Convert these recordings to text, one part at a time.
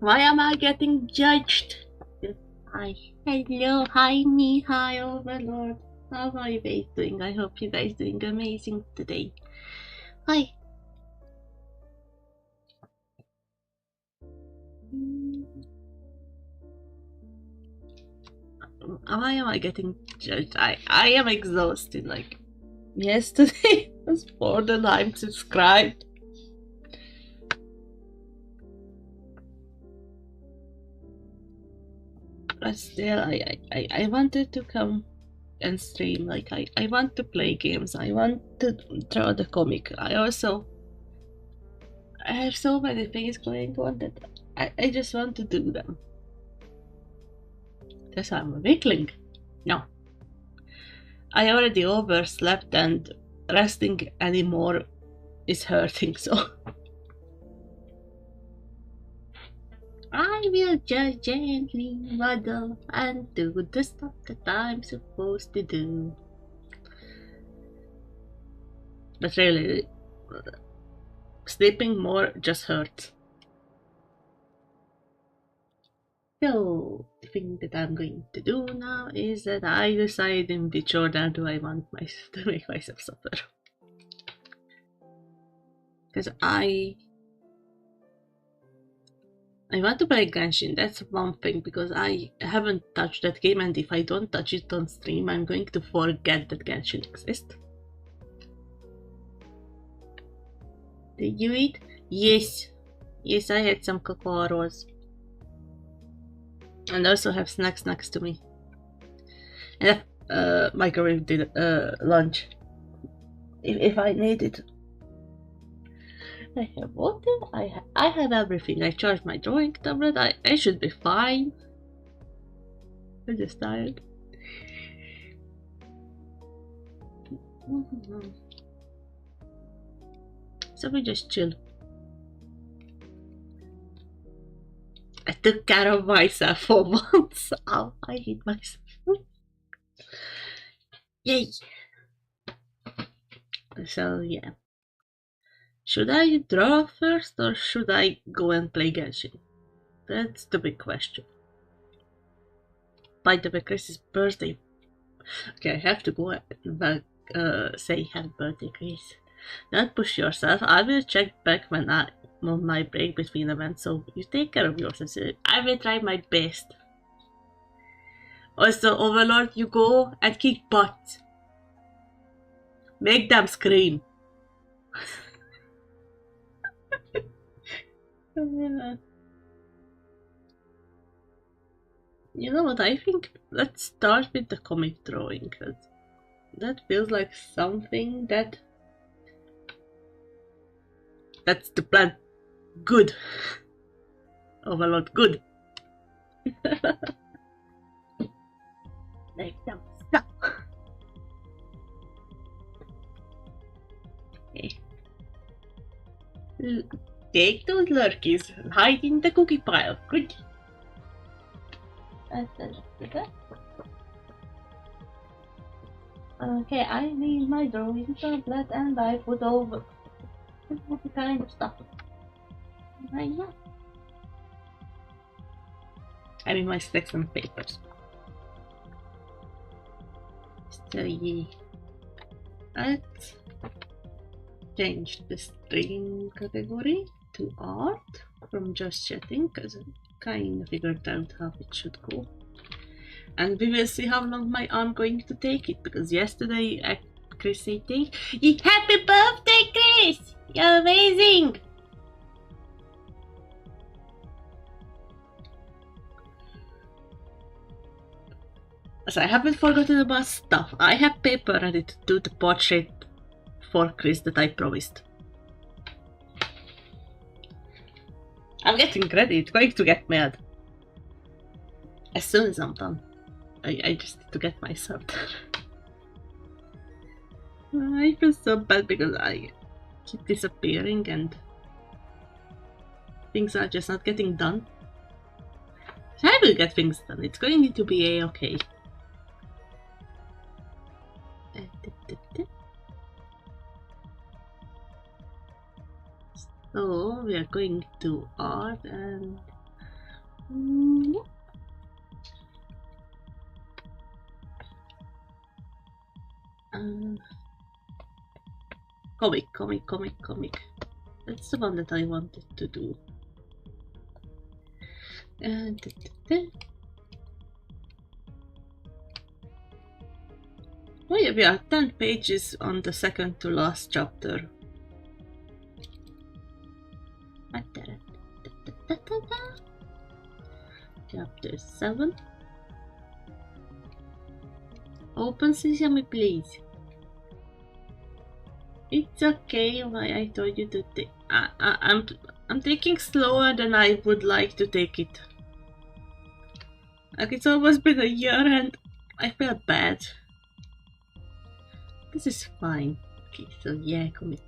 Why am I getting judged? Hi. Hello. Hi, me. Hi, Overlord. How are you guys doing? I hope you guys doing amazing today. Hi. Why am I getting judged? I am exhausted. Like, yesterday was more than I'm subscribed. But still, I wanted to come and stream. Like, I want to play games. I want to draw the comic. I have so many things going on that I just want to do them. That's why I'm a weakling. No. I already overslept and resting anymore is hurting, so I will just gently waddle and do the stuff that I'm supposed to do. But really, sleeping more just hurts. So, the thing that I'm going to do now is that I decide in which order do I want to make myself suffer. Because I want to play Genshin, that's one thing, because I haven't touched that game, and if I don't touch it on stream, I'm going to forget that Genshin exists. Did you eat? Yes. Yes, I had some cocoa rolls. And also have snacks next to me. And microwave did lunch. If I need it. I have water, I have everything. I charged my drawing tablet, I should be fine. I'm just tired. So we just chill. I took care of myself for once. Ow, I hate myself. Yay! So yeah. Should I draw first or should I go and play Genshin? That's the big question. By the way, Chris's birthday. Okay, I have to go back, say happy birthday, Chris. Don't push yourself. I will check back when I'm on my break between events, so you take care of yourself. I will try my best. Also, Overlord, you go and kick butts. Make them scream. You know what, I think let's start with the comic drawing. That feels like something that's the plan. Good. Overlord, good. Make them stop. Okay. Take those lurkies. Hide in the cookie pile. Good. Okay, I need my drawing tablet and I put over all the kind of stuff. I mean my specs and papers. So yeah. Let's change the stream category to art from just chatting because I kind of figured out how it should go. And we will see how long I'm going to take it, because yesterday Chris said, happy birthday, Chris! You're amazing! So I haven't forgotten about stuff. I have paper ready to do the portrait for Chris that I promised. I'm getting ready, it's going to get mad. As soon as I'm done. I just need to get myself done. I feel so bad because I keep disappearing and things are just not getting done. I will get things done, it's going to be a-okay. So we are going to art and Comic. That's the one that I wanted to do. Oh yeah, we are 10 pages on the second to last chapter. Chapter 7. Open sesame, please. It's okay. Why I told you to take. I'm taking slower than I would like to take it. Like, it's almost been a year and I feel bad. This is fine. Okay, so yeah, comic.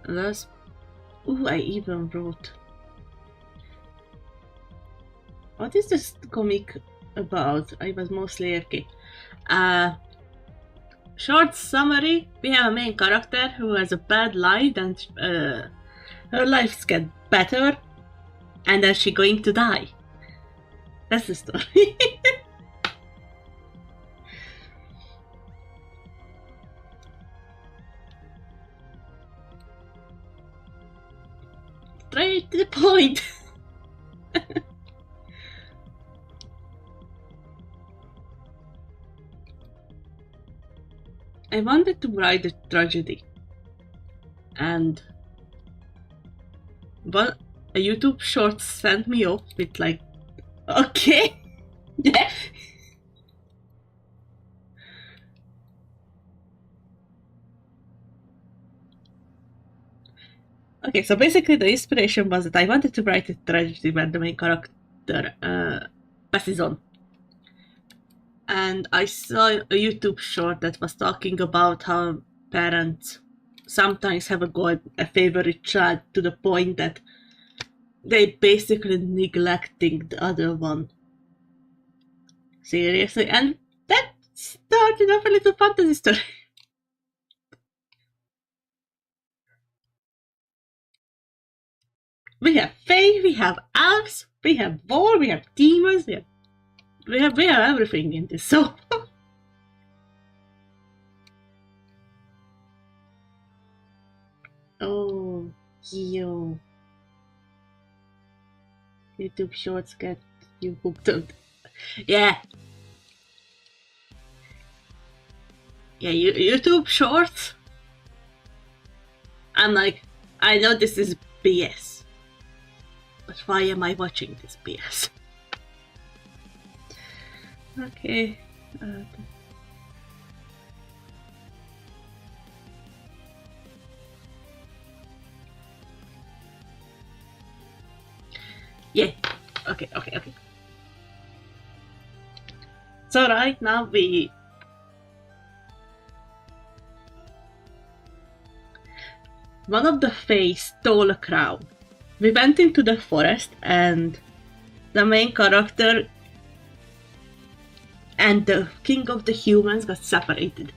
Last. Ooh, I even wrote. What is this comic about? I was mostly okay. Short summary: we have a main character who has a bad life, and her life gets better, and then she's going to die. That's the story. Straight to the point. I wanted to write a tragedy, and but a YouTube short sent me off with like, okay, yeah. Okay, so basically the inspiration was that I wanted to write a tragedy where the main character passes on. And I saw a YouTube short that was talking about how parents sometimes have a favorite child to the point that they basically neglecting the other one. Seriously, and that started off a little fantasy story. We have fae, we have elves, we have war, we have demons, we have everything in this. So oh, yo, YouTube shorts get you hooked on. Yeah, YouTube shorts. I'm like, I know this is BS, but why am I watching this BS? Okay. Yeah. Okay. So right now one of the fae stole a crown. We went into the forest and the main character and the king of the humans got separated.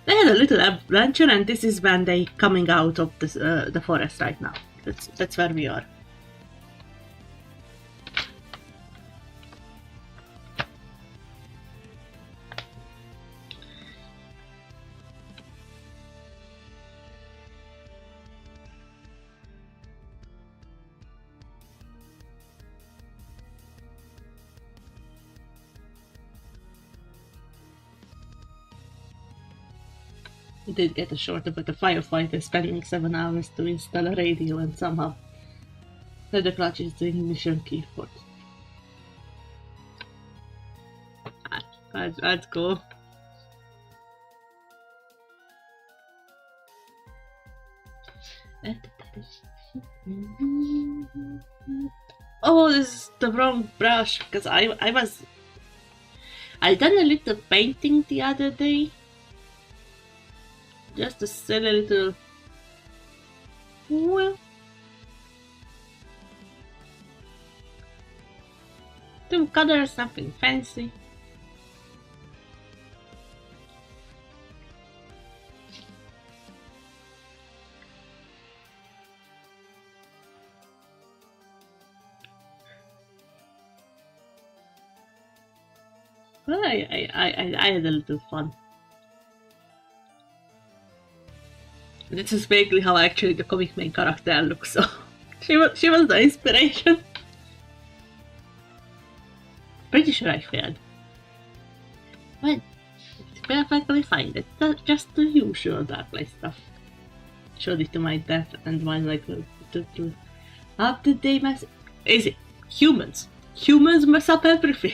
They had a little adventure, and this is when they coming out of the forest right now. That's where we are. We did get a short about the firefighter spending 7 hours to install a radio and somehow the clutch is the ignition key for it. That's cool. Oh, this is the wrong brush because I done a little painting the other day. Just a silly little. Well, to color something fancy. Well, I had a little fun. This is vaguely how actually the comic main character looks, so she was the inspiration. Pretty sure I failed. But it's perfectly fine. It's just the usual Dark Play stuff. Showed it to my dad and was like, how did they mess? Easy. Humans. Humans mess up everything.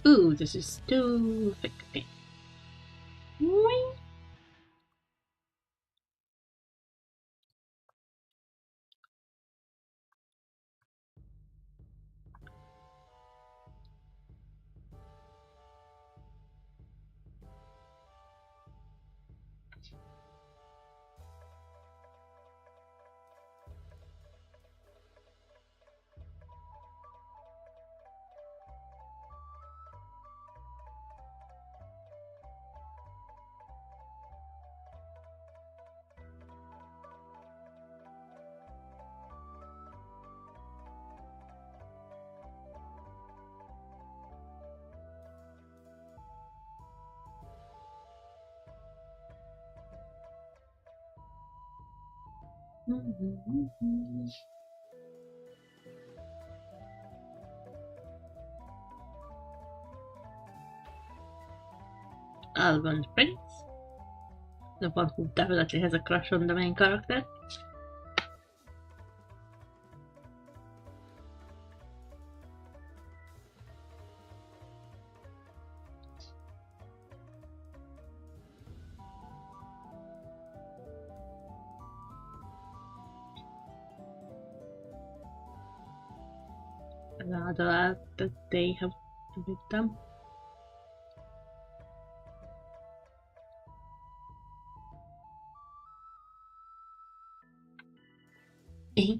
Ooh, this is too thick. Okay. Alban Prince, the one who definitely has a crush on the main character. Another art that they have with them. Eh?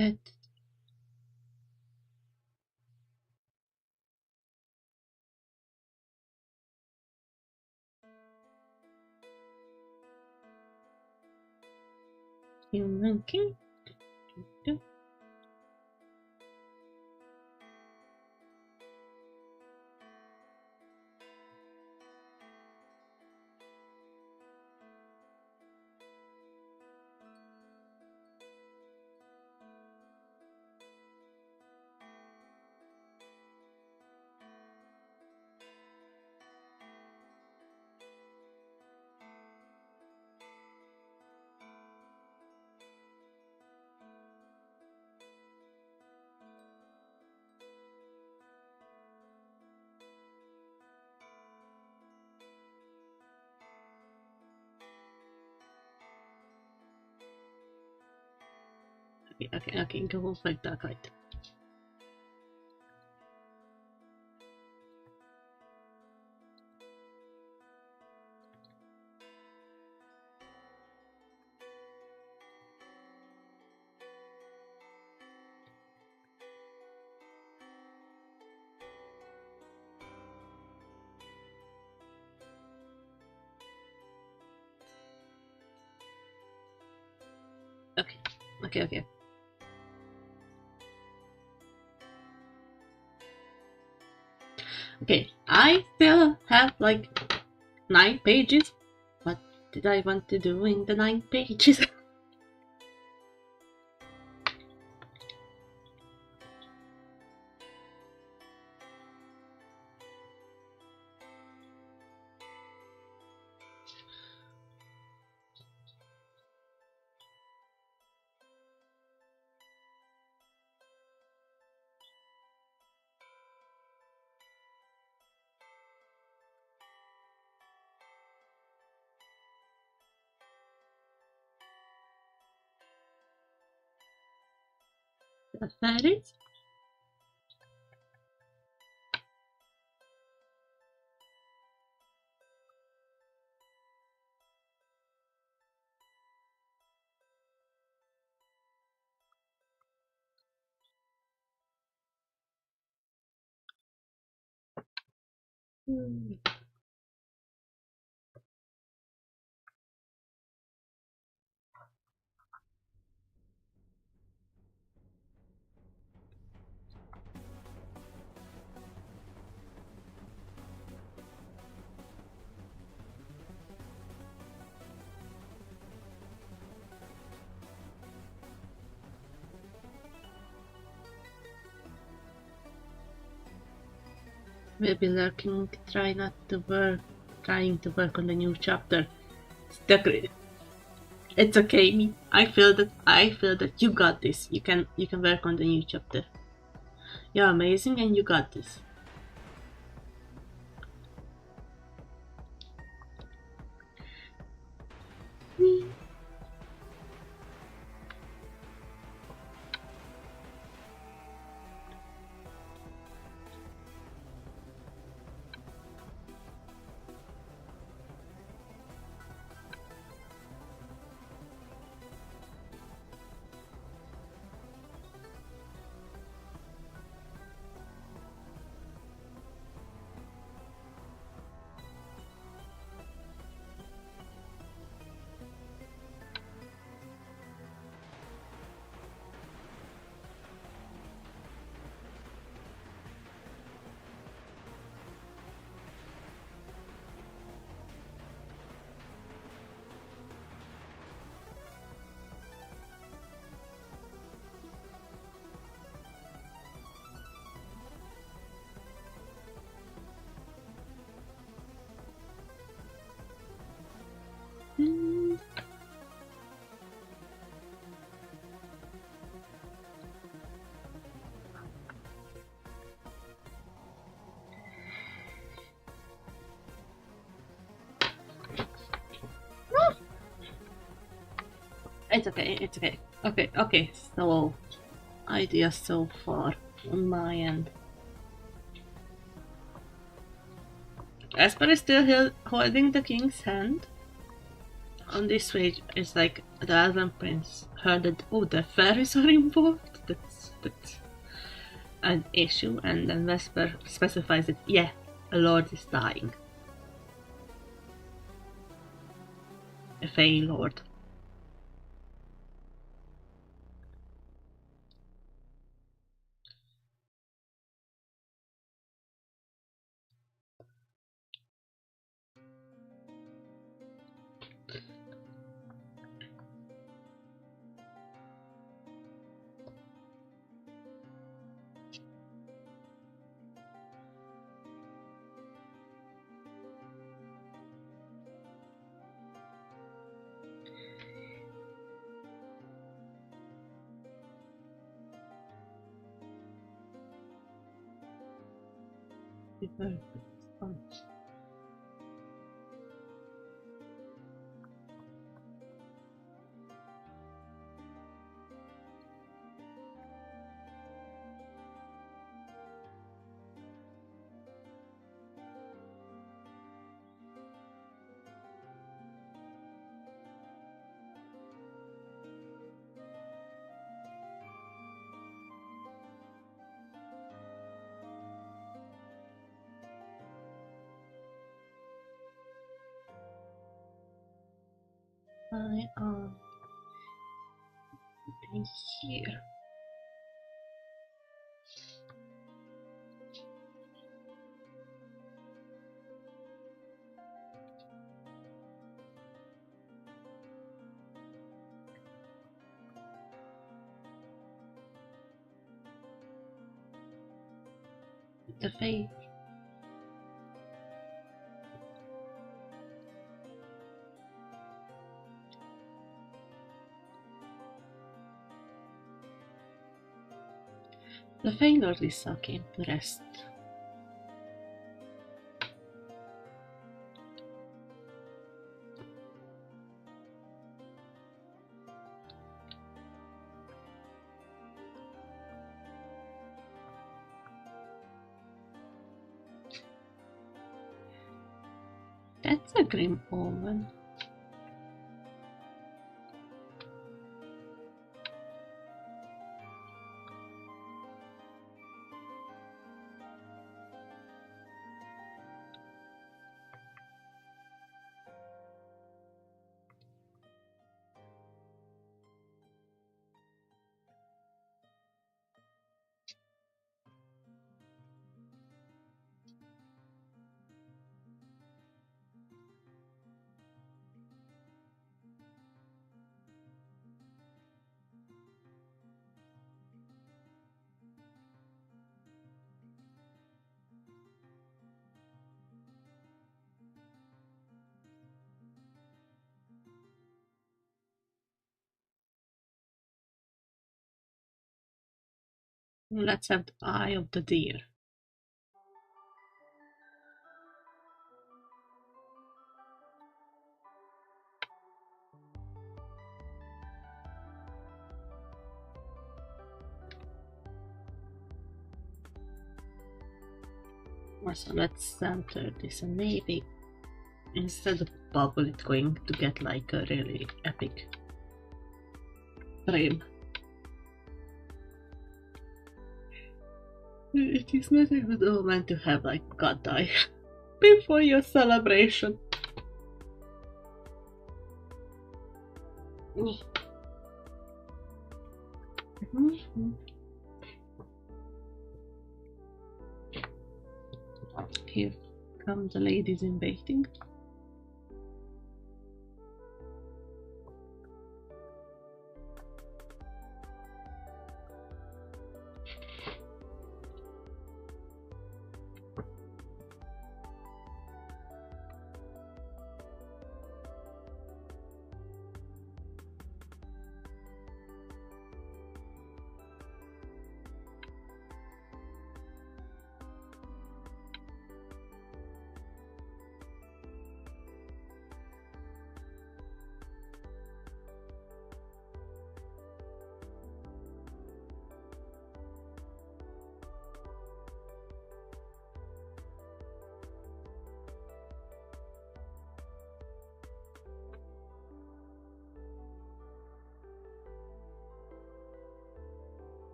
It. Human King. Okay, go like that, right? Okay. Okay, I still have like 9 pages. What did I want to do in the 9 pages? The fairies? Hmm. Maybe lurking, trying to work on the new chapter. It's okay. I feel that you got this. You can work on the new chapter. You're amazing and you got this. It's okay. It's okay. Okay. Okay. So, ideas so far on my end. Esper is still holding the king's hand. On this page, it's like the Elven Prince heard that the fairies are involved. That's an issue, and then Vesper specifies that a lord is dying. A Fey lord. I am here. The fae. The Fae Lordissa came to rest. That's a grim omen. Let's have the eye of the deer. So let's center this, and maybe instead of bubble it's going to get like a really epic frame. It is not a good omen to have like God die before your celebration. Here come the ladies in waiting.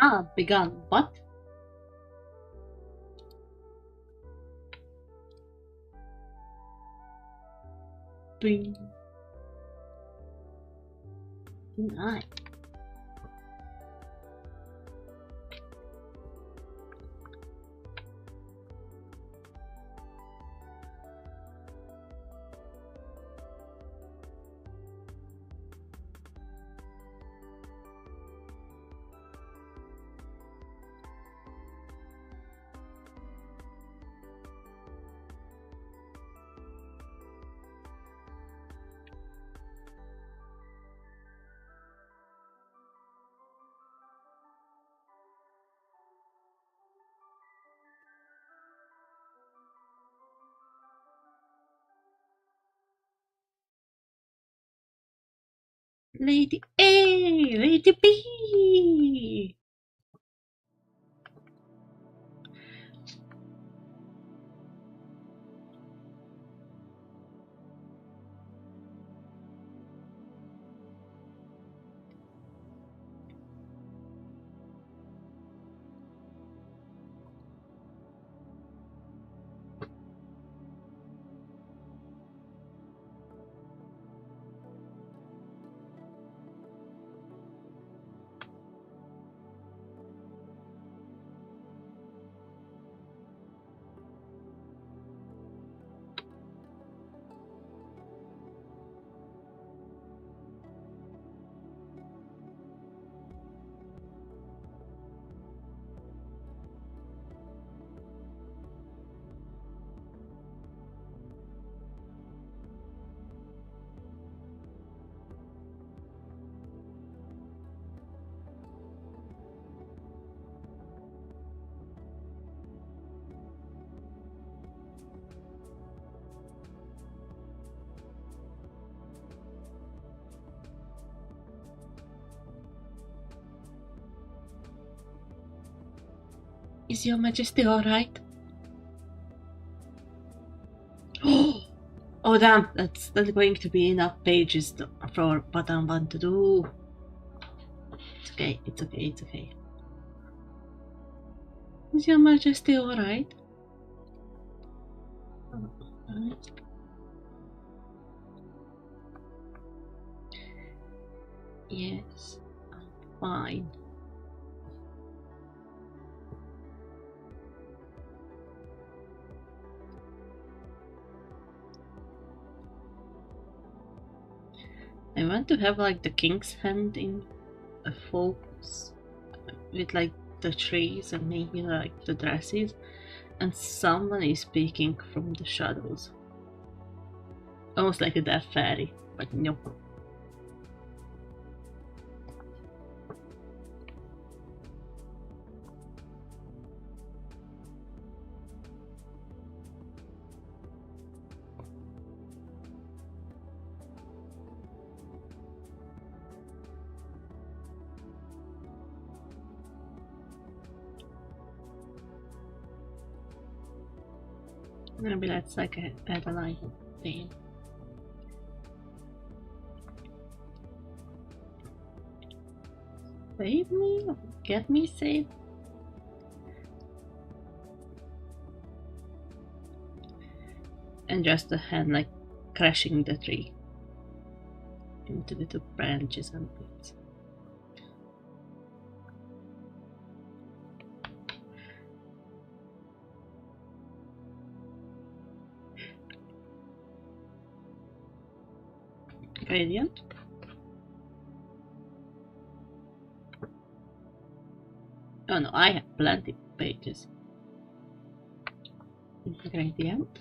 Ah, begun. What? Bing. Deny. Lady A, Lady B. Is your majesty alright? Oh damn, that's going to be enough pages for what I want to do. It's okay, it's okay, it's okay. Is your majesty alright? Yes, I'm fine. I want to have like the king's hand in a focus with like the trees and maybe like the dresses, and someone is speaking from the shadows. Almost like a death fairy, but no. Maybe that's like a Adeline thing. Save me? Get me safe? And just the hand like crashing the tree into little branches and bits. Gradient. Oh no, I have plenty of pages. Gradient.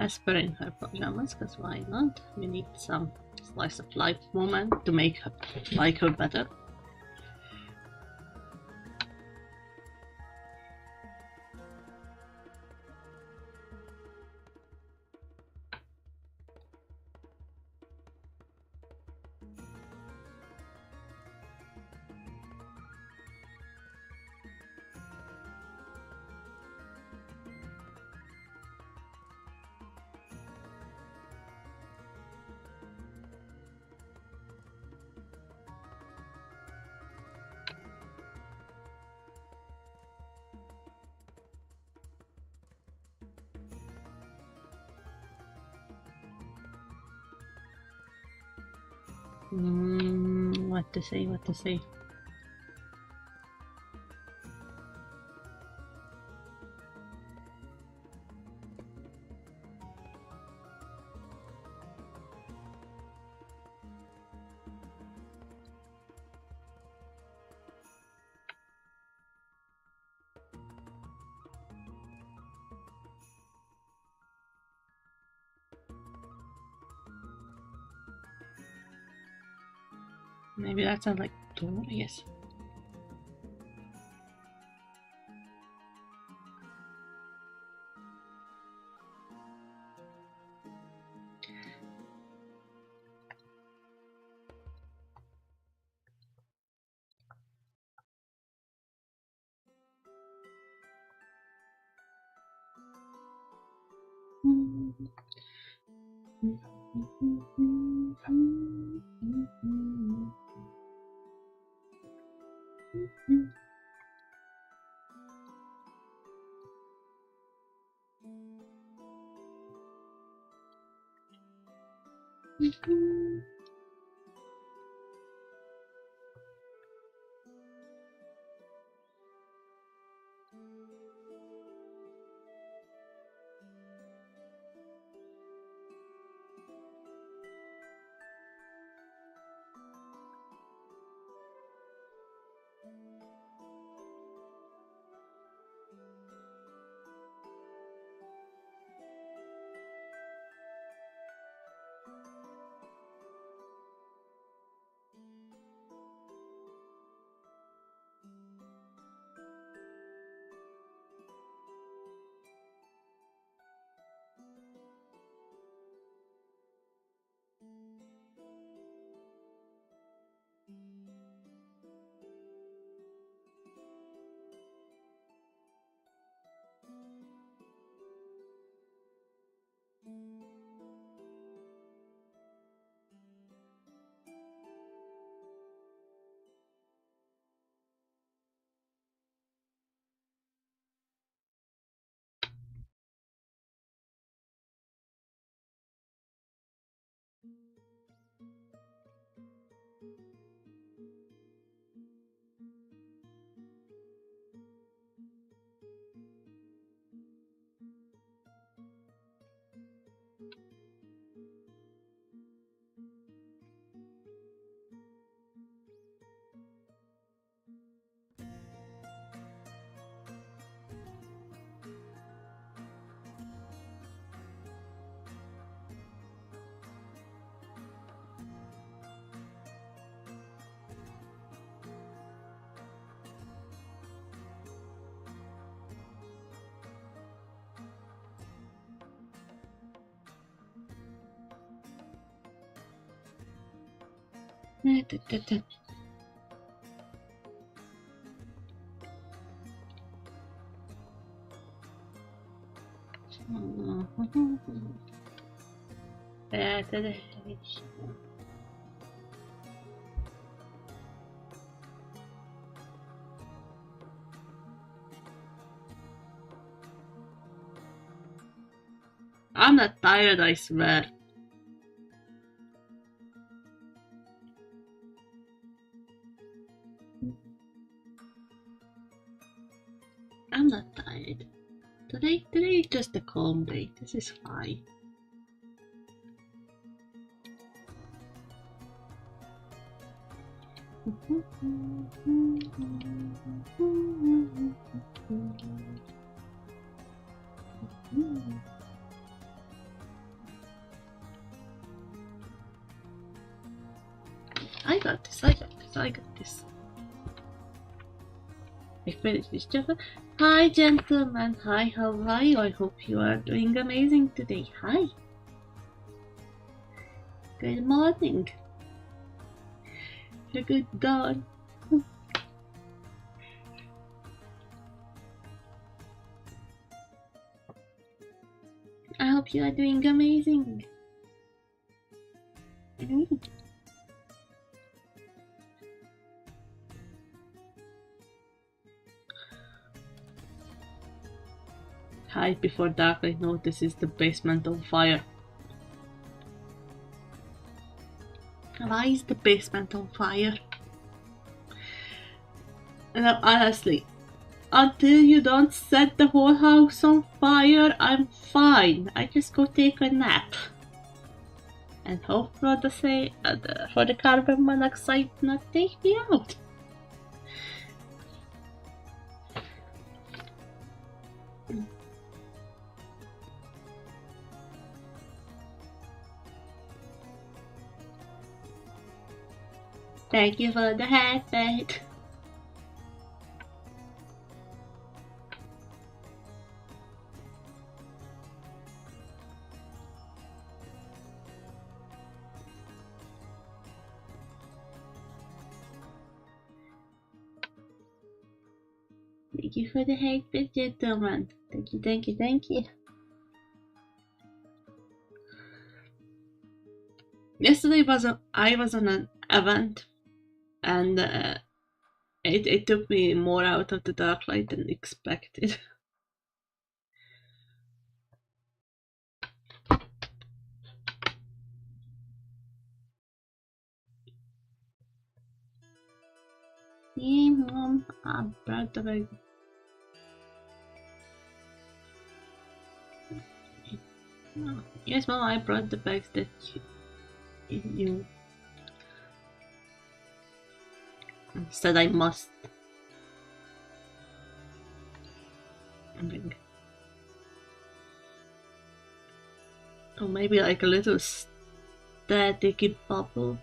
Esper in her pajamas, because why not? We need some slice of life moment to make her like her better. What to say, what to say. Maybe that sounds like door, yes. I'm not tired, I swear. I'm not tired. Today is just a calm day. This is fine. I got this. I finished this job. Hi, gentlemen. Hi, how are you? I hope you are doing amazing today. Hi. Good morning. Good dawn. I hope you are doing amazing. Hide before darklight notices the basement on fire. Why is the basement on fire? No, honestly, until you don't set the whole house on fire, I'm fine. I just go take a nap. And hope for the carbon monoxide not take me out. Thank you for the headband. Thank you for the headband, gentlemen. Thank you. Yesterday I was on an event, and it took me more out of the dark light than expected. Yeah, Mom, I brought the bag. Yes, Mom, I brought the bags that you said I must bring. Or maybe like a little staticky bubble.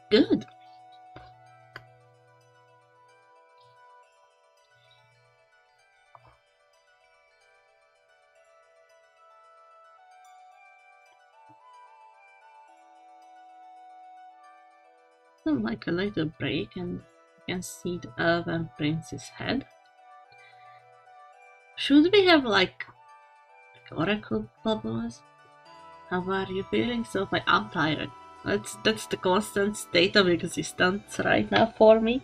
Good. Like a little break, and you can see the Elven Prince's head. Should we have like oracle bubbles? How are you feeling so far? I'm tired. That's the constant state of existence right now for me.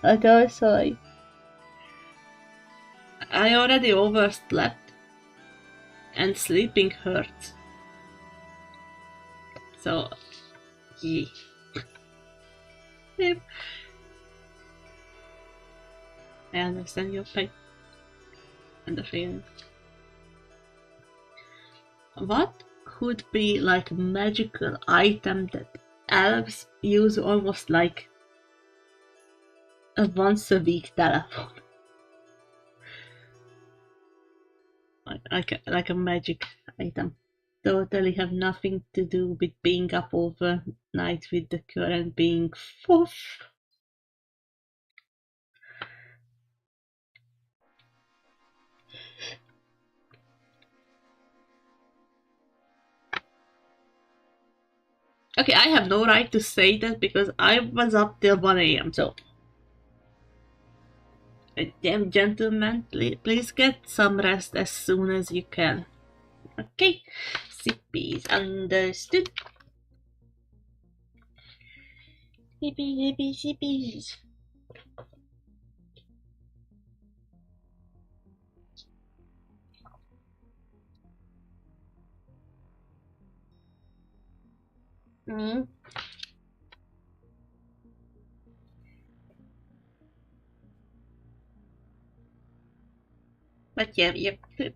And also, I already overslept, and sleeping hurts. So, yeah. I understand your pain and the feeling. What could be like a magical item that elves use almost like a once a week telephone? Like a magic item. Totally have nothing to do with being up overnight with the current being foof. Okay, I have no right to say that because I was up till 1 a.m. So, damn gentlemen, please get some rest as soon as you can. Okay, sippies, understood. Sippies, sippies, sippies. Mm. But yeah,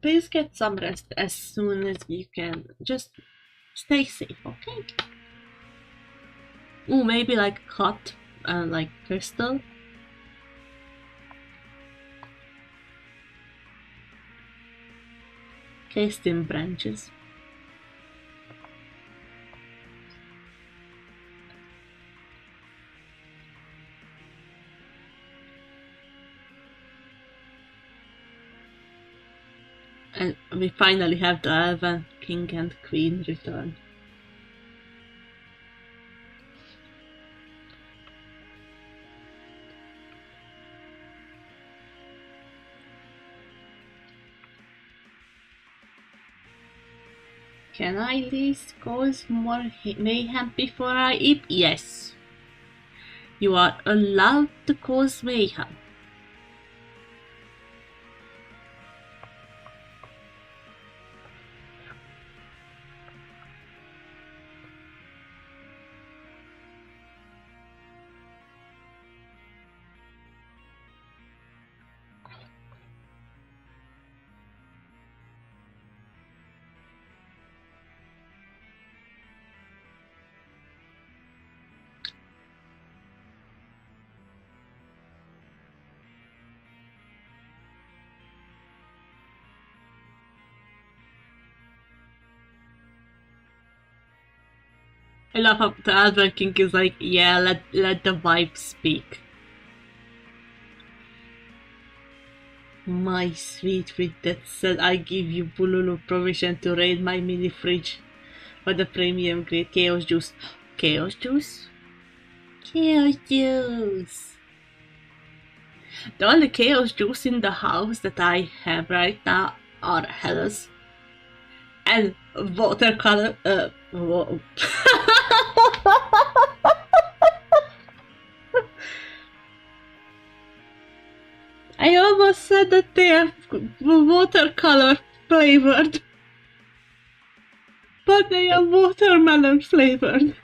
please get some rest as soon as you can. Just stay safe, okay? Ooh, maybe like hot, like crystal. Cased in branches. And we finally have the Elven King and Queen return. Can I at least cause more mayhem before I eat? Yes. You are allowed to cause mayhem. I love how the Elven King is like, yeah, let the vibe speak. My sweet that said I give you Bululu permission to raid my mini fridge for the premium grade chaos juice. Chaos juice? Chaos juice! The only chaos juice in the house that I have right now are Hellas and watercolor. I almost said that they are watercolor flavored, but they are watermelon flavored.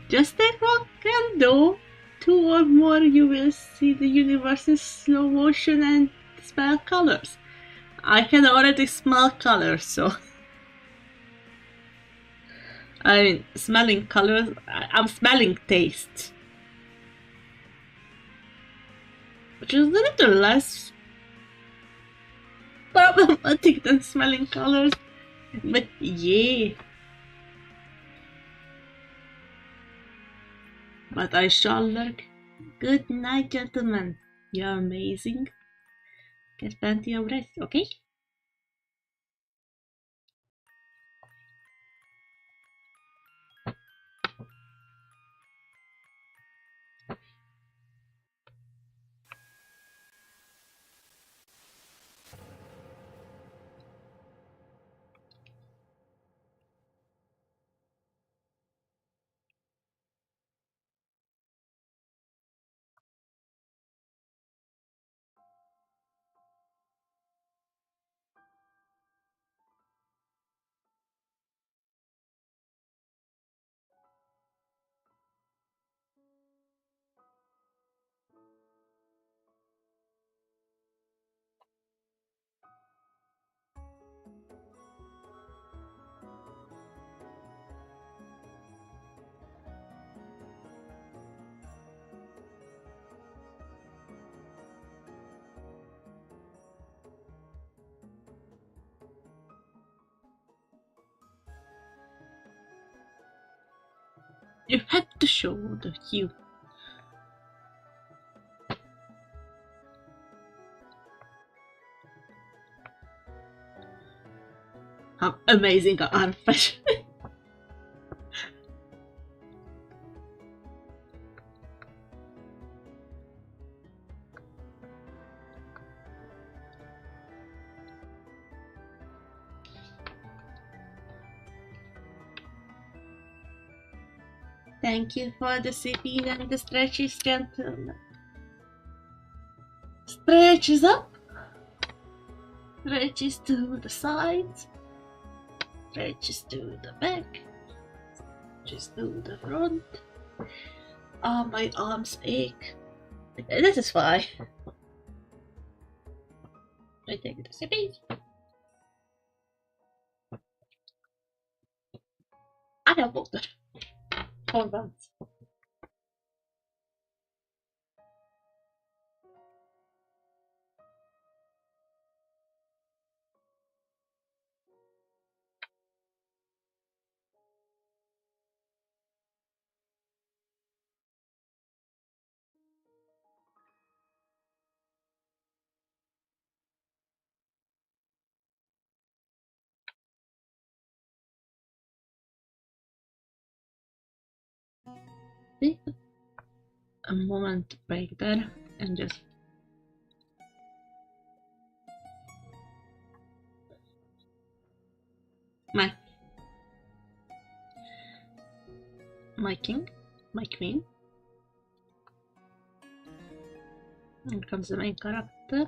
Just take one candle. Two or more, you will see the universe in slow motion and smell colors. I can already smell colors, so I mean, smelling colors. I'm smelling taste, which is a little less problematic than smelling colors. But yeah. But I shall lurk. Good night, gentlemen. You're amazing. Get plenty of rest, okay? You had to show the hue. amazing arm fashion. Thank you for the sipping and the stretches, gentlemen. Stretches up, stretches to the sides, stretches to the back, stretches to the front. Oh, my arms ache. This is why I take the sipping. I have water for once. Take a moment to break there and just my king, my queen. Here comes the main character.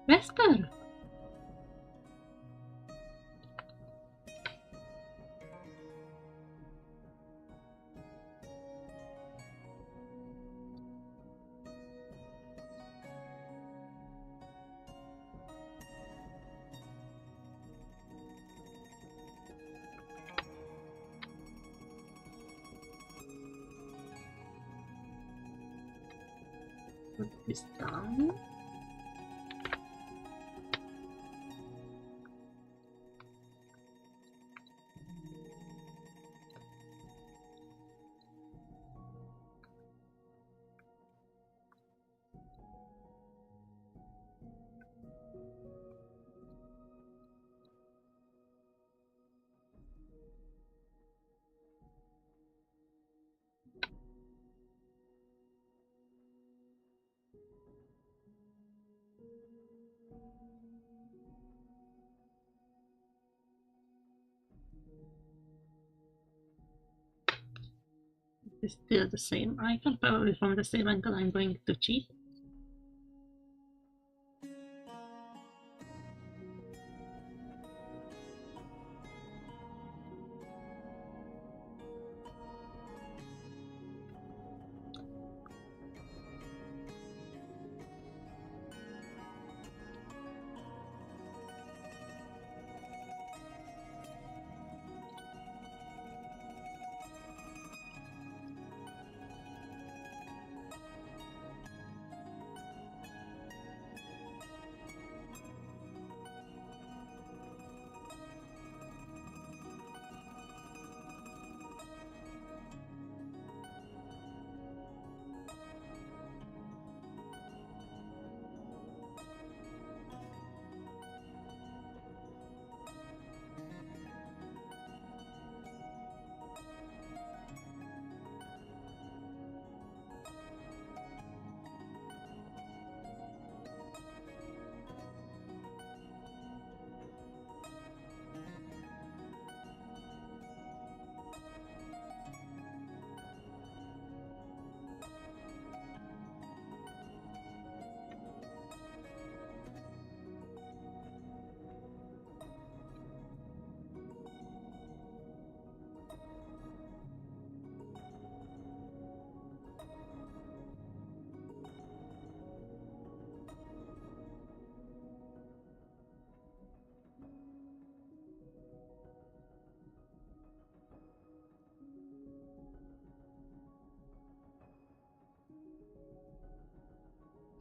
Vesper! Put this down. It's still the same icon, probably from the same angle I'm going to cheat.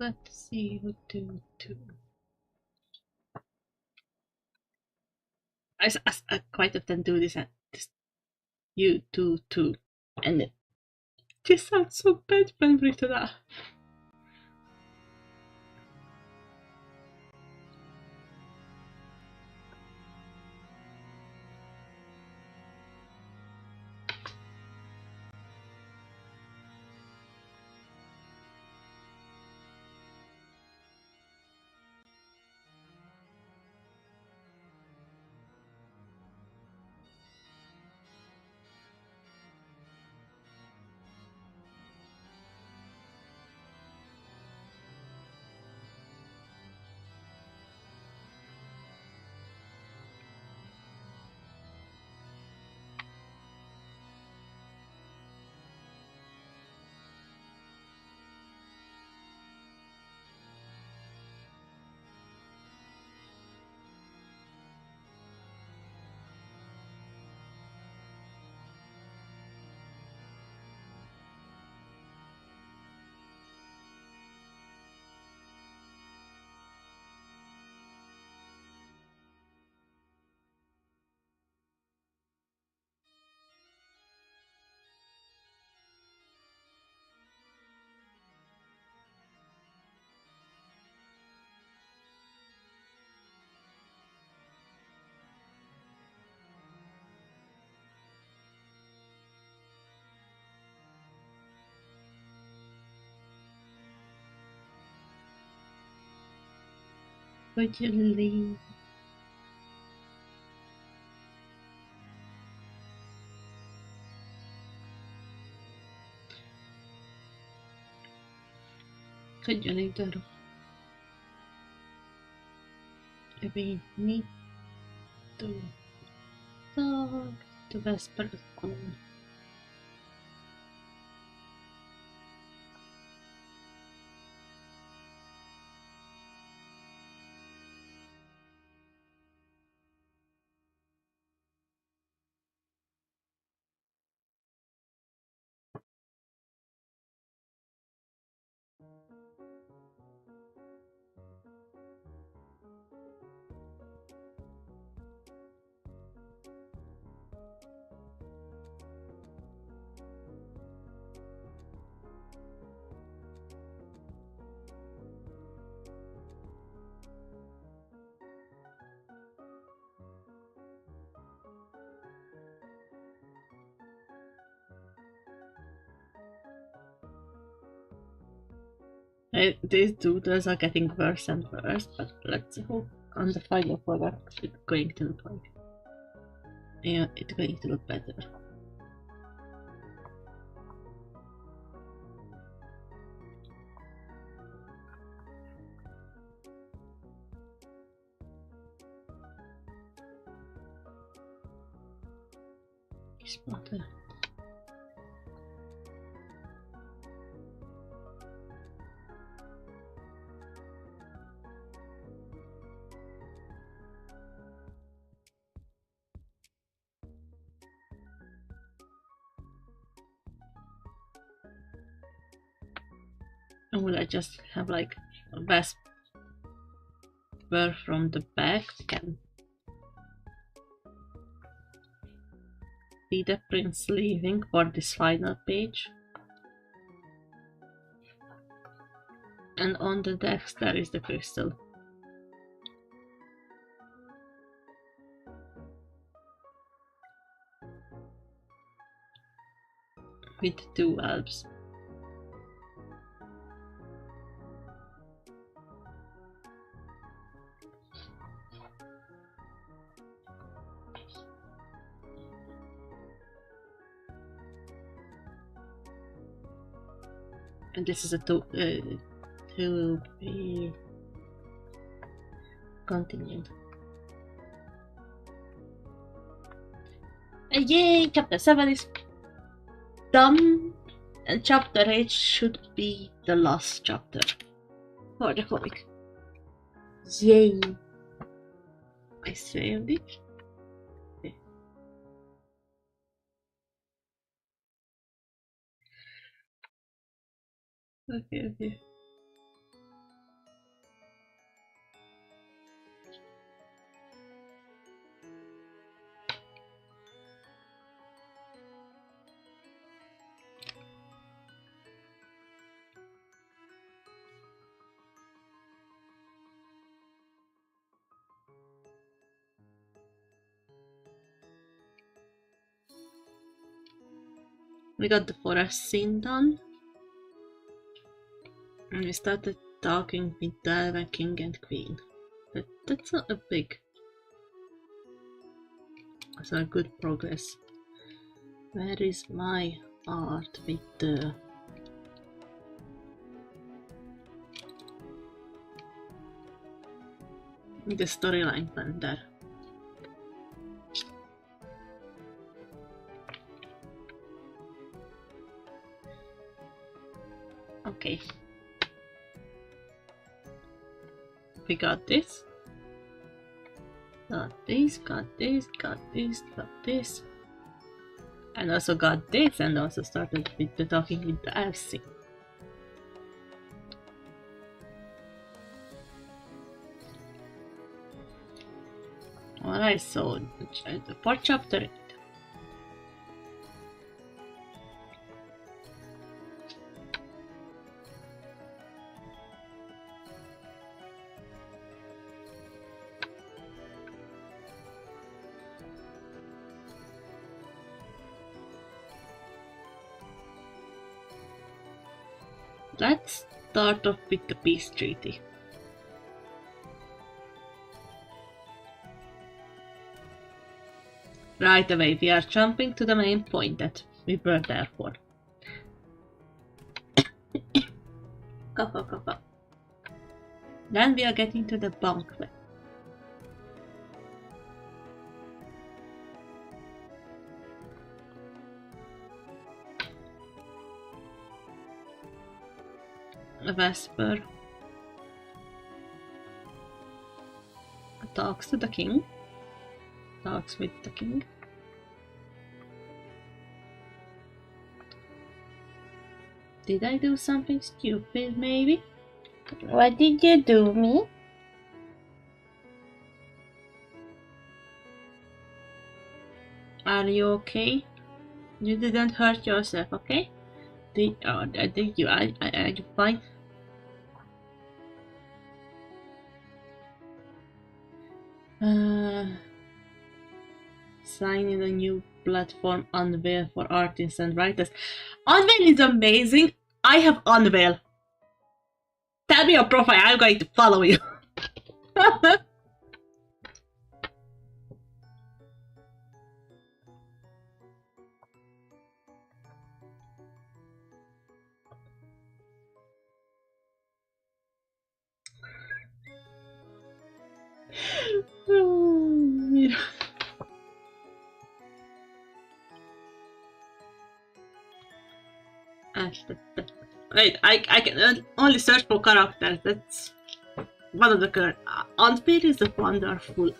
Let's see what to do. I quite often do this at this you do too, and it just sounds so bad when we do that. Would you leave? Could you leave the room? We need to talk to best person. These doodles are getting worse and worse, but let's hope on the final product it's going to look like. Yeah, it's going to look better. It's better. And will I just have like a vesper from the back? Can be the prince leaving for this final page. And on the decks there is the crystal. With 2 elves. And this is a to be continued. Yay! Chapter 7 is done, and chapter 8 should be the last chapter for the comic. Yay! I saved it. Okay. We got the forest scene done. And we started talking with the king and queen. But that's not a big... That's a good progress. Where is my art with the... storyline plan there? Okay. We got this. Got this, got this, got this, got this. And also got this, and also started with the talking with the elves. Alright, so for chapter 8. Let's start off with the peace treaty. Right away, we are jumping to the main point that we were there for. Kappa, kappa. Then we are getting to the banquet. Vesper talks to the king. Talks with the king. Did I do something stupid, maybe? What did you do, me? Are you okay? You didn't hurt yourself, okay? Did you? Are you fine? Sign in a new platform, Unveil, for artists and writers. Unveil is amazing. I have Unveil. Tell me your profile, I'm going to follow you. Wait, I can only search for characters. That's one of the current. Unveil is a wonderful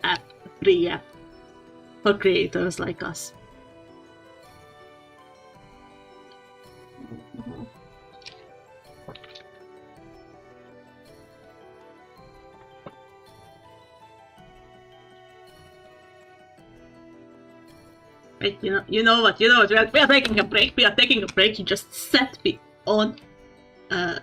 app, free app for creators like us. Wait, you know what? We are taking a break. We are taking a break. You just set me on. But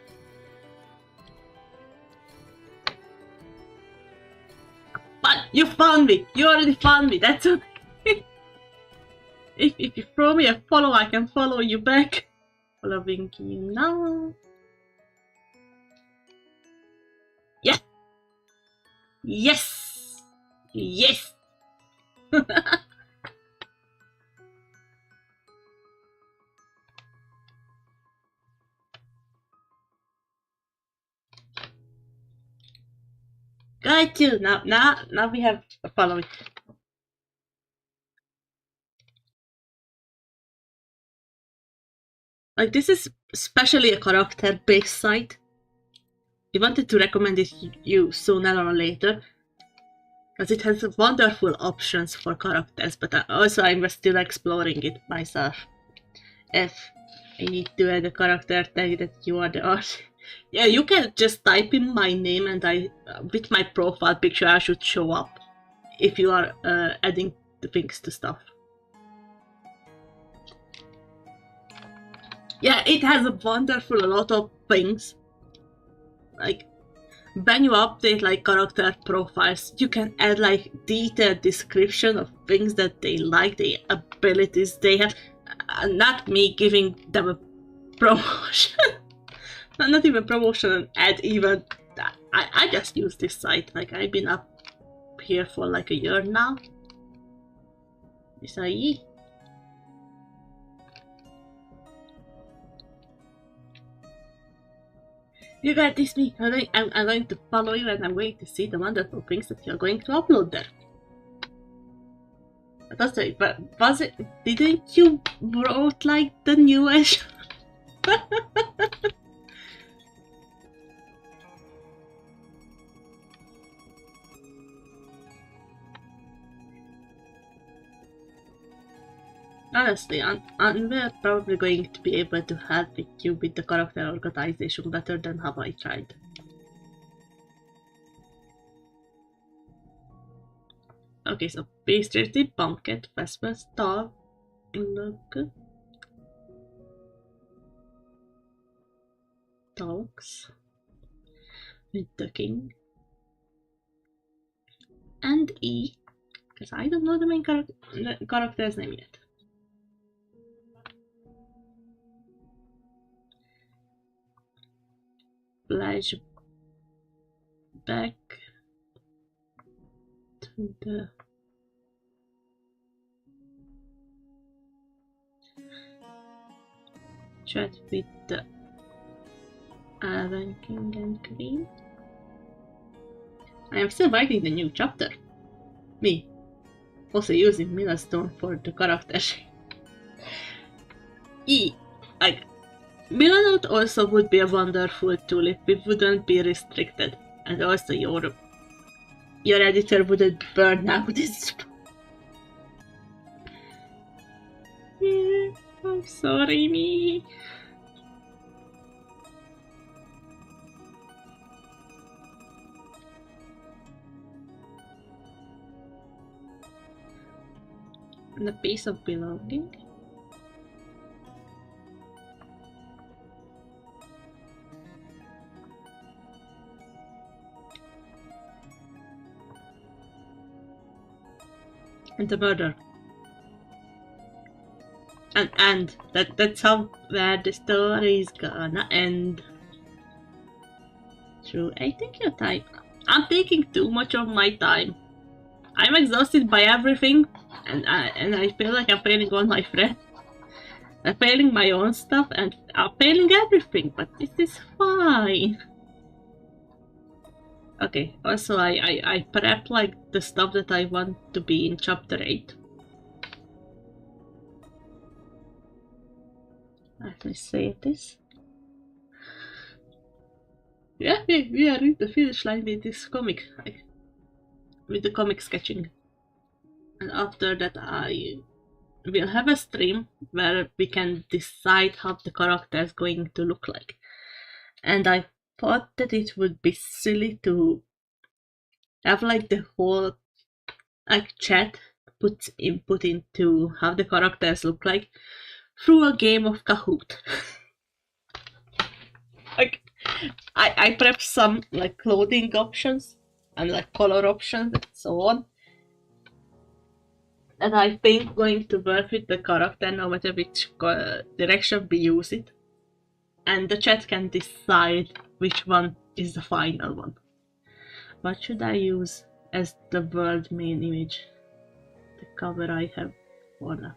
you found me. You already found me. That's okay. if you throw me a follow, I can follow you back. Following you now. Yes. Yes. Yes. Got you. Now we have a following. Like, this is especially a character-based site. We wanted to recommend it to you sooner or later, because it has wonderful options for characters, but also I'm still exploring it myself. If I need to add a character tag that you are the artist. Yeah, you can just type in my name and with my profile picture, I should show up if you are adding the things to stuff. Yeah, it has a lot of things. Like, when you update like character profiles, you can add like detailed description of things that they like, the abilities they have. not me giving them a promotion. Not even promotion, an ad even. I just use this site. Like, I've been up here for like a year now. Is that ye? You got this, me. I'm going to follow you, and I'm going to see the wonderful things that you're going to upload there. That's it. But was it? Didn't you wrote like the newest? Honestly, we're probably going to be able to help you with the character organization better than how I tried. Okay, so pastry, pumpkin, festival, star, look, talks with the king, and E, because I don't know the main character's name yet. Flashback to the chat with the King and Queen. I am still writing the new chapter. Me. Also using Millstone for the character. Like, Milanote also would be a wonderful tool if it wouldn't be restricted. And also your editor wouldn't burn out this. Yeah, I'm sorry, me. And a piece of belonging. And the murder. And that's how where the story is gonna end. True, I think your time. I'm taking too much of my time. I'm exhausted by everything, and I feel like I'm failing all my friends. I'm failing my own stuff, and I'm failing everything, but this is fine. Okay, also I prep like the stuff that I want to be in chapter 8. Let me save this. Yeah, we are in the finish line with this comic, with the comic sketching. And after that I will have a stream where we can decide how the character is going to look like. And I thought that it would be silly to have like the whole chat put input into how the characters look like through a game of Kahoot. Like, I prepped some like clothing options and like color options and so on. And I think going to work with the character no matter which direction we use it. And the chat can decide which one is the final one. What should I use as the world main image? The cover I have for now.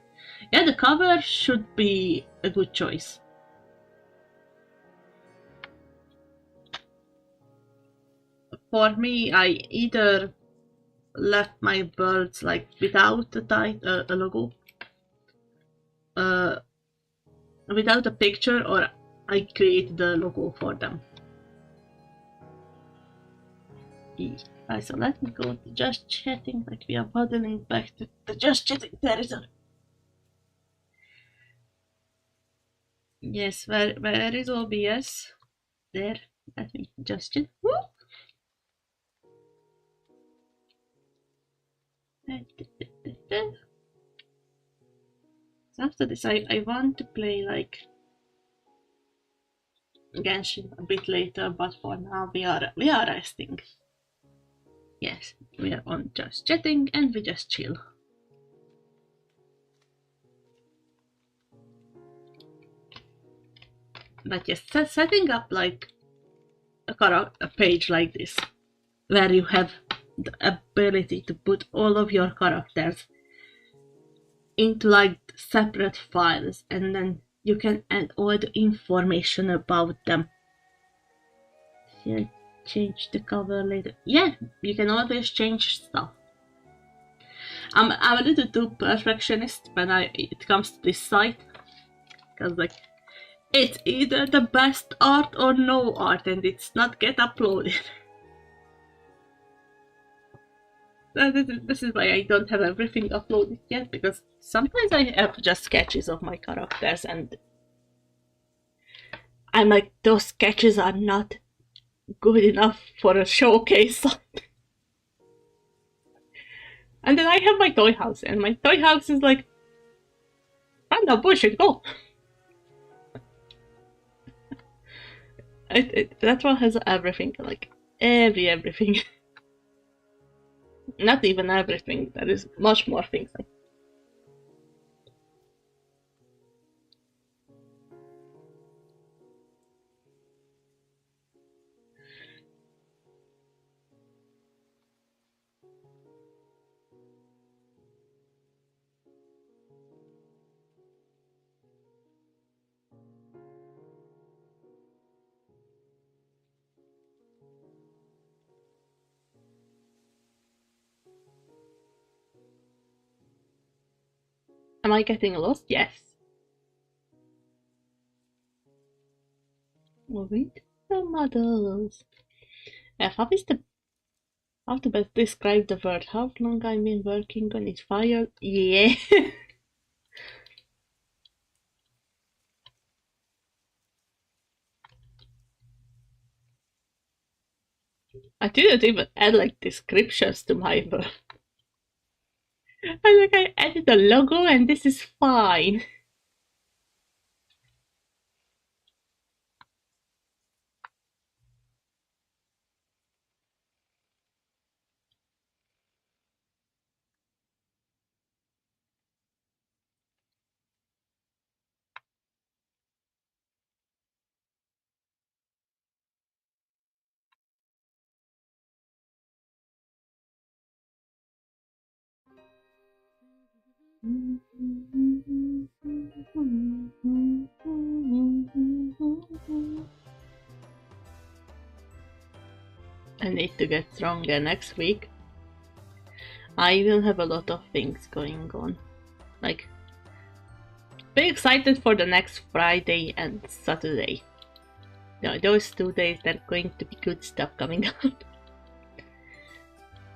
Yeah, the cover should be a good choice. For me, I either left my birds like without a logo, without a picture, or I created the logo for them. So let me go to just chatting, like we are waddling back to the just chatting territory. Yes, where is OBS? There, let me just chat. Whoop. So after this, I want to play like Genshin a bit later, but for now we are resting. Yes, we are on just chatting and we just chill. But yes, setting up like a page like this, where you have the ability to put all of your characters into like separate files, and then you can add all the information about them. Should I change the cover later? Yeah, you can always change stuff. I'm a little too perfectionist when it comes to this site, because like it's either the best art or no art, and it's not get uploaded. This is why I don't have everything uploaded yet, because sometimes I have just sketches of my characters, and I'm like, those sketches are not good enough for a showcase site. And then I have my toy house, and my toy house is like, I'm not bullshit, go! That one has everything, like everything. Not even everything, there is much more things. Am I getting lost? Yes. Read the models. How to best describe the word? How long I've been working on it? Fire? Yeah. I didn't even add like descriptions to my word. I added a logo and this is fine. I need to get stronger next week. I will have a lot of things going on. Like, be excited for the next Friday and Saturday. No, those 2 days, there are going to be good stuff coming up.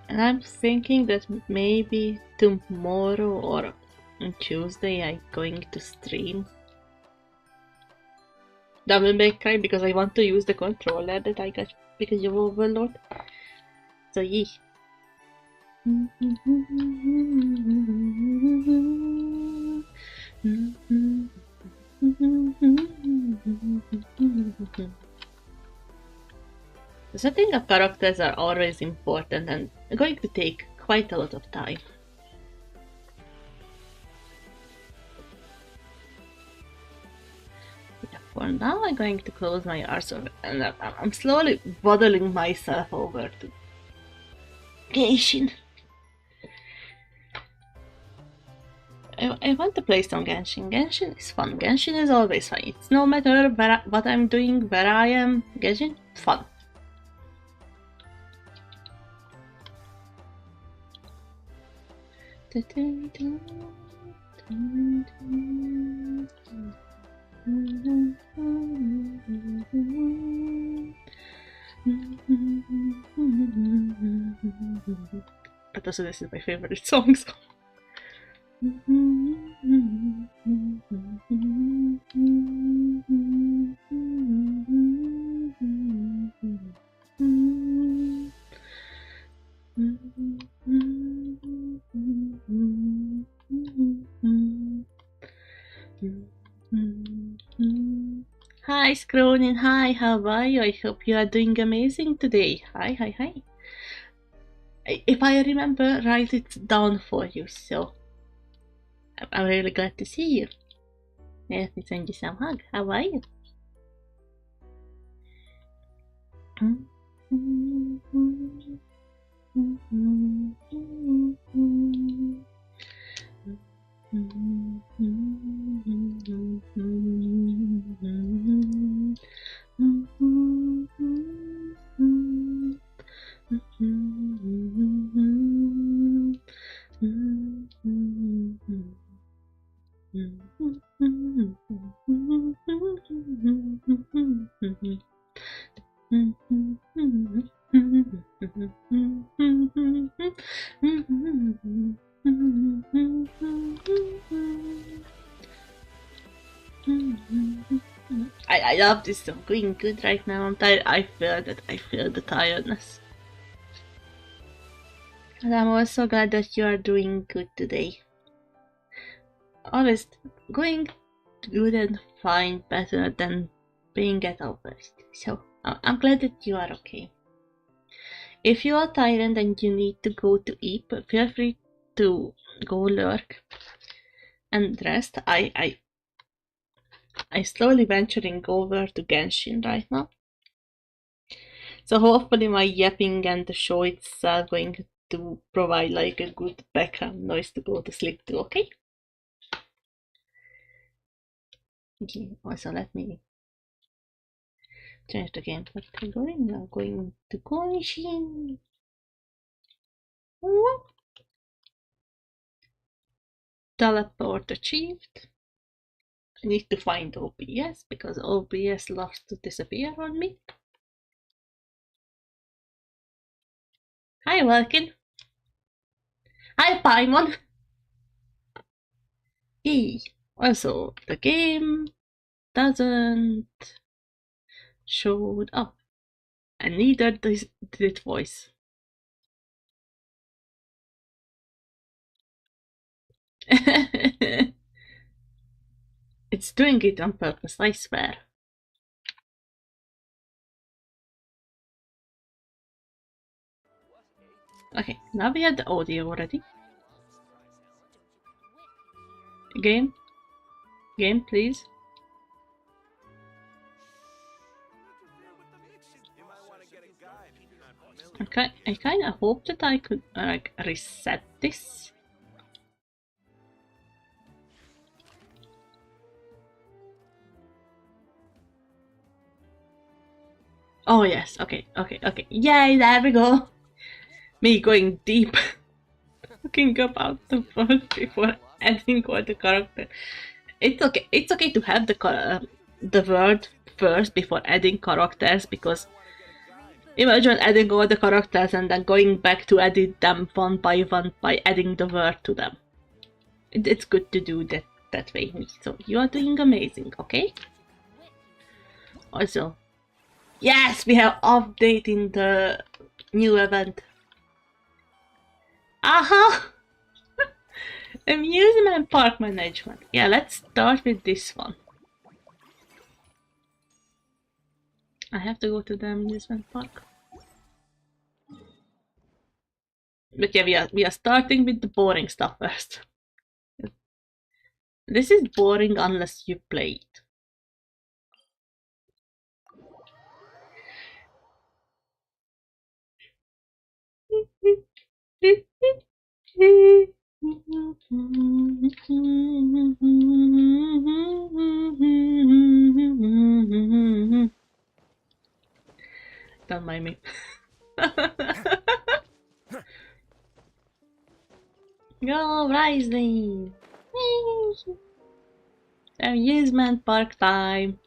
And I'm thinking that maybe tomorrow or on Tuesday I'm going to stream Devil May Cry, because I want to use the controller that I got because of Overlord. So yeah. The setting of characters are always important and going to take quite a lot of time. For now, I'm going to close my eyes and I'm slowly bottling myself over to Genshin. I want to play some Genshin. Genshin is fun. Genshin is always fun. It's no matter what I'm doing, where I am. Genshin, fun. But also this is my favorite song. So. Hi Scronin, hi, how are you? I hope you are doing amazing today. Hi. If I remember, write it down for you, so I'm really glad to see you. Let me send you some hug. How are you? I love this song. Going good right now. I'm tired. I feel that. I feel the tiredness. And I'm also glad that you are doing good today. Always going good and fine, better than being at our worst. So I'm glad that you are okay. If you are tired and you need to go to eat, feel free to go lurk and rest. I slowly venturing over to Genshin right now. So hopefully my yapping and the show itself going to provide like a good background noise to go to sleep to, okay? Okay, also let me change the game category. Now going to Genshin. Teleport achieved. I need to find OBS because OBS loves to disappear on me. Hi, Welkin. Hi, Paimon. Yay. Also, the game doesn't show up, and neither did its voice. It's doing it on purpose, I swear. Okay, now we have the audio already. Game, please. Okay, I kind of hope that I could like reset this. Oh yes, okay. Yay, there we go. Me going deep. Talking about the word before adding all the character. It's okay to have the word first before adding characters, because imagine adding all the characters and then going back to edit them one by adding the word to them. It's good to do that way. So you are doing amazing, okay? Also, yes, we have updating the new event. Aha! Amusement park management. Yeah, let's start with this one. I have to go to the amusement park. But yeah, we are starting with the boring stuff first. This is boring unless you play it. Don't mind me. Go, Rising! Amusement park time!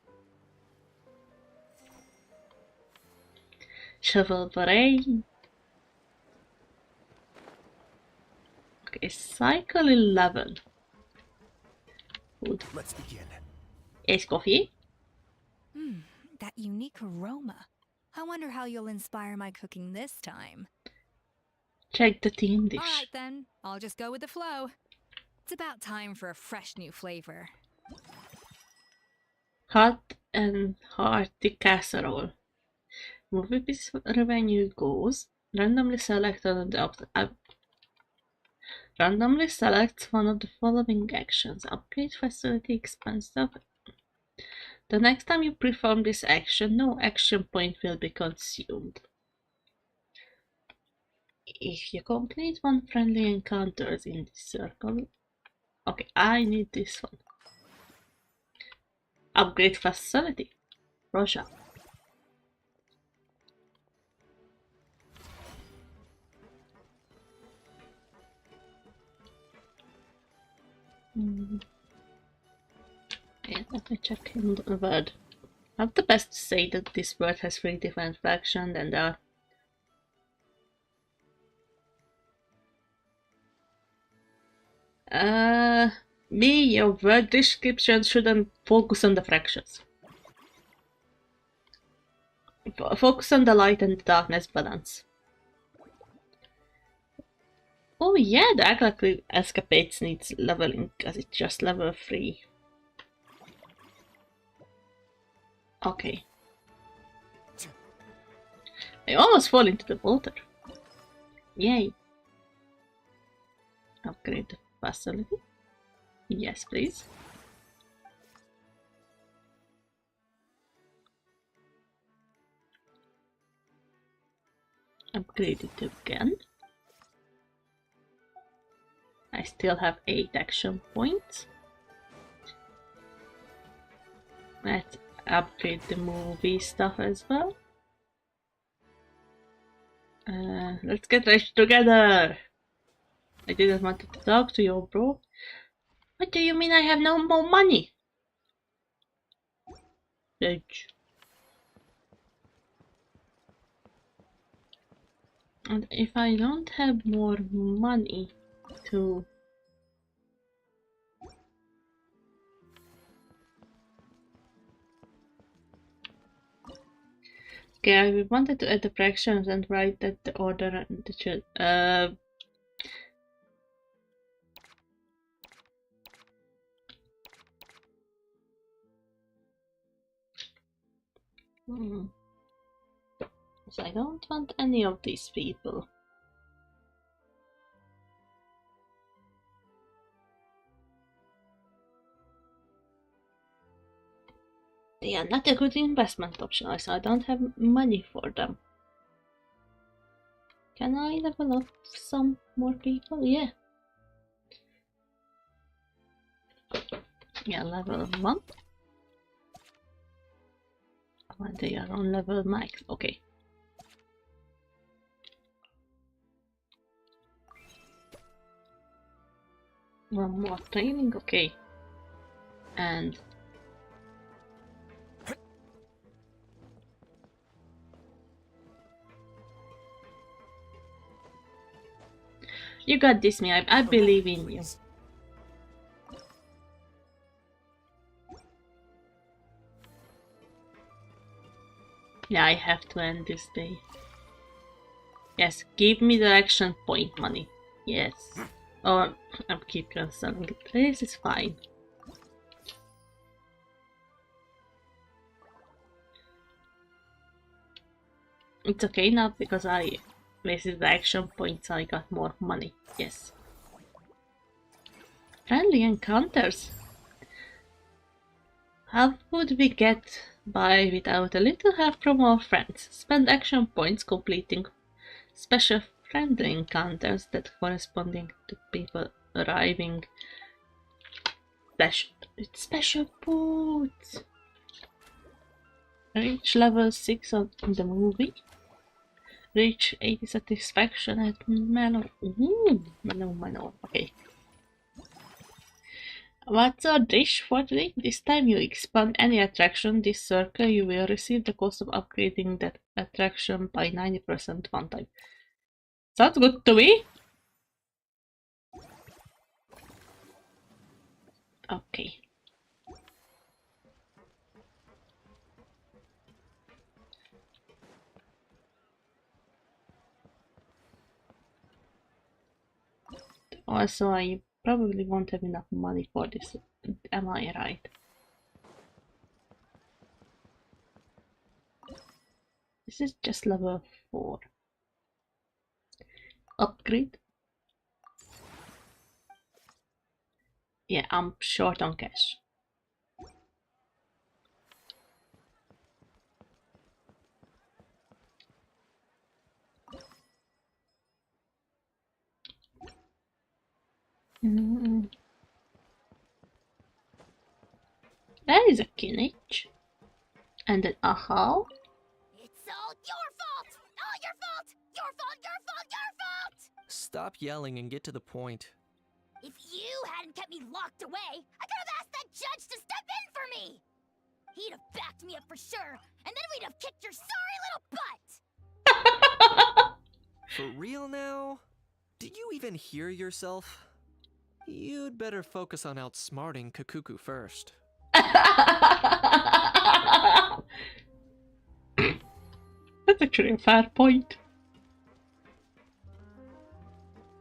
Shovel parade! Okay, cycle 11. Good. Let's begin. Ace coffee? That unique aroma. I wonder how you'll inspire my cooking this time. Check the team dish. Alright then, I'll just go with the flow. It's about time for a fresh new flavor. Hot and hearty casserole. Movie piece revenue goes. Randomly select one of the randomly select one of the following actions. Upgrade facility, expensive. The next time you perform this action, no action point will be consumed. If you complete one friendly encounters in this circle... Okay, I need this one. Upgrade facility. Russia. Yeah, let me check in the word. I have the best to say that this word has 3 different factions and there are... your word description shouldn't focus on the fractions. Focus on the light and the darkness balance. Oh yeah, the Agile Escapades needs leveling because it's just level 3. Okay. I almost fall into the water. Yay. Upgrade the facility. Yes, please. Upgrade it again. I still have 8 action points. Let's upgrade the movie stuff as well. Let's get rich together! I didn't want to talk to you, bro. What do you mean I have no more money? Rich. And if I don't have more money to... Okay, I wanted to add the fractions and write that the order and the So I don't want any of these people. They are not a good investment option, so I don't have money for them. Can I level up some more people? Yeah. Yeah, level 1. Oh, they are on level max. Okay. One more training, okay. And you got this, me. I believe in you. Yeah, I have to end this day. Yes, give me the action point money. Yes. Oh, I keep cancelling it. This is fine. It's okay now because I wasted the action points, I got more money. Yes. Friendly encounters. How would we get by without a little help from our friends? Spend action points completing special friendly encounters that corresponding to people arriving. Special boots. Reach level 6 of the movie. Reach 80 satisfaction at Mellow. Ooh, Mellow. Okay. What's our dish for today? This time you expand any attraction this circle, you will receive the cost of upgrading that attraction by 90% one time. Sounds good to me. Okay. Also, I probably won't have enough money for this. Am I right? This is just level 4. Upgrade. Yeah, I'm short on cash. Mm. There is a Kinich. And then aha. It's all your fault! All your fault! Your fault, your fault, your fault! Stop yelling and get to the point. If you hadn't kept me locked away, I could have asked that judge to step in for me! He'd have backed me up for sure, and then we'd have kicked your sorry little butt! For real now? Did you even hear yourself? You'd better focus on outsmarting Kakuku first. That's actually a fair point.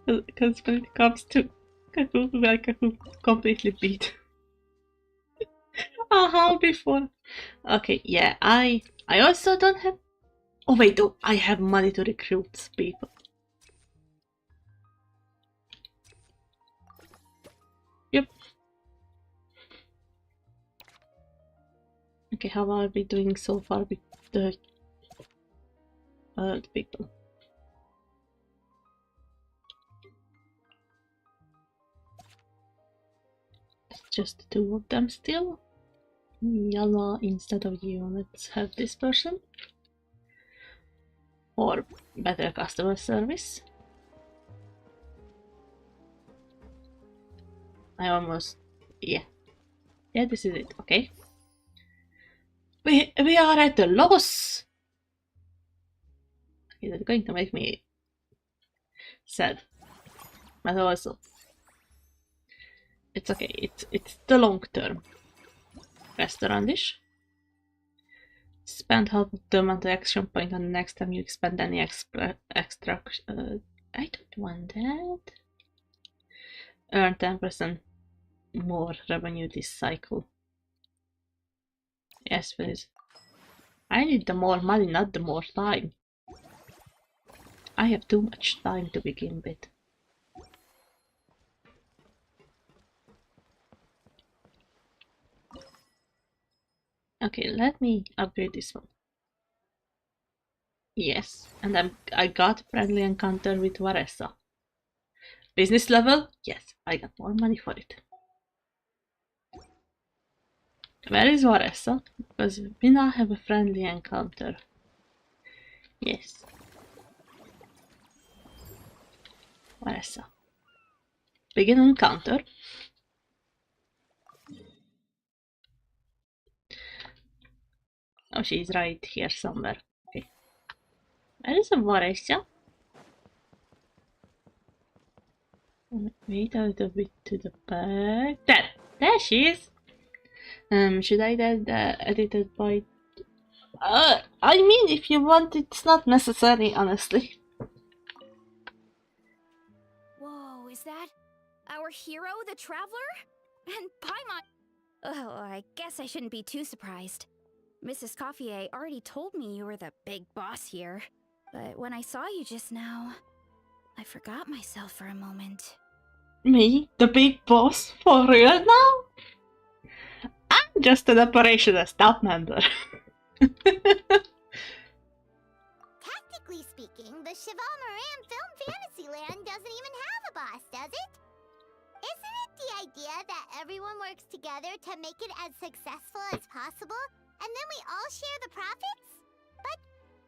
Because when it comes to Kakuku, like Kakuku completely beat. Aha, before. Okay, yeah, I also don't have. Oh wait, oh, I have money to recruit people. Yep. Okay, how are we doing so far with the people? It's just two of them still. Yalla instead of you. Let's have this person. Or better customer service. I almost, yeah, this is it. Okay, we are at a loss. Okay, that's going to make me sad, but also it's okay. It's the long term. Restaurant dish. Spend half of the amount of action point on the next time you expend any extra. I don't want that. Earn 10% more revenue this cycle. Yes, please. I need the more money, not the more time. I have too much time to begin with. Okay, let me upgrade this one. Yes, and I got friendly encounter with Varessa. Business level? Yes, I got more money for it. Where is Varessa? Because we now have a friendly encounter. Yes. Varessa. Begin encounter. Oh, she's right here somewhere. Okay. Where is Varessa? Wait a little bit to the back. There she is. Should I add edited by? I mean, if you want, it's not necessary, honestly. Whoa, is that our hero, the Traveler? And Paimon. Oh, I guess I shouldn't be too surprised. Mrs. Coiffier already told me you were the big boss here. But when I saw you just now, I forgot myself for a moment. Me? The big boss? For real now? I'm just an operational staff member. Technically speaking, the Cheval Moran Film Fantasyland doesn't even have a boss, does it? Isn't it the idea that everyone works together to make it as successful as possible, and then we all share the profits? But,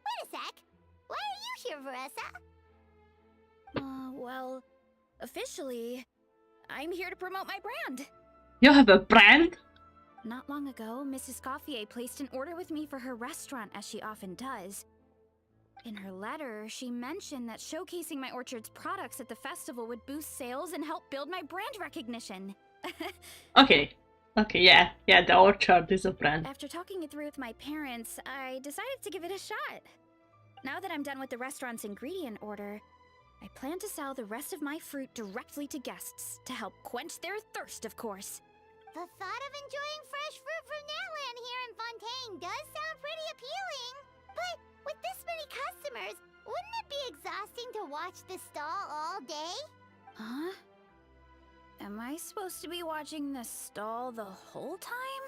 wait a sec. Why are you here, Varessa? Well, officially, I'm here to promote my brand. You have a brand? Not long ago, Mrs. Coiffier placed an order with me for her restaurant, as she often does. In her letter, she mentioned that showcasing my orchard's products at the festival would boost sales and help build my brand recognition. Okay, yeah, the orchard is a brand. After talking it through with my parents, I decided to give it a shot. Now that I'm done with the restaurant's ingredient order, I plan to sell the rest of my fruit directly to guests to help quench their thirst, of course. The thought of enjoying fresh fruit from Natland here in Fontaine does sound pretty appealing. But with this many customers, wouldn't it be exhausting to watch the stall all day? Huh? Am I supposed to be watching the stall the whole time?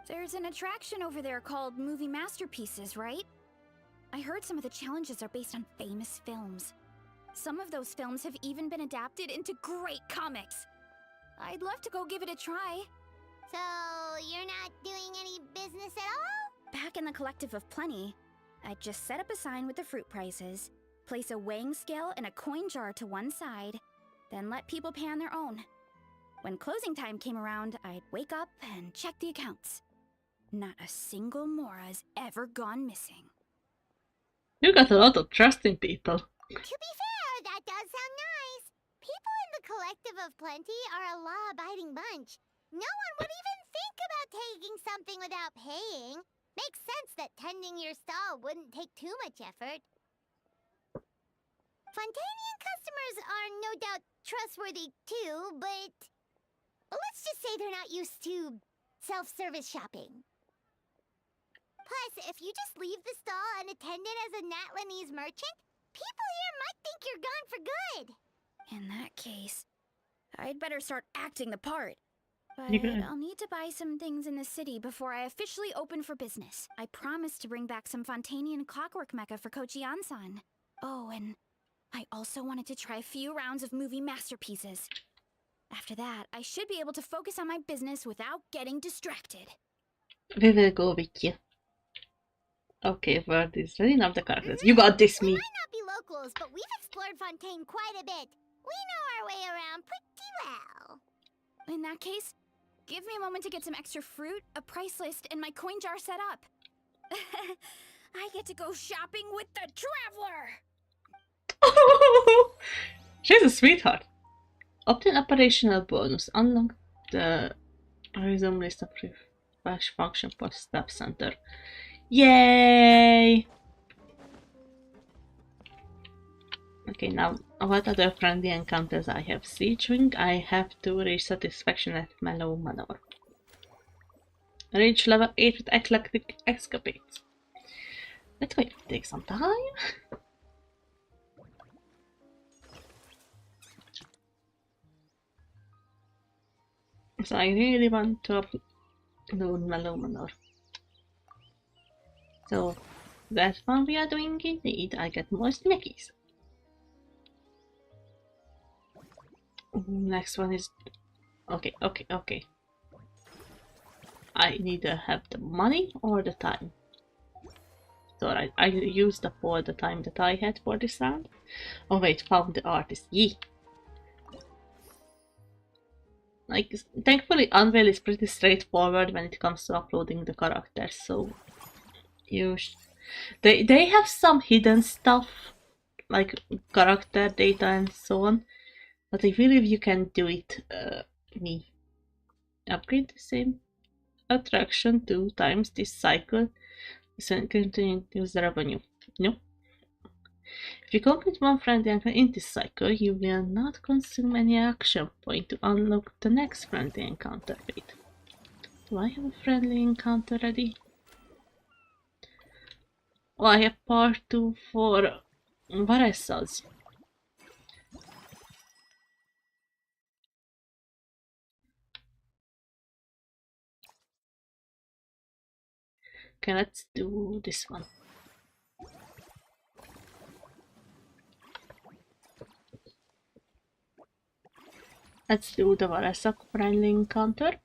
There's an attraction over there called Movie Masterpieces, right? I heard some of the challenges are based on famous films. Some of those films have even been adapted into great comics. I'd love to go give it a try. So, you're not doing any business at all? Back in the Collective of Plenty, I'd just set up a sign with the fruit prices, place a weighing scale and a coin jar to one side, then let people pay on their own. When closing time came around, I'd wake up and check the accounts. Not a single Mora's ever gone missing. You got a lot of trusting people. To be fair, that does sound nice. People in the Collective of Plenty are a law-abiding bunch. No one would even think about taking something without paying. Makes sense that tending your stall wouldn't take too much effort. Fontanian customers are no doubt trustworthy too, but let's just say they're not used to self-service shopping. Plus, if you just leave the stall unattended as a Natlanese merchant, people here might think you're gone for good. In that case, I'd better start acting the part. But You can- I'll need to buy some things in the city before I officially open for business. I promised to bring back some Fontanian clockwork mecha for Kochi-an-san. Oh, and I also wanted to try a few rounds of movie masterpieces. After that, I should be able to focus on my business without getting distracted. We will go with you. Okay, word is ready. Now the characters. You got this, We me. might not be locals, but we've explored Fontaine quite a bit. We know our way around pretty well. In that case, give me a moment to get some extra fruit, a price list, and my coin jar set up. I get to go shopping with the Traveler! She's a sweetheart. Obtain operational bonus. Unlock the resume list of refresh function for step center. Yay! Okay, now what other friendly encounters I have? Siege Wing. I have to reach satisfaction at Mellow Manor. Reach level 8 with eclectic escapades. Let's wait, take some time. So I really want to upload Mellow Manor. So that's what we are doing indeed. I get more snackies. Next one is okay. I neither have the money or the time. So I used up all the time that I had for this round. Oh wait, found the artist. Yee! Like, thankfully Unveil is pretty straightforward when it comes to uploading the characters, so they have some hidden stuff, like character data and so on, but I believe you can do it, me. Upgrade the same attraction 2 times this cycle, so continue to use the revenue. No. If you complete one friendly encounter in this cycle, you will not consume any action point to unlock the next friendly encounter. Wait, do I have a friendly encounter ready? Oh, I have part 2 for Varesas. Okay, let's do this one. Let's do the Varesa friendly encounter.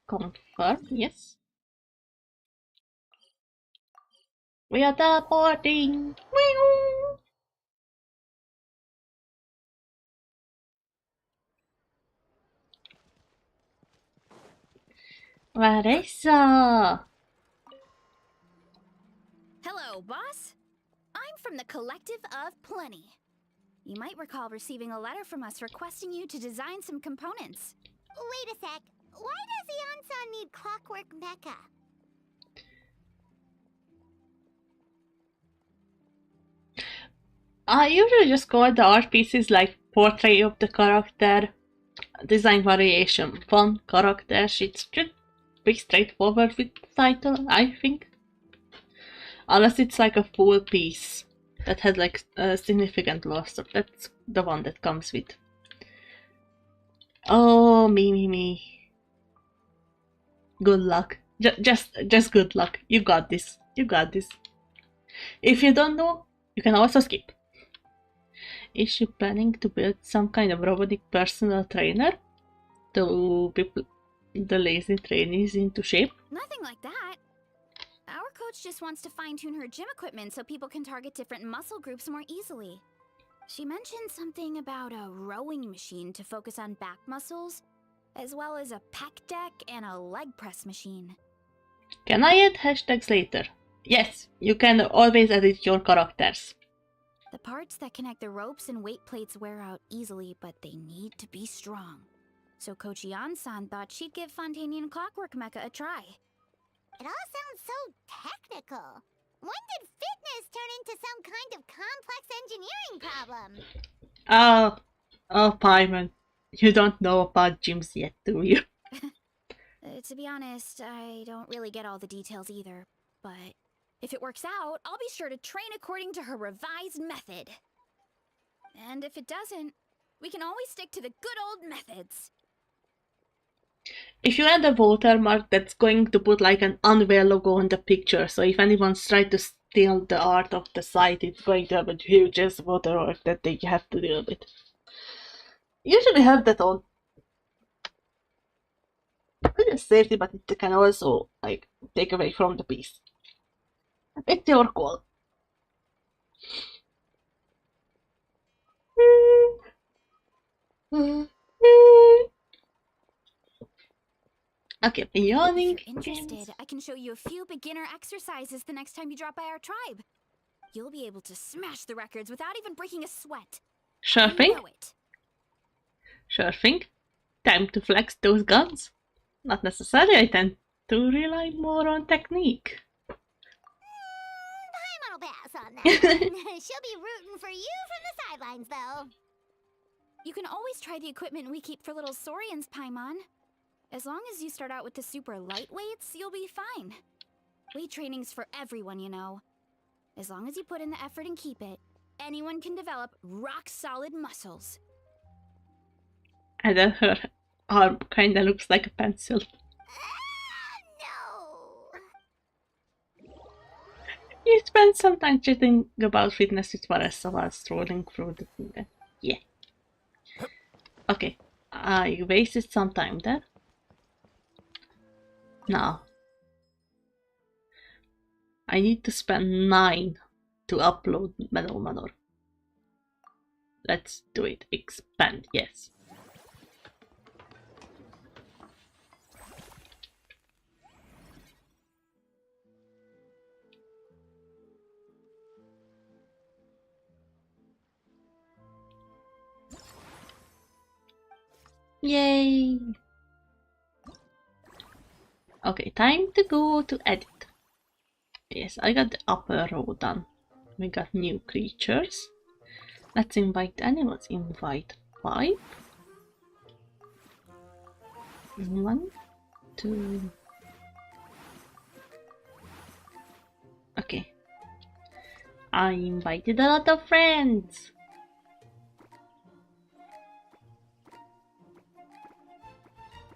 Confirm, yes. We are teleporting! Wee-oo! Varesa! Hello, boss. I'm from the Collective of Plenty. You might recall receiving a letter from us requesting you to design some components. Wait a sec. Why does Ian-san need clockwork mecha? I usually just call the art pieces like portrait of the character, design variation, fun character sheets, just be straightforward with the title, I think. Unless it's like a full piece that has like a significant loss, so that's the one that comes with. Oh, me. Good luck. Just good luck. You got this. You got this. If you don't know, you can also skip. Is she planning to build some kind of robotic personal trainer to put the lazy trainees into shape? Nothing like that. Our coach just wants to fine-tune her gym equipment so people can target different muscle groups more easily. She mentioned something about a rowing machine to focus on back muscles, as well as a pec deck and a leg press machine. Can I add hashtags later? Yes, you can always edit your characters. The parts that connect the ropes and weight plates wear out easily, but they need to be strong. So Coach Yan-san thought she'd give Fontanian Clockwork Mecha a try. It all sounds so technical. When did fitness turn into some kind of complex engineering problem? Oh, Paimon, you don't know about gyms yet, do you? To be honest, I don't really get all the details either, but if it works out, I'll be sure to train according to her revised method. And if it doesn't, we can always stick to the good old methods. If you add a watermark, that's going to put like an Unveil logo on the picture, so if anyone's trying to steal the art of the site, it's going to have a huge watermark that they have to deal with. Usually have that on. Good safety, but it can also like take away from the piece. It's your call. Okay, If yawning. you're interested, I can show you a few beginner exercises the next time you drop by our tribe. You'll be able to smash the records without even breaking a sweat. Sure I thing. know it. Sure thing. Time to flex those guns. Not necessarily, I tend to rely more on technique. Paimon will pass on that one. She'll be rooting for you from the sidelines, though. You can always try the equipment we keep for little Saurians, Paimon. As long as you start out with the super lightweights, you'll be fine. Weight training's for everyone, you know. As long as you put in the effort and keep it, anyone can develop rock-solid muscles. And then her arm kinda looks like a pencil. No! You spent some time chatting about fitness with Vanessa while strolling through the finger. Yeah. Okay, I wasted some time there. Now, I need to spend 9 to upload Metal Manor. Let's do it. Expand, yes. Yay! Okay, time to go to edit. Yes, I got the upper row done. We got new creatures. Let's invite animals. Invite 5. 1, 2. Okay. I invited a lot of friends.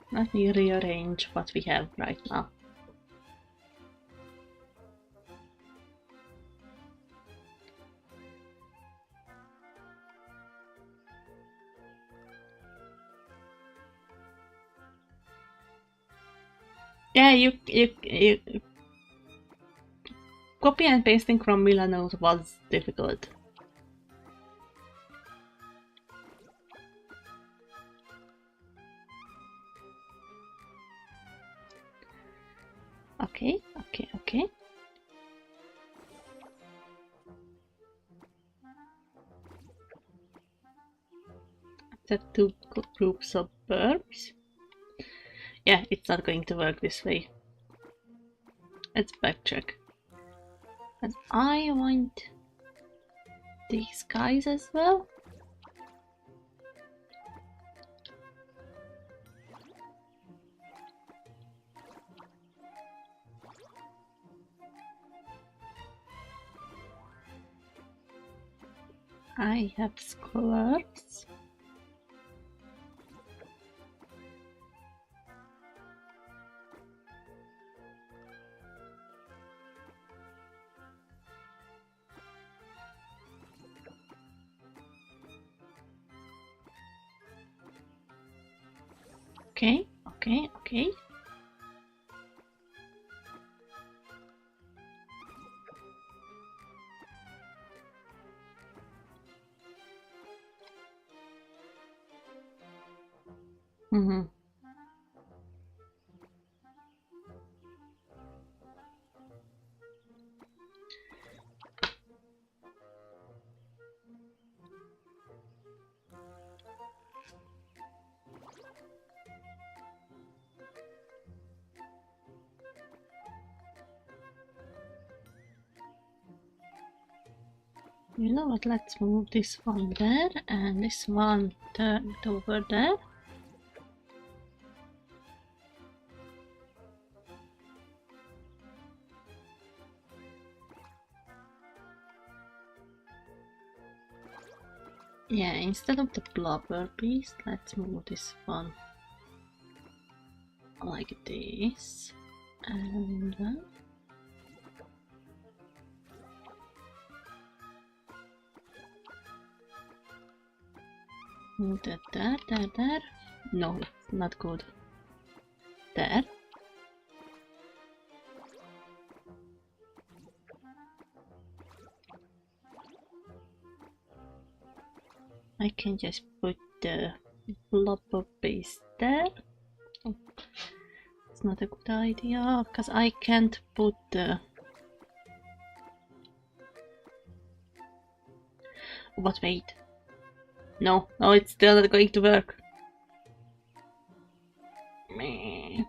Let me rearrange what we have right now. Yeah, you copy and pasting from Milano was difficult. Okay. The two groups of verbs. Yeah, it's not going to work this way. Let's backtrack. And I want these guys as well. I have squares. Okay, okay, okay. Mm-hmm. You know what, let's move this one there and this one turn it over there. Yeah, instead of the blubber beast, let's move this one like this. And then move that there. No, not good. There. I can just put the blubber base there. Oh, it's not a good idea because I can't put the. But wait. No, it's still not going to work. Meh.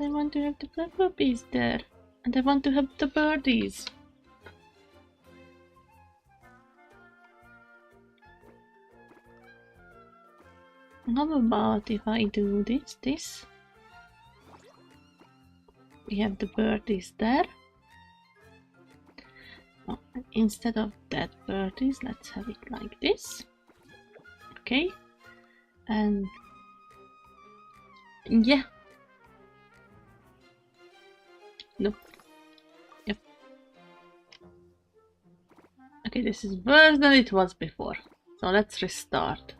I want to have the blubber bees there. And I want to have the birdies. How about if I do this? We have the birdies there. Oh, instead of that birdies, let's have it like this. Okay. And yeah. Nope. Yep. Okay, this is worse than it was before. So let's restart.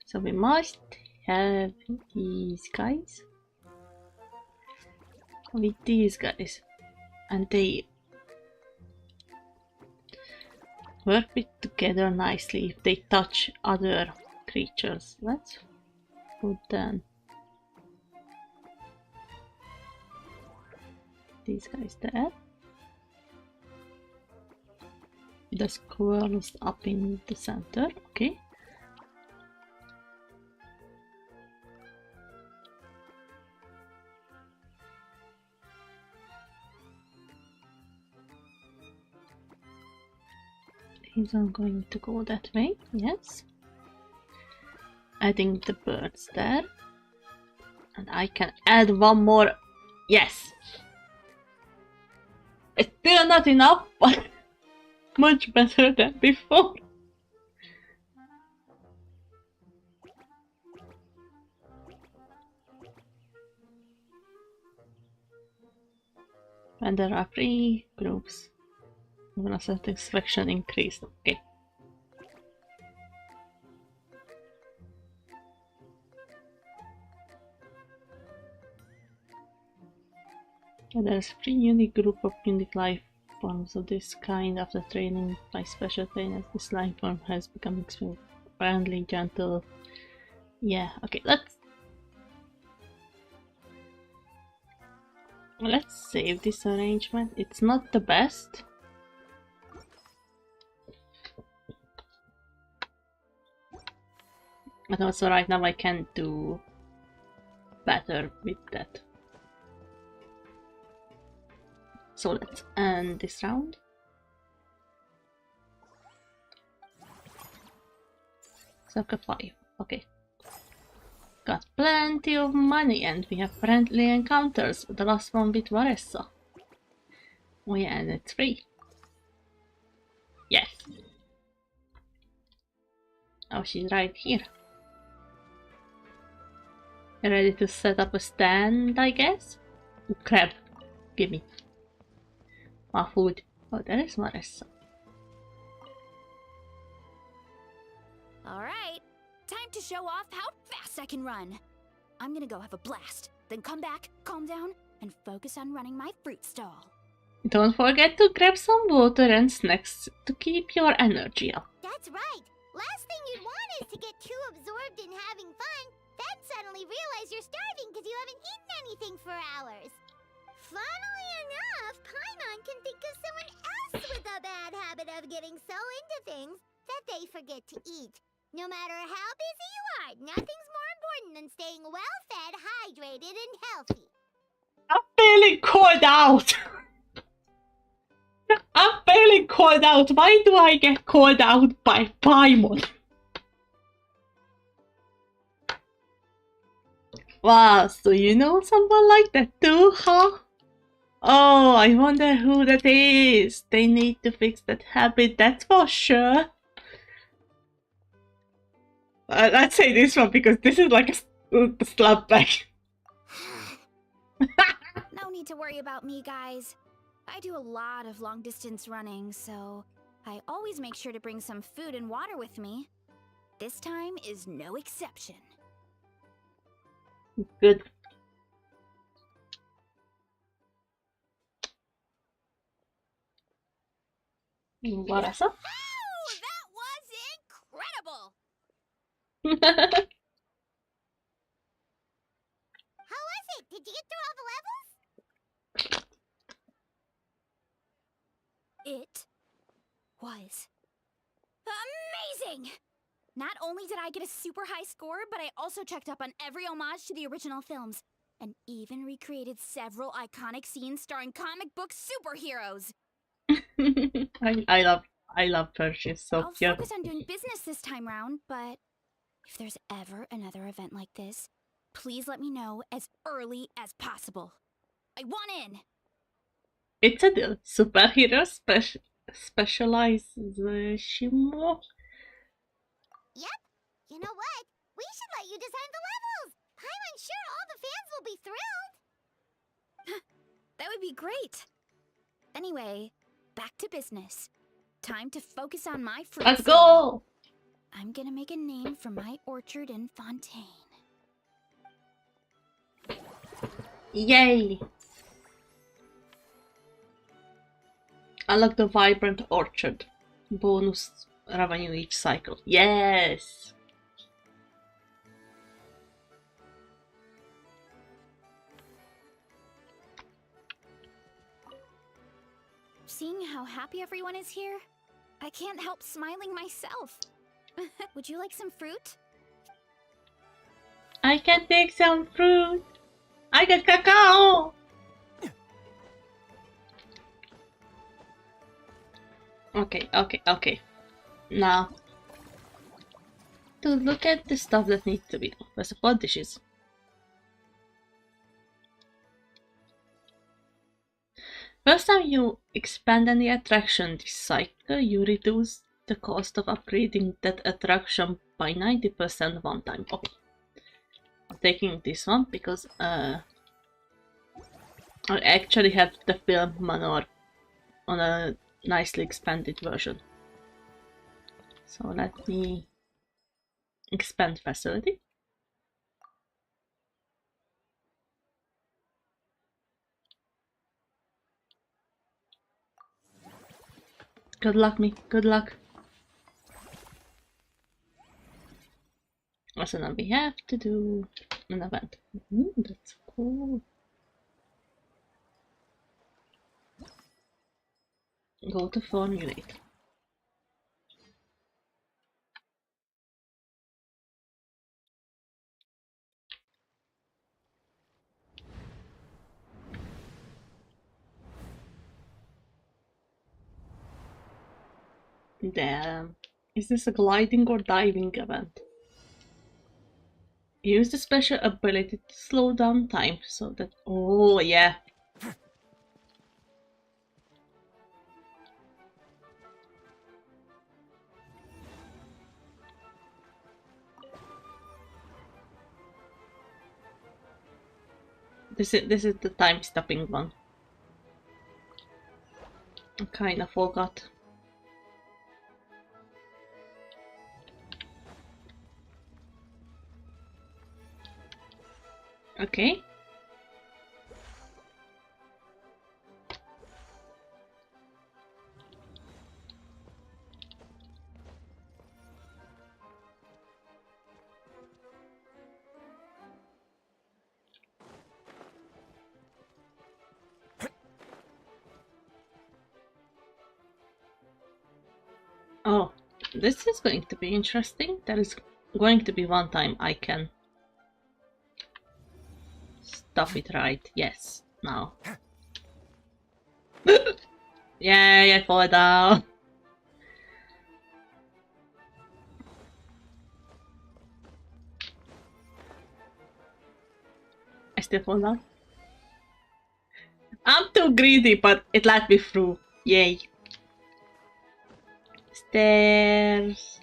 So we must have these guys with these guys, and they work together nicely if they touch other creatures. Let's put them these guys there. The squirrels up in the center. Okay. These are going to go that way. Yes. Adding the birds there. And I can add one more. Yes. It's still not enough, but much better than before. And there are 3 groups. Satisfaction increased. Okay. And there's 3 unique group of unique life forms of this kind after training by special trainers. This life form has become friendly, gentle. Yeah, okay, let's save this arrangement. It's not the best. But also right now I can do better with that. So let's end this round. Circle 5. Okay. Got plenty of money and we have friendly encounters. The last one with Varessa. Oh yeah, and it's free. Yes. Oh, she's right here. Ready to set up a stand, I guess? Oh, crap. Give me. My food. Oh, there is Marissa. Alright, time to show off how fast I can run. I'm gonna go have a blast, then come back, calm down, and focus on running my fruit stall. Don't forget to grab some water and snacks to keep your energy up. That's right. Last thing you'd want is to get too absorbed in having fun, then suddenly realize you're starving because you haven't eaten anything for hours. Funnily enough, Paimon can think of someone else with a bad habit of getting so into things that they forget to eat. No matter how busy you are, nothing's more important than staying well-fed, hydrated, and healthy. I'm feeling called out! I'm feeling called out. Why do I get called out by Paimon? Wow, so you know someone like that too, huh? Oh, I wonder who that is. They need to fix that habit, that's for sure. Let's say this one because this is like a slap back. No need to worry about me, guys. I do a lot of long-distance running, so I always make sure to bring some food and water with me. This time is no exception. Good. What else? Oh, that was incredible! How was it? Did you get through all the levels? It was amazing! Not only did I get a super high score, but I also checked up on every homage to the original films, and even recreated several iconic scenes starring comic book superheroes. I love her, she's so I'll cute. focus on doing business this time round, but if there's ever another event like this, please let me know as early as possible. I want in! It's a deal. Superhero specialization. Yep. You know what? We should let you design the levels. I'm sure all the fans will be thrilled. That would be great! Anyway, back to business. Time to focus on my fruit. Let's go! I'm gonna make a name for my orchard in Fontaine. Yay! Unlock the vibrant orchard. Bonus revenue each cycle. Yes! Seeing how happy everyone is here, I can't help smiling myself. Would you like some fruit? I can take some fruit. I got cacao. Okay. Now, to look at the stuff that needs to be done. First of all, dishes. First time you expand any attraction this cycle, you reduce the cost of upgrading that attraction by 90% one time. Okay. I'm taking this one because I actually have the film manure on a nicely expanded version. So let me expand facility. Good luck, me. Good luck. So now we have to do an event. That's cool. Go to formulate. Damn. Is this a gliding or diving event? Use the special ability to slow down time so that... Oh, yeah. This is the time stopping one. I kinda forgot. Okay. Oh, this is going to be interesting. There is going to be one time I can stuff it right. Yes, now. Yay, I fall down. I still fall down. I'm too greedy, but it let me through. Yay. Stairs.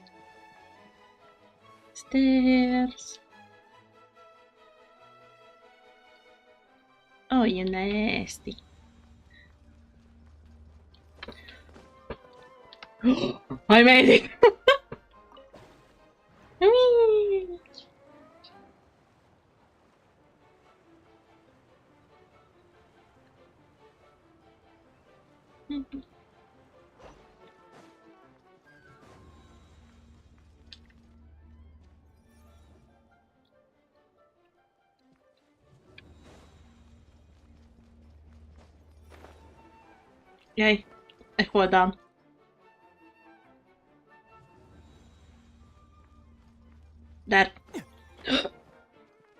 Stairs. Oh, you nasty. I made it! Whee! Yay, I fall down. That.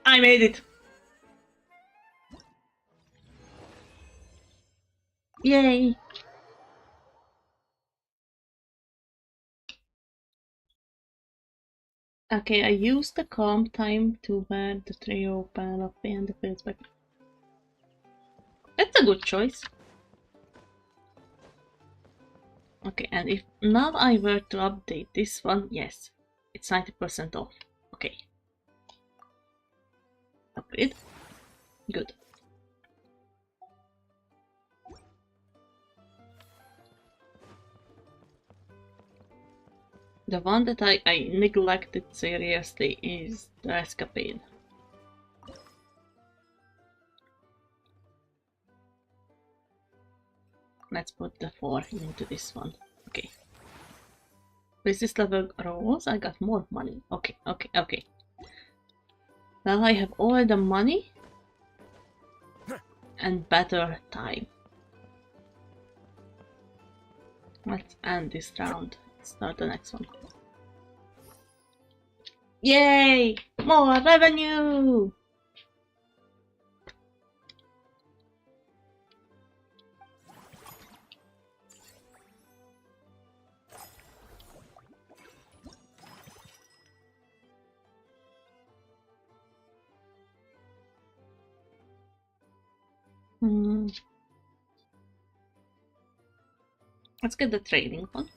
I made it! Yay! Okay, I used the calm time to wear the trio pan of and the fields back. That's a good choice. Okay, and if now I were to update this one, yes, it's 90% off. Okay. Upgrade. Good. The one that I neglected seriously is the escapade. Let's put the 4 into this one. Okay. With this level rose, I got more money. Okay, okay, okay. Now I have all the money and better time. Let's end this round. Start the next one. Yay! More revenue! Let's get the trading one.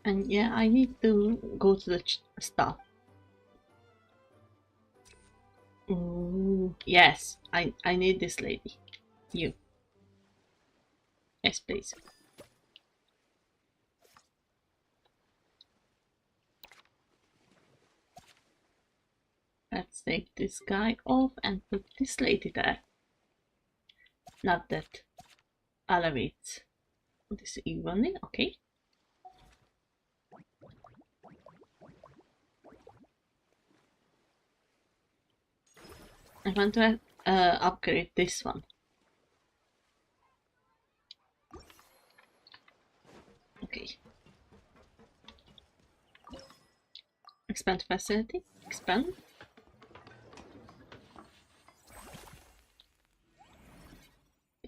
And yeah, I need to go to the stuff. Ooh, yes, I need this lady. You. Yes, please. Let's take this guy off and put this lady there. Not that elevates this evenly, okay. I want to upgrade this one. Okay. Expand facility. Expand.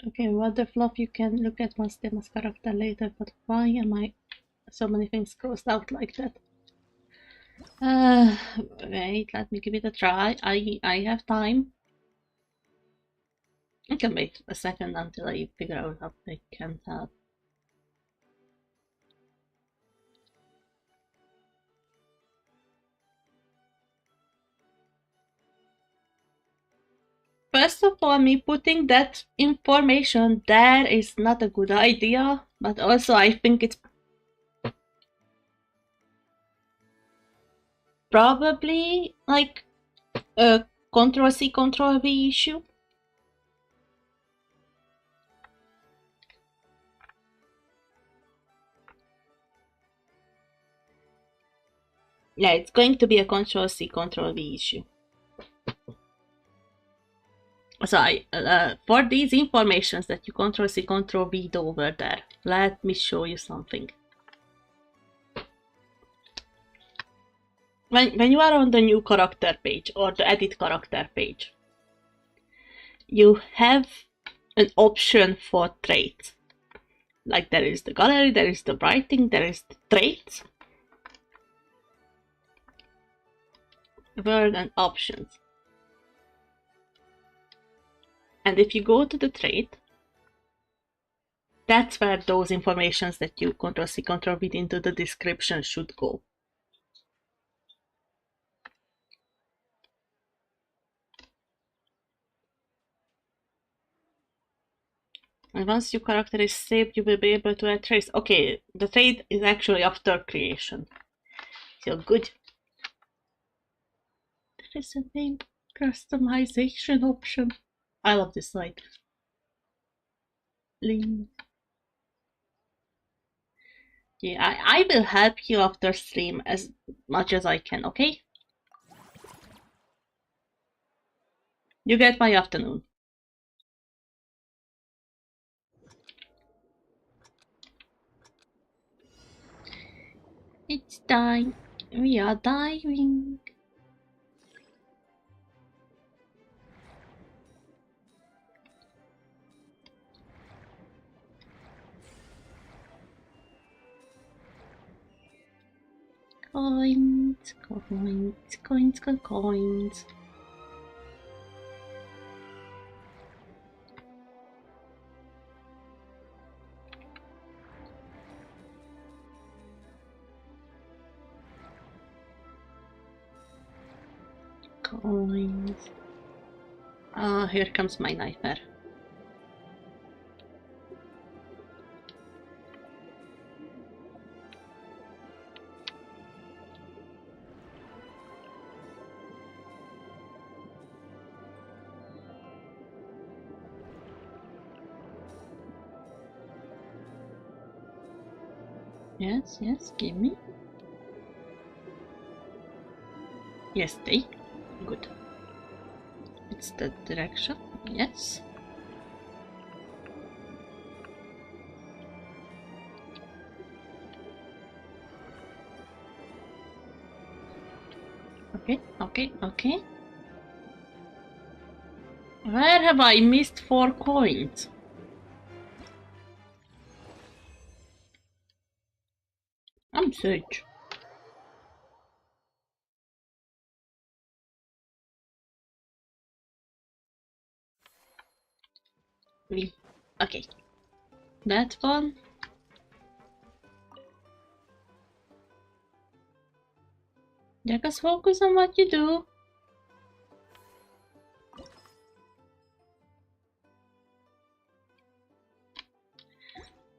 Okay, what the fluff you can look at once the character later, but why am I so many things crossed out like that? Wait, let me give it a try. I have time. I can wait a second until I figure out how I can help. First of all, me putting that information there is not a good idea, but also I think it's... probably like a Ctrl-C, Ctrl-V issue. Yeah, it's going to be a Ctrl-C, Ctrl-V issue. So for these informations that you Ctrl-C, Ctrl-V over there, let me show you something. When you are on the new character page or the edit character page, you have an option for traits. Like there is the gallery, there is the writing, there is the traits, word and options. And if you go to the trait, that's where those informations that you Ctrl-C, Ctrl-V into the description should go. And once your character is saved, you will be able to add traits. Okay, the trait is actually after creation. So good. There is a name customization option. I love this site. Link. Yeah, I will help you after stream as much as I can, okay? You get my afternoon. It's time. We are diving. Coins, coins, coins, coins. Coins. Ah, here comes my nightmare. Yes, yes, give me. Yes, stay. Good. It's the direction. Yes. Okay, okay, okay. Where have I missed 4 coins? I'm search. Okay. That one. Just focus on what you do.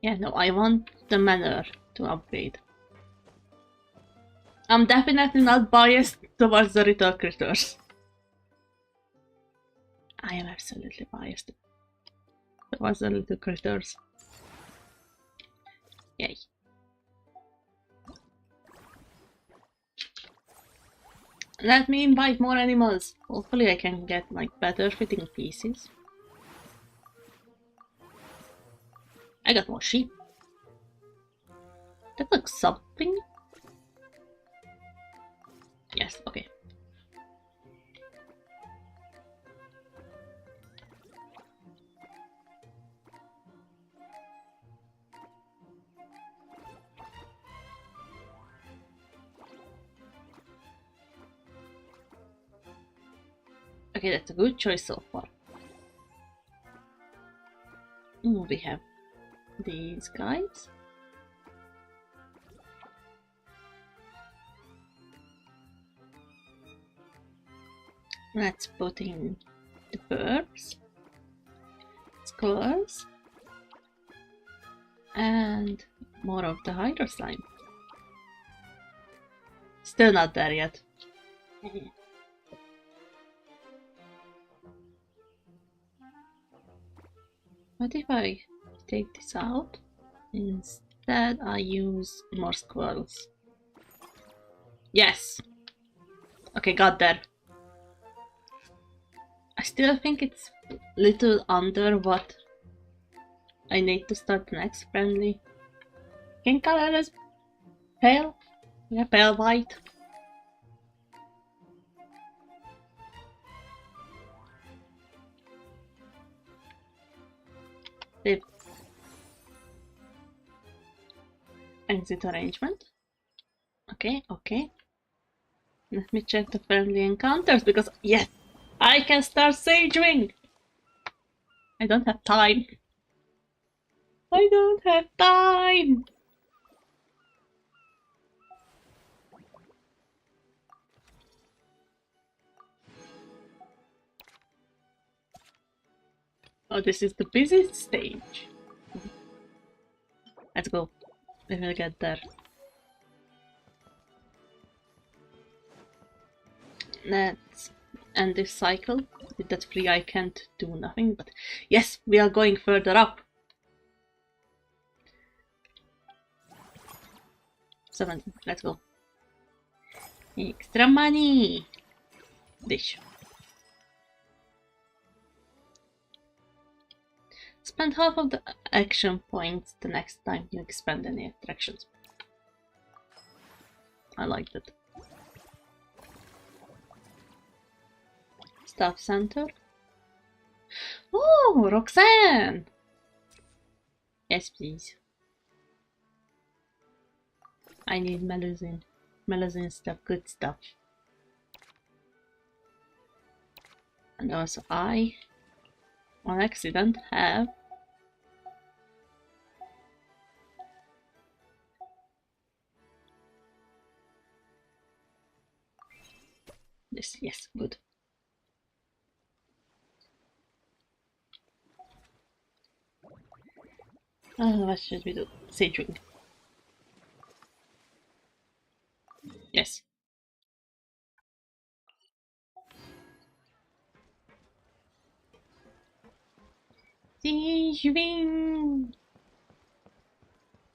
Yeah, no, I want the manor to upgrade. I'm definitely not biased towards the little critters. I am absolutely biased towards the little critters. Yay. Let me invite more animals. Hopefully I can get like better fitting pieces. I got more sheep. That looks something. Yes, okay. Okay, that's a good choice so far. We have these guys. Let's put in the birds, scholars, and more of the hydro slime. Still not there yet. What if I take this out? Instead, I use more squirrels. Yes! Okay, got there. I still think it's a little under what I need to start next. Friendly. Can color as pale? Yeah, pale white. Live. Exit arrangement. Okay, okay. Let me check the friendly encounters because yes, I can start saging. I don't have time. I don't have time. Oh, this is the busiest stage. Let's go. We will get there. Let's end this cycle. With that free I can't do nothing, but yes, we are going further up. 17, let's go. Extra money! Dish. Spend half of the action points the next time you expand any attractions. I like that. Staff Center. Oh, Roxanne! Yes, please. I need Melusine. Melusine stuff, good stuff. And also I, on accident, have this. Yes, good. What should we do? Saging. Yes. Saging!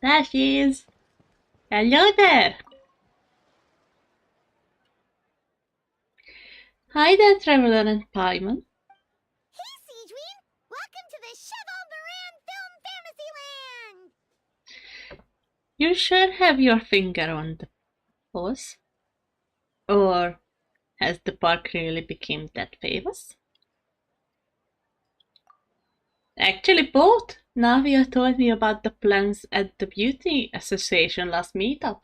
There she is! Hello there! Hi there, Traveler and Paimon. Hey, Seedween! Welcome to the Cheval Moran Film Fantasyland! You sure have your finger on the pulse? Or has the park really become that famous? Actually both. Navia told me about the plans at the Beauty Association last meetup.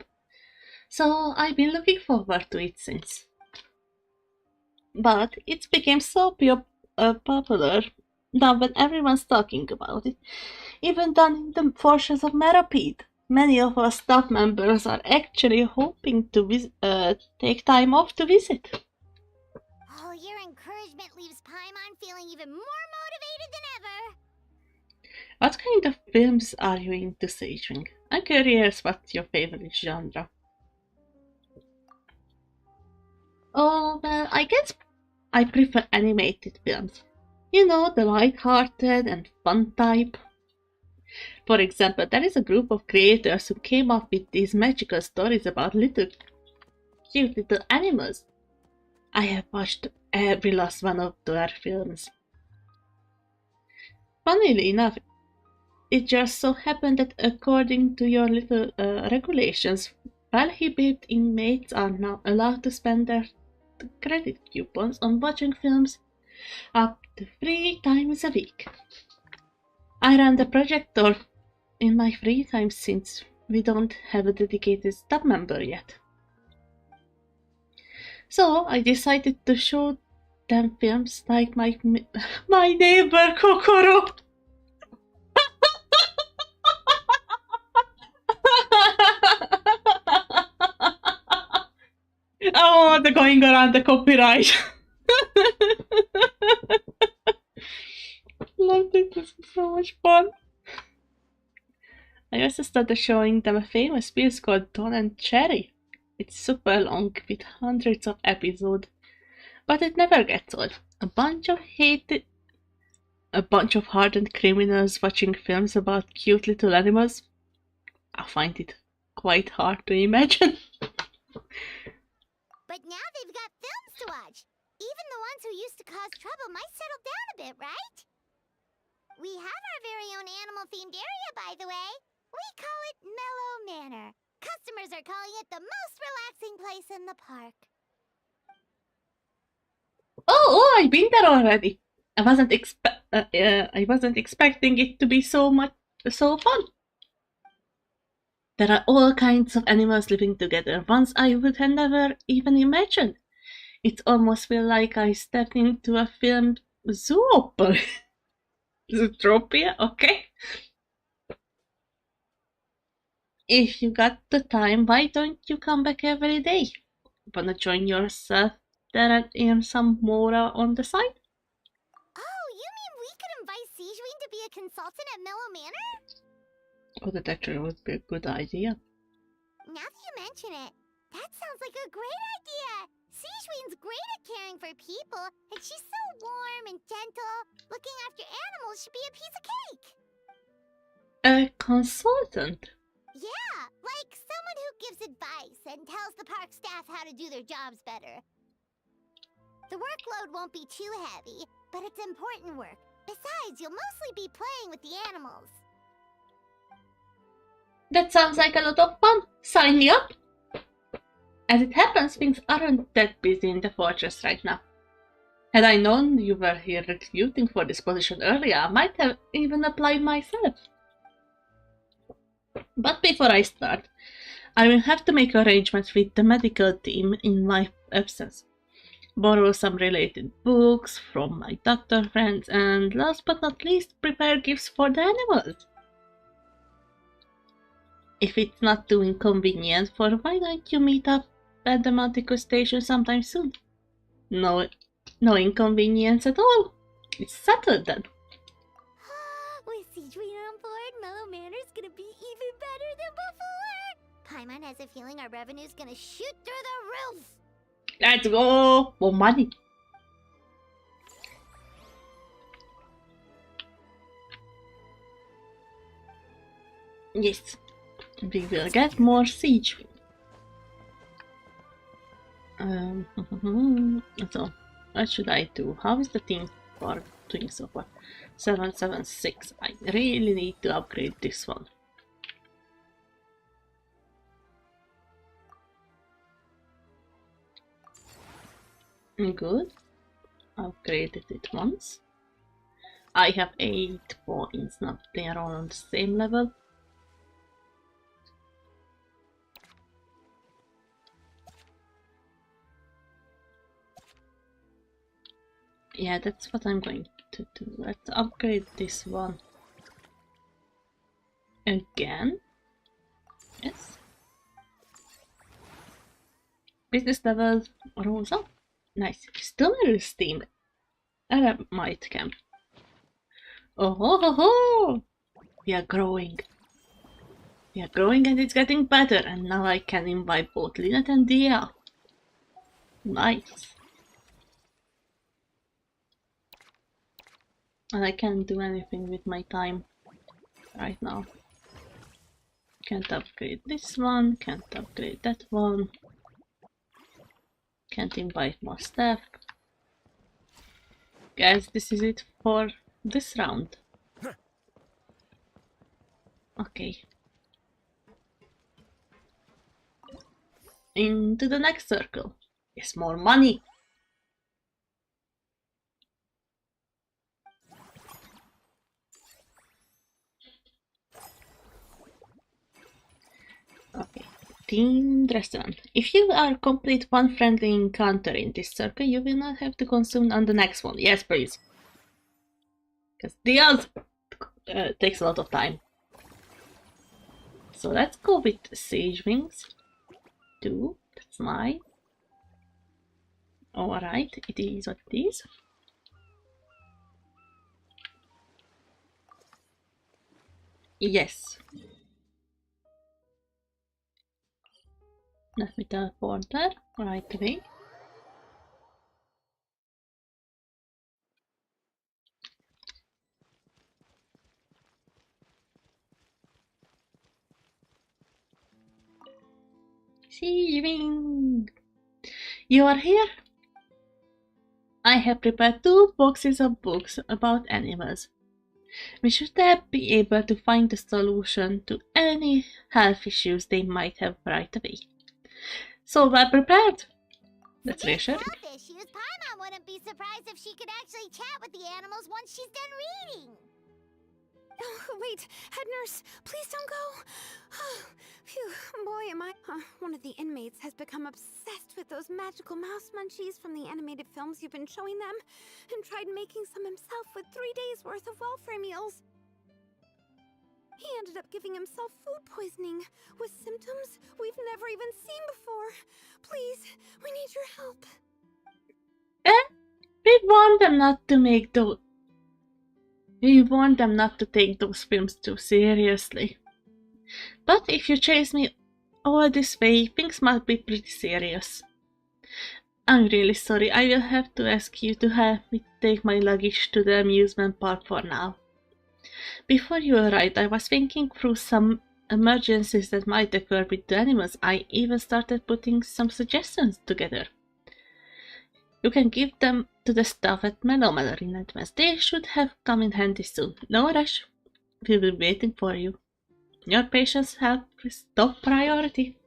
So I've been looking forward to it since. But it's became so popular now when everyone's talking about it. Even down in the forces of Merapede. Many of our staff members are actually hoping to take time off to visit. Oh, your encouragement leaves Paimon feeling even more motivated than ever. What kind of films are you into saging? I'm curious what's your favorite genre. Oh, well, I guess I prefer animated films. You know, the light-hearted and fun type. For example, there is a group of creators who came up with these magical stories about cute little animals. I have watched every last one of their films. Funnily enough, it just so happened that according to your little regulations, well-behaved inmates are now allowed to spend their credit coupons on watching films up to 3 times a week. I run the projector in my free time since we don't have a dedicated staff member yet. So I decided to show them films like my neighbor Kokoro. Oh, the going around the copyright. Loved it. This was so much fun. I also started showing them a famous piece called Don and Cherry. It's super long with hundreds of episodes, but it never gets old. A bunch of hardened criminals watching films about cute little animals. I find it quite hard to imagine. But now they've got films to watch. Even the ones who used to cause trouble might settle down a bit, right? We have our very own animal-themed area, by the way. We call it Mellow Manor. Customers are calling it the most relaxing place in the park. Oh, I've been there already. I wasn't expecting it to be so fun. There are all kinds of animals living together, ones I would have never even imagined. It almost feels like I stepped into a film Zoopia. Zootropia, okay? If you got the time, why don't you come back every day? Wanna join yourself there and earn some more on the side? Oh, you mean we could invite Sijuin to be a consultant at Mellow Manor? Oh, that actually would be a good idea. Now that you mention it, that sounds like a great idea. Sijuin's great at caring for people, and she's so warm and gentle. Looking after animals should be a piece of cake. A consultant? Yeah, like someone who gives advice and tells the park staff how to do their jobs better. The workload won't be too heavy, but it's important work. Besides, you'll mostly be playing with the animals. That sounds like a lot of fun. Sign me up! As it happens, things aren't that busy in the fortress right now. Had I known you were here recruiting for this position earlier, I might have even applied myself. But before I start, I will have to make arrangements with the medical team in my absence. Borrow some related books from my doctor friends, and last but not least, prepare gifts for the animals. If it's not too inconvenient, why don't you meet up at the Mantico station sometime soon? No inconvenience at all. It's settled then. With Sijuin on board, Mellow Manor's gonna be even better than before. Paimon has a feeling our revenue's gonna shoot through the roof. Let's go! More money. Yes, we will get more siege. So, what should I do? How is the team for doing so far? 776. I really need to upgrade this one. Good. Upgraded it once. I have 8 points. Now they are all on the same level. Yeah, that's what I'm going to do. Let's upgrade this one again. Yes. Business level rolls up. Nice. Still a steam. Might camp. Oh ho ho ho! We are growing. We are growing and it's getting better. And now I can invite both Lynette and Dia. Nice. And I can't do anything with my time right now. Can't upgrade this one, can't upgrade that one. Can't invite more staff. Guys, this is it for this round. Okay. Into the next circle. Yes, more money. Okay, themed restaurant. If you are complete one friendly encounter in this circle, you will not have to consume on the next one. Yes, please. Because deals takes a lot of time. So let's go with Sage Wings. 2, that's mine. Alright, it is what it is. Yes. Let me teleport there right away. Searing! You are here? I have prepared 2 boxes of books about animals. We should be able to find a solution to any health issues they might have right away. So well prepared! That's reassuring. Health issues, Paimon wouldn't be surprised if she could actually chat with the animals once she's done reading. Oh, wait, head nurse, please don't go. Phew, boy, am I. One of the inmates has become obsessed with those magical mouse munchies from the animated films you've been showing them, and tried making some himself with 3 days' worth of welfare meals. He ended up giving himself food poisoning, with symptoms we've never even seen before. Please, we need your help. We want them not to make those. We want them not to take those films too seriously. But if you chase me all this way, things might be pretty serious. I'm really sorry, I will have to ask you to help me take my luggage to the amusement park for now. Before you arrived, I was thinking through some emergencies that might occur with the animals. I even started putting some suggestions together. You can give them to the staff at Melomeller in advance. They should have come in handy soon. No rush. We'll be waiting for you. Your patient's health is top priority.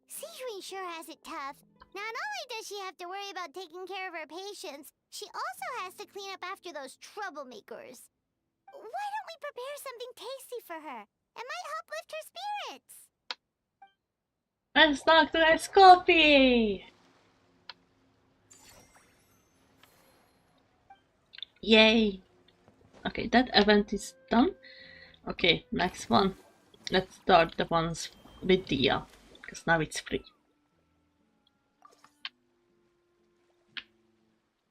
Searing sure has it tough. Not only does she have to worry about taking care of her patients, she also has to clean up after those troublemakers. Why don't we prepare something tasty for her? It might help lift her spirits. Let's talk to that coffee! Yay! Okay, that event is done. Okay, next one. Let's start the ones with Dia, because now it's free.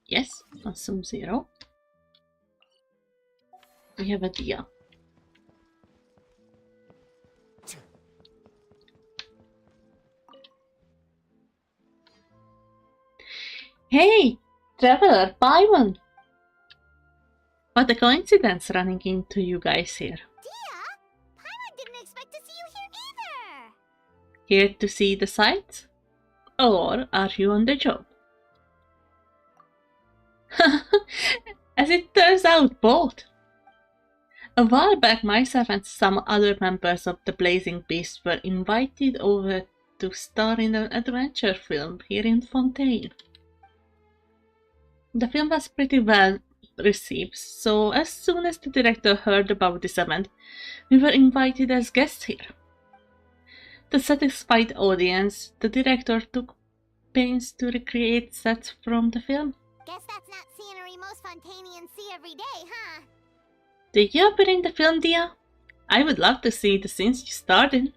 Yes, consume 0. We have a Dia. Hey, Traveler, Paimon! What a coincidence running into you guys here. Dia? Paimon didn't expect to see you here either. Here to see the sights? Or are you on the job? As it turns out, both. A while back, myself and some other members of the Blazing Beast were invited over to star in an adventure film here in Fontaine. The film was pretty well received, so as soon as the director heard about this event, we were invited as guests here. To satisfy the audience, the director took pains to recreate sets from the film. Guess that's not scenery most Fontainians see every day, huh? Did you appear in the film, Dia? I would love to see the scenes you starred in.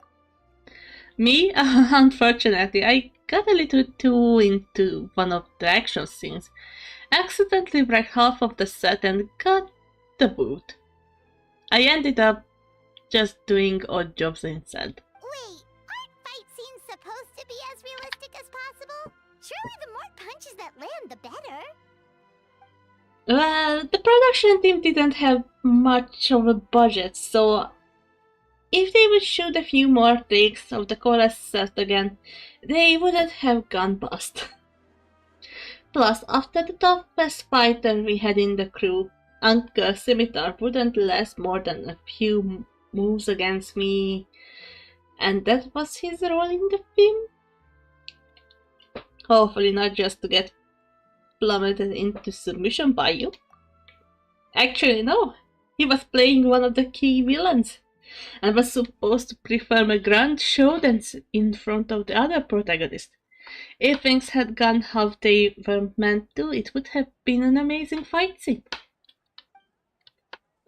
Me? Unfortunately, I got a little too into one of the action scenes, accidentally wrecked half of the set and got the boot. I ended up just doing odd jobs instead. Wait, aren't fight scenes supposed to be as realistic as possible? Surely the more punches that land, the better. Well, the production team didn't have much of a budget, so if they would shoot a few more takes of the chorus set again, they wouldn't have gone bust. Plus, after the toughest fighter we had in the crew, Uncle Scimitar wouldn't last more than a few moves against me, and that was his role in the film. Hopefully not just to get plummeted into submission by you. Actually, no, he was playing one of the key villains, and was supposed to perform a grand show dance in front of the other protagonist. If things had gone how they were meant to, it would have been an amazing fight scene.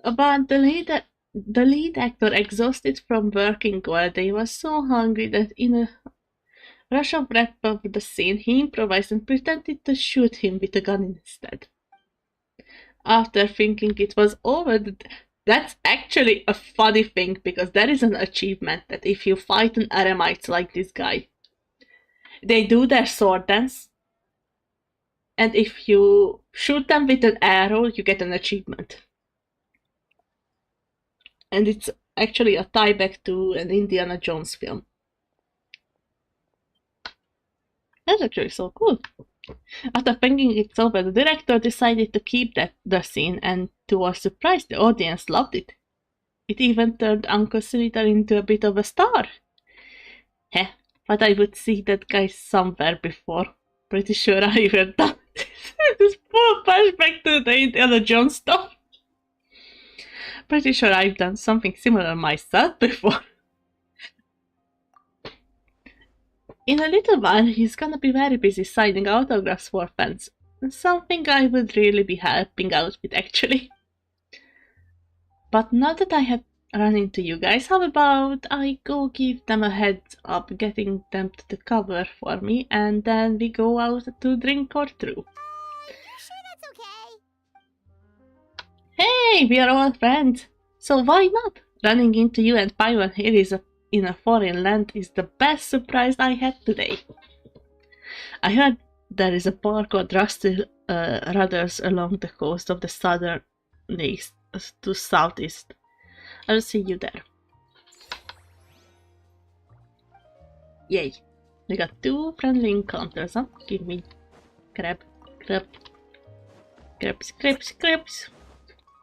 But the lead actor, exhausted from working all day, was so hungry that in a rush of wrap up the scene, he improvised and pretended to shoot him with a gun instead. After thinking it was over, That's actually a funny thing, because there is an achievement that if you fight an eremite like this guy, they do their sword dance, and if you shoot them with an arrow, you get an achievement. And it's actually a tie back to an Indiana Jones film. That's actually so cool. After thinking it over, the director decided to keep the scene, and to our surprise, the audience loved it. It even turned Uncle Sinister into a bit of a star. Heh, but I would see that guy somewhere before. Pretty sure I even done this poor flashback to the Indiana Jones stuff. Pretty sure I've done something similar myself before. In a little while, he's gonna be very busy signing autographs for fans. Something I would really be helping out with, actually. But now that I have run into you guys, how about I go give them a heads up, getting them to the cover for me, and then we go out to drink or through. You sure that's okay? Hey, we are all friends, so why not? Running into you and Paimon here in a foreign land is the best surprise I had today. I heard there is a bar called Rusty Rudders along the coast of the southern east to southeast. I'll see you there. Yay! We got 2 friendly encounters, huh? Give me crabs.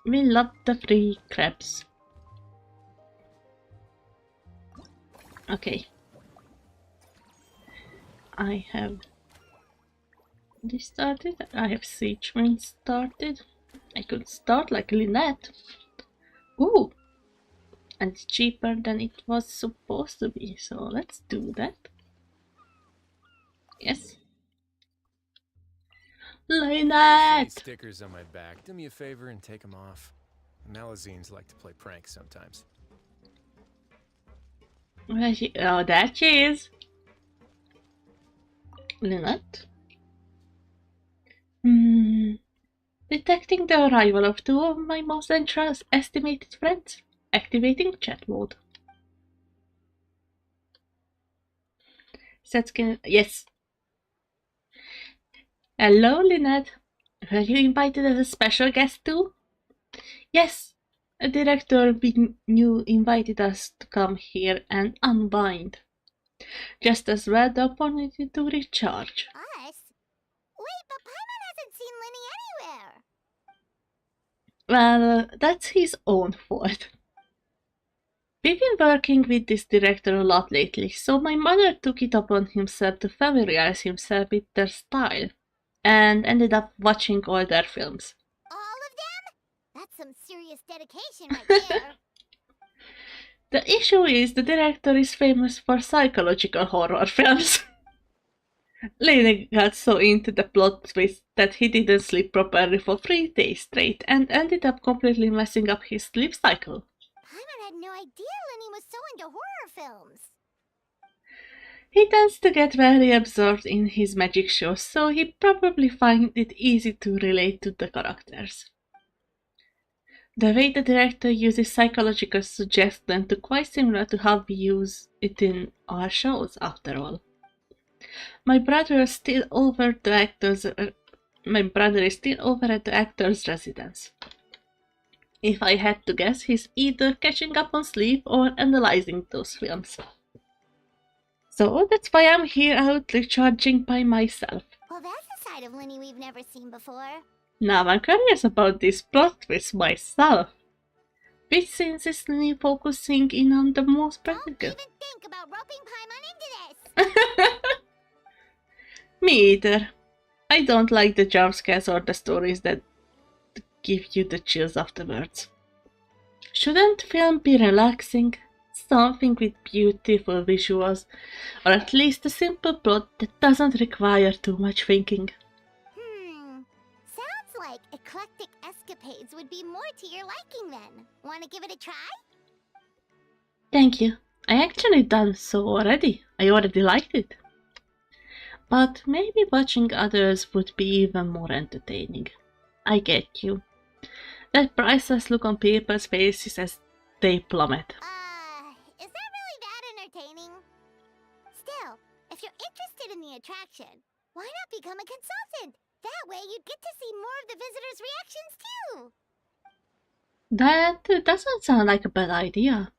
We love the free crabs. Okay. I have this started. I have Siege Wind started. I could start like Lynette. Ooh! And it's cheaper than it was supposed to be, so let's do that. Yes. Lynette! Stickers on my back. Do me a favor and take them off. Malazines like to play pranks sometimes. Where she? Oh, there she is. Lynette? Detecting the arrival of 2 of my most estimated friends. Activating chat mode. Yes. Hello, Lynette. Were you invited as a special guest too? Yes. A director we knew invited us to come here and unbind. Just as well the opportunity to recharge. Us? Wait, but Paimon hasn't seen Linny anywhere. Well, that's his own fault. We've been working with this director a lot lately, so my mother took it upon himself to familiarize himself with their style, and ended up watching all their films. All of them? That's some serious dedication right there. The issue is the director is famous for psychological horror films. Lenny got so into the plot twist that he didn't sleep properly for 3 days straight and ended up completely messing up his sleep cycle. Paimon had no idea Linny was so into horror films. He tends to get very absorbed in his magic shows, so he probably finds it easy to relate to the characters. The way the director uses psychological suggestion is quite similar to how we use it in our shows, after all. My brother is still over at the actor's residence. If I had to guess, he's either catching up on sleep or analyzing those films. So that's why I'm here out recharging by myself. Well, that's a side of Linny we've never seen before. Now I'm curious about this plot twist myself. Which scenes is Linny focusing in on the most practical? Don't even think about roping Paimon into this! Me either. I don't like the jump scares or the stories that give you the chills afterwards. Shouldn't film be relaxing? Something with beautiful visuals, or at least a simple plot that doesn't require too much thinking. Sounds like eclectic escapades would be more to your liking then. Wanna give it a try? Thank you. I actually done so already. I already liked it. But maybe watching others would be even more entertaining. I get you. That priceless look on people's faces as they plummet. Is that really that entertaining? Still, if you're interested in the attraction, why not become a consultant? That way you'd get to see more of the visitors' reactions too. That doesn't sound like a bad idea.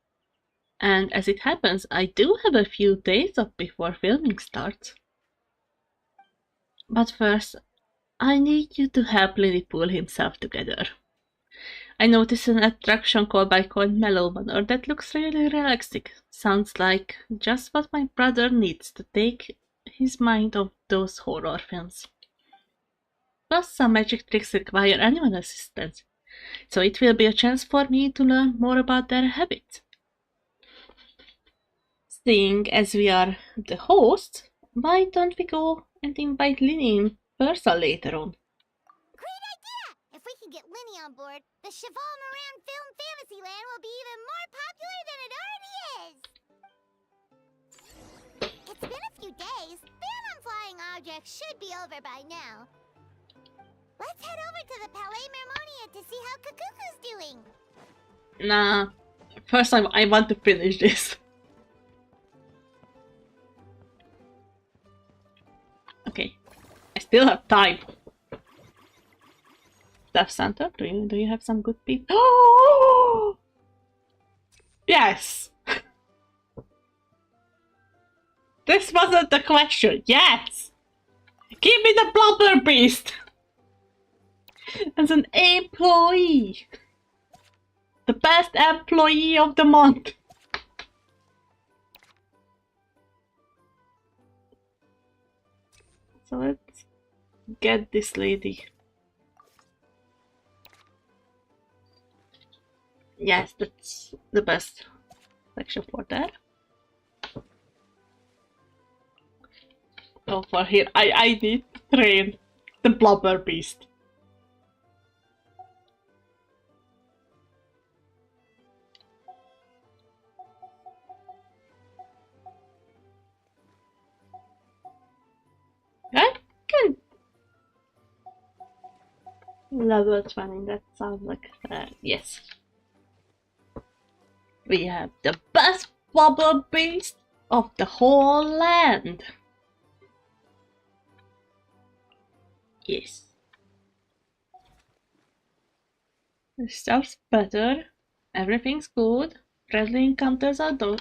And as it happens, I do have a few days off before filming starts. But first, I need you to help Lily pull himself together. I noticed an attraction called Mellow Manor that looks really relaxing. Sounds like just what my brother needs to take his mind off those horror films. Plus, some magic tricks require animal assistance, so it will be a chance for me to learn more about their habits. Seeing as we are the hosts, why don't we go and invite Lily in person later on? Great idea! If we can get Linny on board, the Cheval Moran Film Fantasyland will be even more popular than it already is! It's been a few days. Ban on flying objects should be over by now. Let's head over to the Palais Mermonia to see how Kakuku's doing. Nah, first I want to finish this. Okay, I still have time. Staff Center, do you have some good people? Oh! Yes! This wasn't the question. Yes! Give me the Blubber Beast! As an employee! The best employee of the month! So let's get this lady. Yes, that's the best section for that. Oh, for here, I need to train the Blubber Beast. I can level 20, that sounds like yes. We have the best Blubber Beast of the whole land. Yes. The stuff's better. Everything's good. Friendly encounters are doing.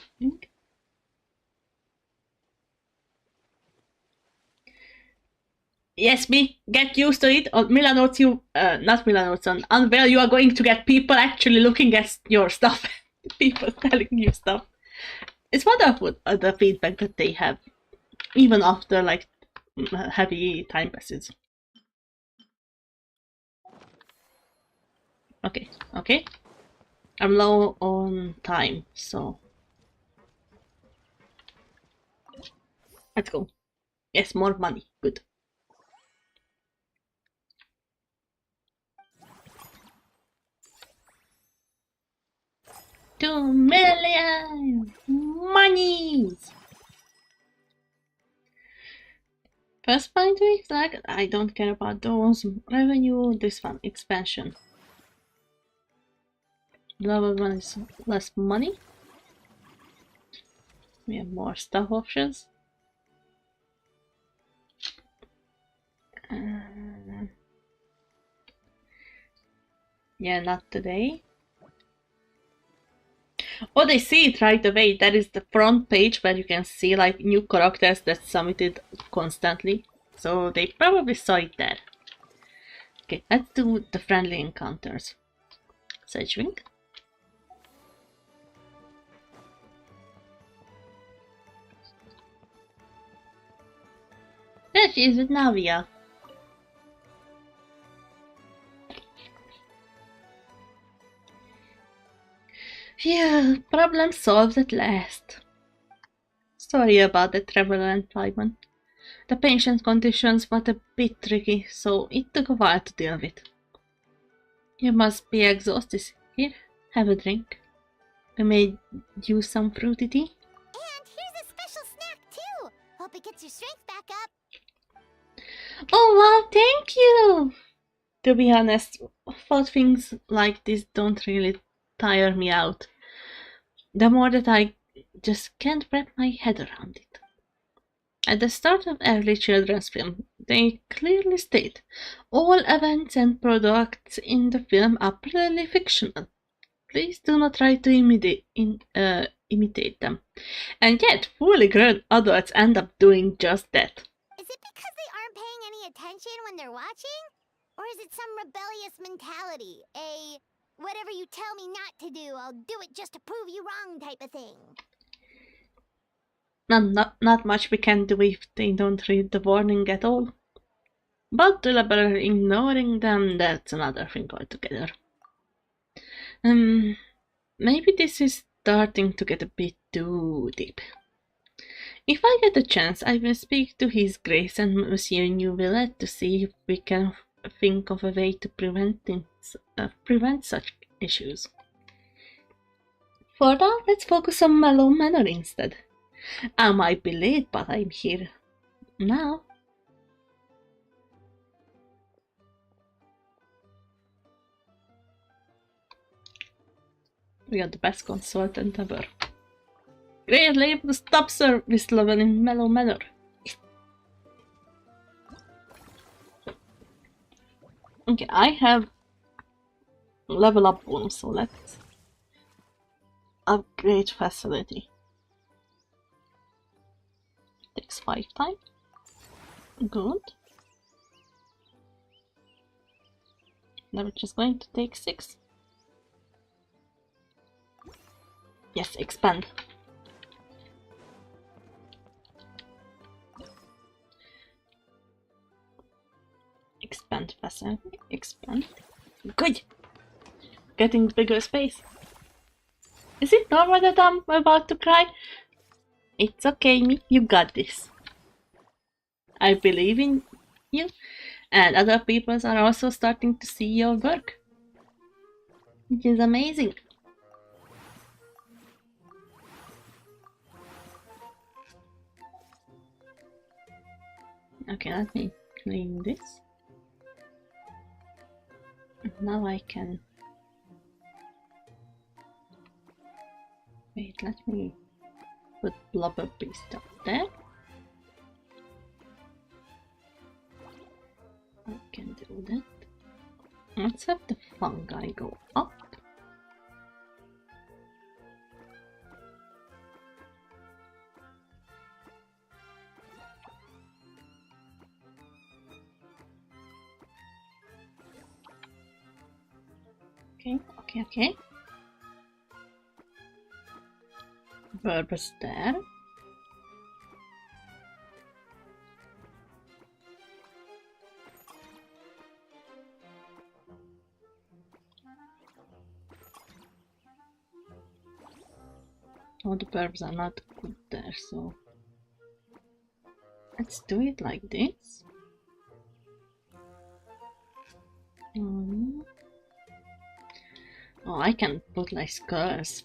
Yes, me, get used to it. On Milanotes, you, not Milanotes, on Unveil, you are going to get people actually looking at your stuff. People telling you stuff. It's wonderful, the feedback that they have, even after, like, heavy time passes. Okay, okay. I'm low on time, so... Let's go. Yes, more money. Good. $2 million monies. First point to extract. I don't care about those. Revenue. This one expansion. Level 1 is less money. We have more stuff options. Yeah, not today. Oh, they see it right away. That is the front page where you can see like new characters that's submitted constantly. So they probably saw it there. Okay, let's do the friendly encounters. Sedgewing. There she is with Navia. Phew, problem solved at last. Sorry about the travel and payment. The patient conditions were a bit tricky, so it took a while to deal with. You must be exhausted. Here, have a drink. We made you some fruity tea. And here's a special snack too. Hope it gets your strength back up. Oh wow, thank you! to be honest, thought things like this don't really tire me out. The more that I just can't wrap my head around it. At the start of every children's film, they clearly state all events and products in the film are purely fictional. Please do not try to imitate them. And yet, fully grown adults end up doing just that. Is it because they aren't paying any attention when they're watching? Or is it some rebellious mentality? A whatever you tell me not to do, I'll do it just to prove you wrong type of thing? Not much we can do if they don't read the warning at all. But deliberately ignoring them, that's another thing altogether. Maybe this is starting to get a bit too deep. If I get a chance, I will speak to His Grace and Monsieur Newville to see if we can think of a way to prevent such issues. For now, let's focus on Mellow Manor instead. I might be late, but I'm here now. We are the best consultant ever. Great label stop service level in Mellow Manor. Okay, I have level up bonus, so let's upgrade facility. Takes 5 time. Good. Now we're just going to take 6. Yes, expand. Expand facility. Expand. Good. Getting bigger space. Is it normal that I'm about to cry? It's okay, me. You got this. I believe in you, and other people are also starting to see your work, which is amazing. Okay, let me clean this. Now I can... Wait, let me put blubber beast up there. I can do that. Let's have the fungi go up. Okay. Burbs there. Oh, the burbs are not good there, so let's do it like this. Oh, I can put like squares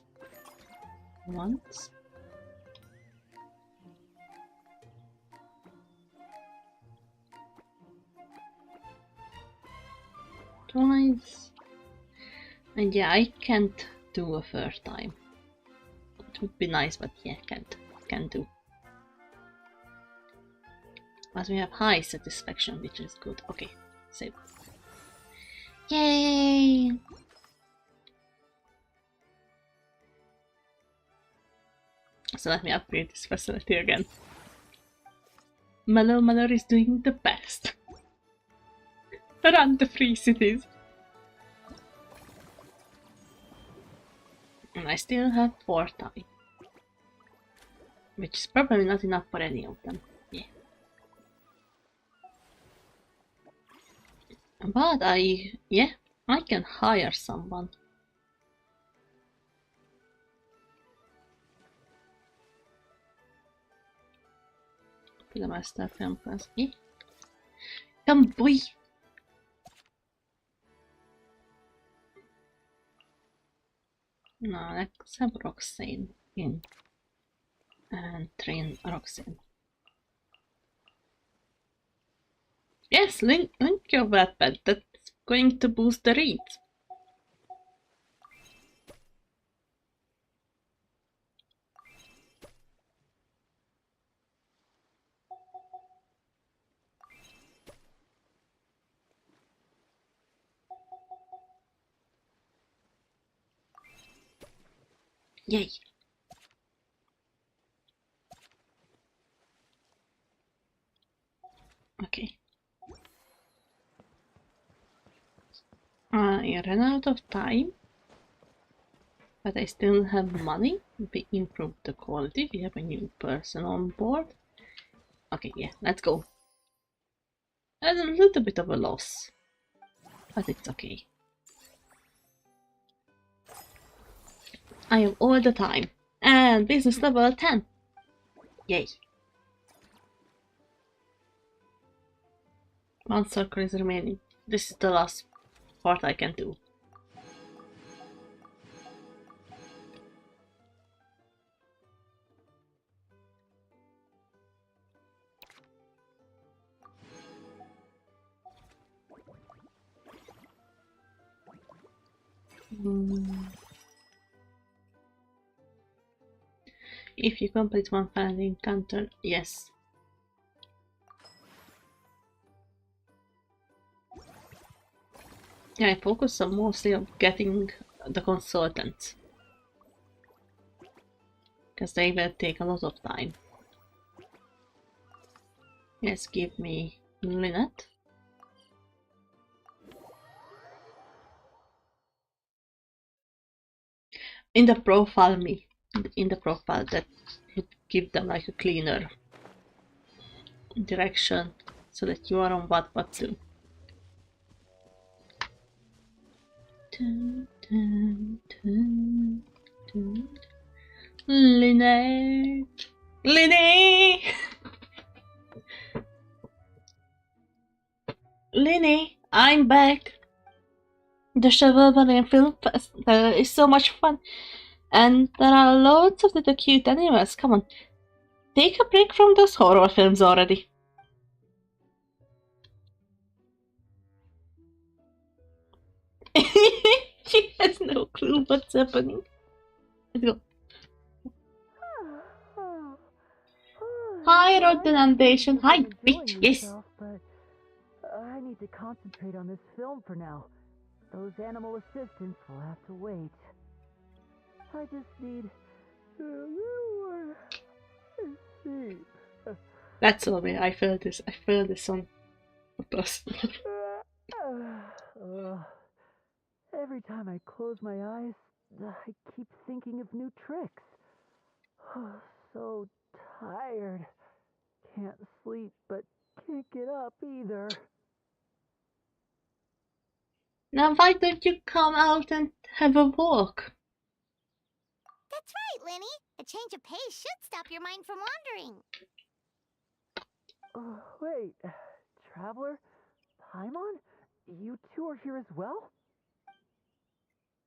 once. Twice. And yeah, I can't do a third time. It would be nice, but yeah, can't do. But we have high satisfaction, which is good. Okay, save. Yay! So let me upgrade this facility again. Mellow Manor is doing the best. Run the free cities. And I still have 4 time. Which is probably not enough for any of them. Yeah. But I can hire someone. Pilamaster Campus. Yeah. Come boy! Now let's have Roxane in and train Roxane. Yes, link your weapon. That's going to boost the read. Yay. Okay. I ran out of time, but I still have money. We improved the quality. We have a new person on board. Okay, yeah, let's go. And a little bit of a loss, but it's okay. I have all the time. And business level 10. Yay. One circle is remaining. This is the last part I can do. If you complete one final encounter, yes. Yeah, I focus on mostly on getting the consultants, because they will take a lot of time. Yes, give me Lynette. In the profile that would give them like a cleaner direction so that you are on what to. Lynette! Linny! Linny, I'm back! The Shovel Film Festival is so much fun, and there are loads of little cute animals. Come on, take a break from those horror films already. She has no clue what's happening. Let's go. Hi, Roddenandation. Hi, bitch. Yes. But I need to concentrate on this film for now. Those animal assistants will have to wait. I just need a little more sleep. That's all me. I feel this on purpose. Every time I close my eyes, I keep thinking of new tricks. So tired. Can't sleep, but can't get up either. Now why don't you come out and have a walk? That's right, Lenny. A change of pace should stop your mind from wandering. Wait, Traveler? Paimon? You two are here as well?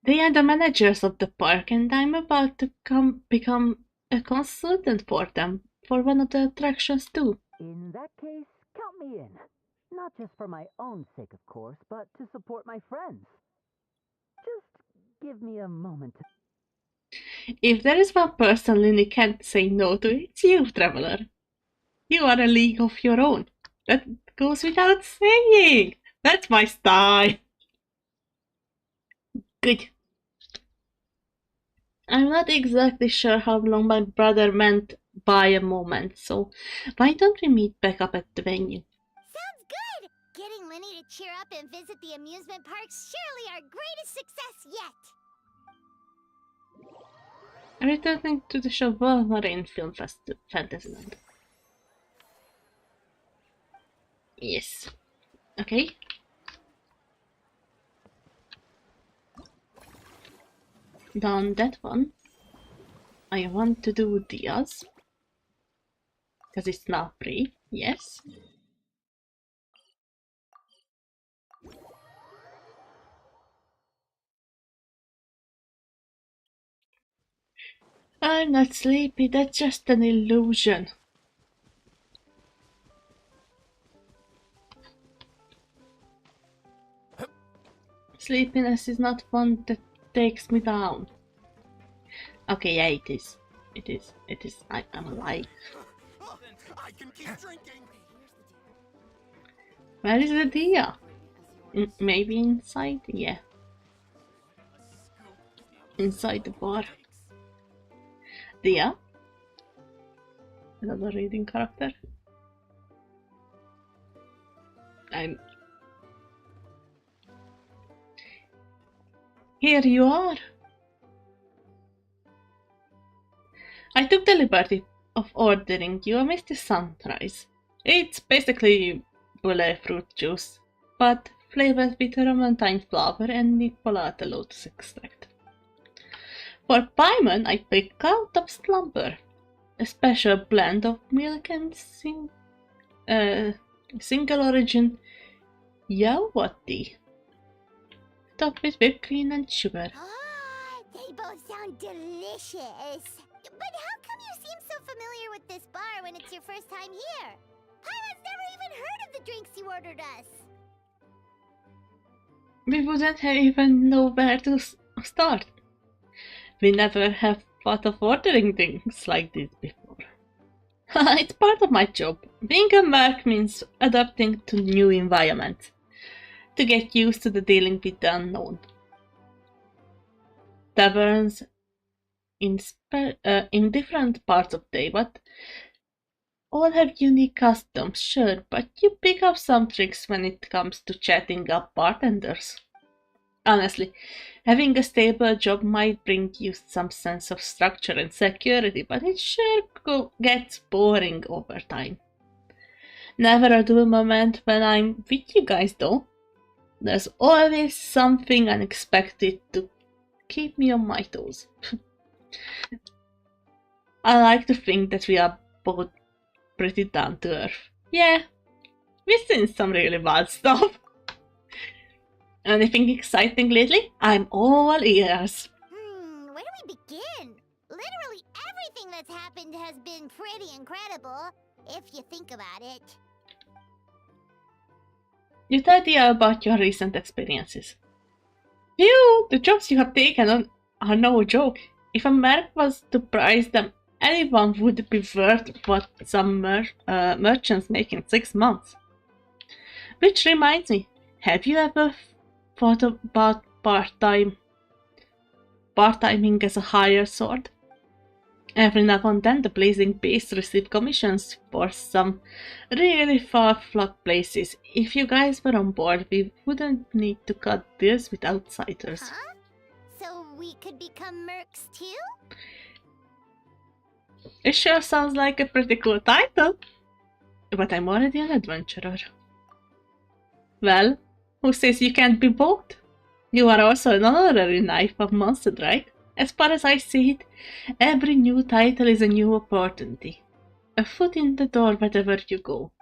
They are the managers of the park, and I'm about to become a consultant for them, for one of the attractions too. In that case, count me in. Not just for my own sake, of course, but to support my friends. Just give me a moment to... If there is one person Linny can't say no to, it's you, Traveler. You are a league of your own. That goes without saying. That's my style. Good. I'm not exactly sure how long my brother meant by a moment, so why don't we meet back up at the venue? Sounds good! Getting Lenny to cheer up and visit the amusement park's surely our greatest success yet! Returning to the Shovel Film Fantasyland. Yes. Okay. Done that one. I want to do Diaz. Because it's now free. Yes. I'm not sleepy, that's just an illusion. Sleepiness is not one that takes me down. Okay, yeah, it is. It is. It is. I'm alive. I can keep drinking. Where is the Dia? Maybe inside? Yeah. Inside the bar. Dia? Another reading character? Here you are! I took the liberty of ordering you a Misty Sunrise. It's basically Boulet fruit juice, but flavored with Romantine flower and Nicolata lotus extract. For Paimon, I pick out of Slumber, a special blend of milk and single origin Yawa tea, topped with whipped cream and sugar. Ah, they both sound delicious. But how come you seem so familiar with this bar when it's your first time here? Paimon's never even heard of the drinks you ordered us. We wouldn't have even know where to start. We never have thought of ordering things like this before. It's part of my job. Being a merc means adapting to new environments, to get used to the dealing with the unknown. Taverns in different parts of the day, but all have unique customs, sure, but you pick up some tricks when it comes to chatting up bartenders. Honestly, having a stable job might bring you some sense of structure and security, but it sure gets boring over time. Never a dull moment when I'm with you guys though. There's always something unexpected to keep me on my toes. I like to think that we are both pretty down to earth. Yeah, we've seen some really wild stuff. Anything exciting lately? I'm all ears. Where do we begin? Literally everything that's happened has been pretty incredible, if you think about it. You tell Dia about your recent experiences. Phew, the jobs you have taken on are no joke. If a merc was to price them, anyone would be worth what some merchants make in 6 months. Which reminds me, have you ever thought about part-timing as a hired sword? Every now and then the Blazing Beasts receive commissions for some really far-flung places. If you guys were on board, we wouldn't need to cut deals with outsiders. Huh? So we could become mercs too? It sure sounds like a pretty cool title, but I'm already an adventurer. Well, who says you can't be both? You are also an honorary knife of Monster, right? As far as I see it, every new title is a new opportunity. A foot in the door wherever you go.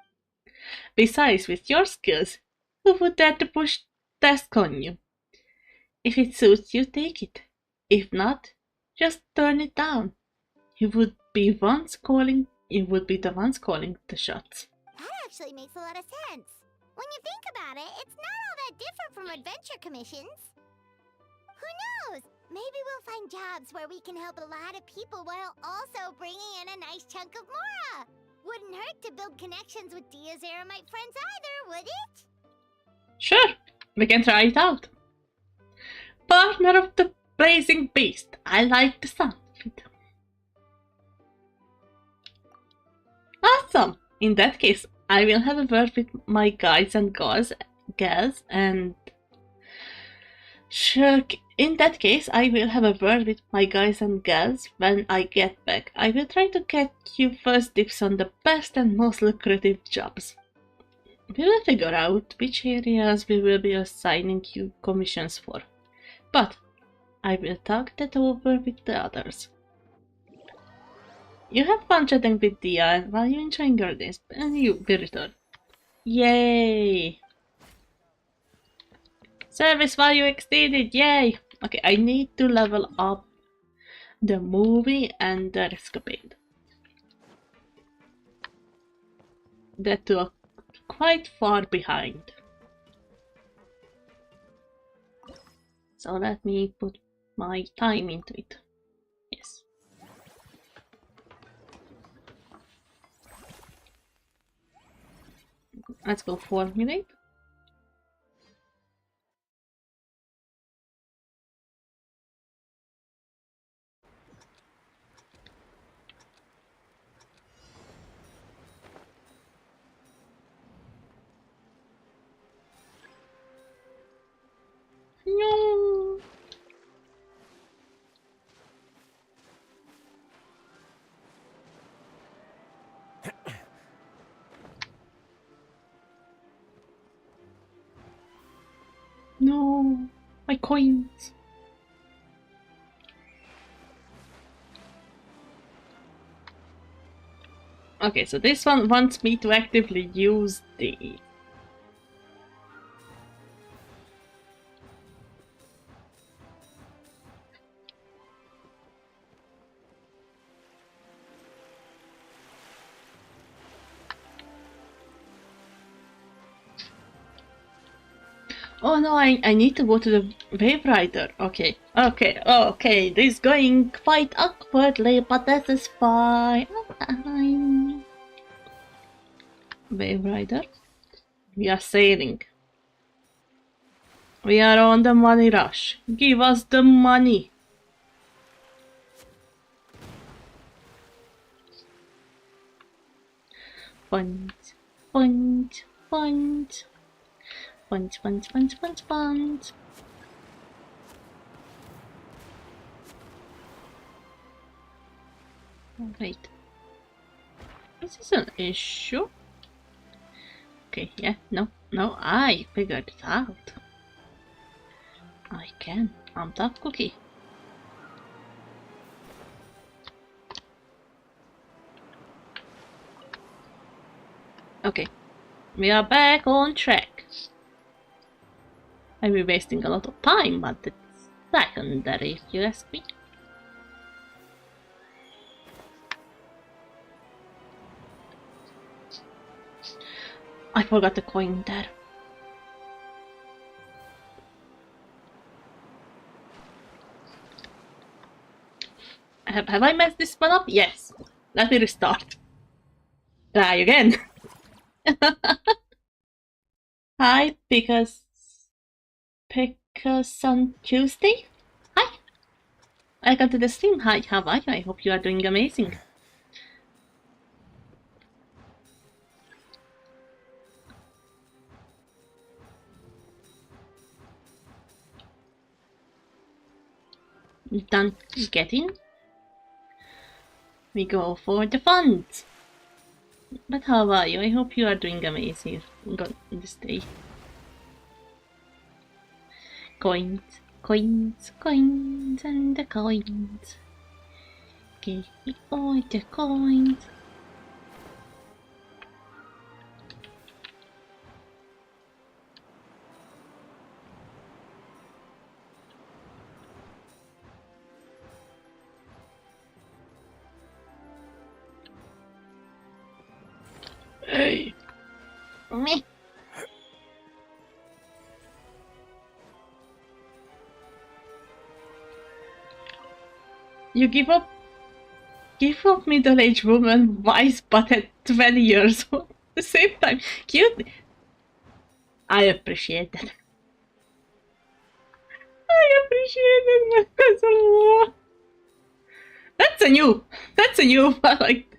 Besides, with your skills, who would dare to push task on you? If it suits you, take it. If not, just turn it down. You would be the ones calling the shots. That actually makes a lot of sense. When you think about it, it's not all that different from adventure commissions. Who knows? Maybe we'll find jobs where we can help a lot of people while also bringing in a nice chunk of Mora. Wouldn't hurt to build connections with Dia's Eremite friends either, would it? Sure, we can try it out. Partner of the Blazing Beast. I like the sound of it. Awesome! In that case, I will have a word with my guys and gals and... Sure, in that case, I will have a word with my guys and gals when I get back. I will try to get you first dibs on the best and most lucrative jobs. We will figure out which areas we will be assigning you commissions for. But I will talk that over with the others. You have fun chatting with Dia and while you're enjoying your days, and you will return. Yay! Service value exceeded, yay! Okay, I need to level up the movie and the escapade. That took quite far behind. So let me put my time into it. Yes. Let's go formulate. No. No, my coins. Okay, so this one wants me to actively use the... Oh no, I need to go to the Wave Rider. Okay, okay, this is going quite awkwardly, but this is fine. Wave Rider. We are sailing. We are on the money rush. Give us the money. Punch, punch, punch. Punch, punch, punch, punch, punch. Wait. Is this an issue? Okay, yeah, no, I figured it out. I can. I'm top cookie. Okay, we are back on track. I'll be wasting a lot of time, but it's secondary if you ask me. I forgot the coin there. Have I messed this one up? Yes. Let me restart. Try again. Hi, because on Tuesday? Hi. Welcome to the stream. Hi, how are you? I hope you are doing amazing. Done getting. We go for the funds. But how are you? I hope you are doing amazing on this day. Coins, coins, coins, and the coins. Give me all the coins. Hey! Me! You give up middle-aged woman wise but at 20 years old at the same time. Cute. I appreciate that. I appreciate it, but that's a lot. That's a new, but like...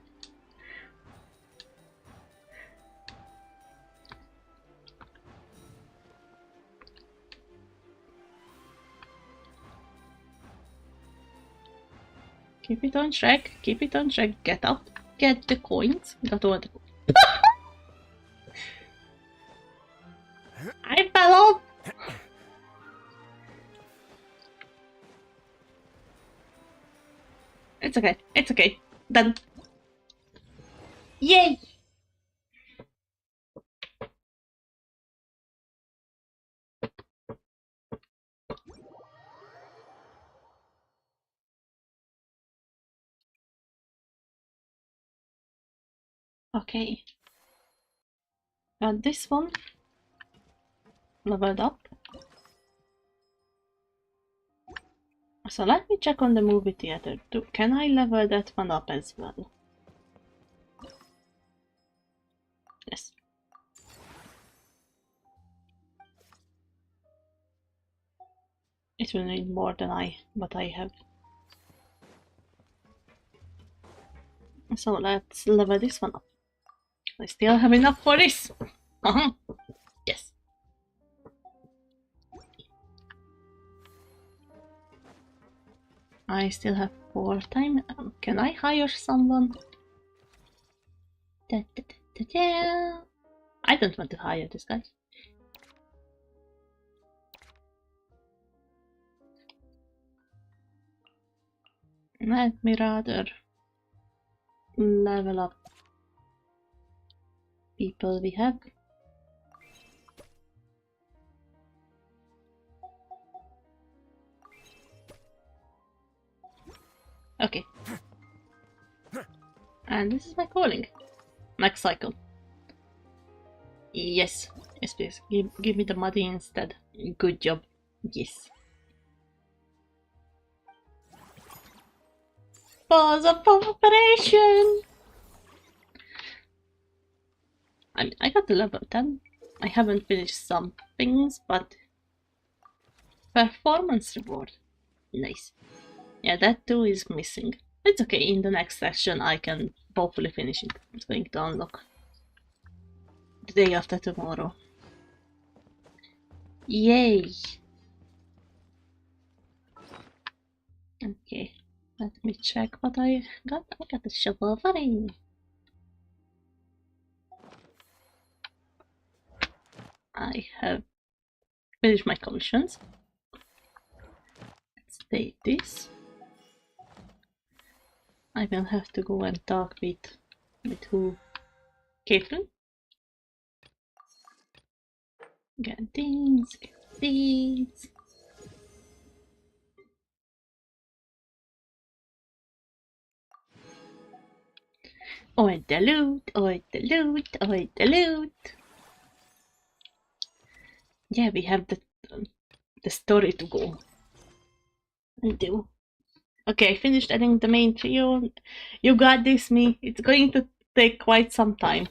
Keep it on track, get out, get the coins, got all the coins. I fell off! It's okay, done. Yay! Okay. Got this one leveled up. So let me check on the movie theater. Can I level that one up as well? Yes. It will need more than what I have. So let's level this one up. I still have enough for this. Yes. I still have 4 time. Can I hire someone? Da, da, da, da, da. I don't want to hire this guy. Let me rather level up people we have. Okay. And this is my calling. Next cycle. Yes. Yes, please. Give me the money instead. Good job. Yes. Pause of operation! I got to level 10. I haven't finished some things, but... Performance reward. Nice. Yeah, that too is missing. It's okay, in the next session I can hopefully finish it. It's going to unlock the day after tomorrow. Yay! Okay, let me check what I got. I got a shovel for it. I have finished my commissions. Let's take this. I will have to go and talk with who? Caitlin? Get these, get these. Oi the loot, oi the loot, oi the loot. Yeah, we have the story to go and do. Okay, I finished adding the main trio. You got this, me. It's going to take quite some time.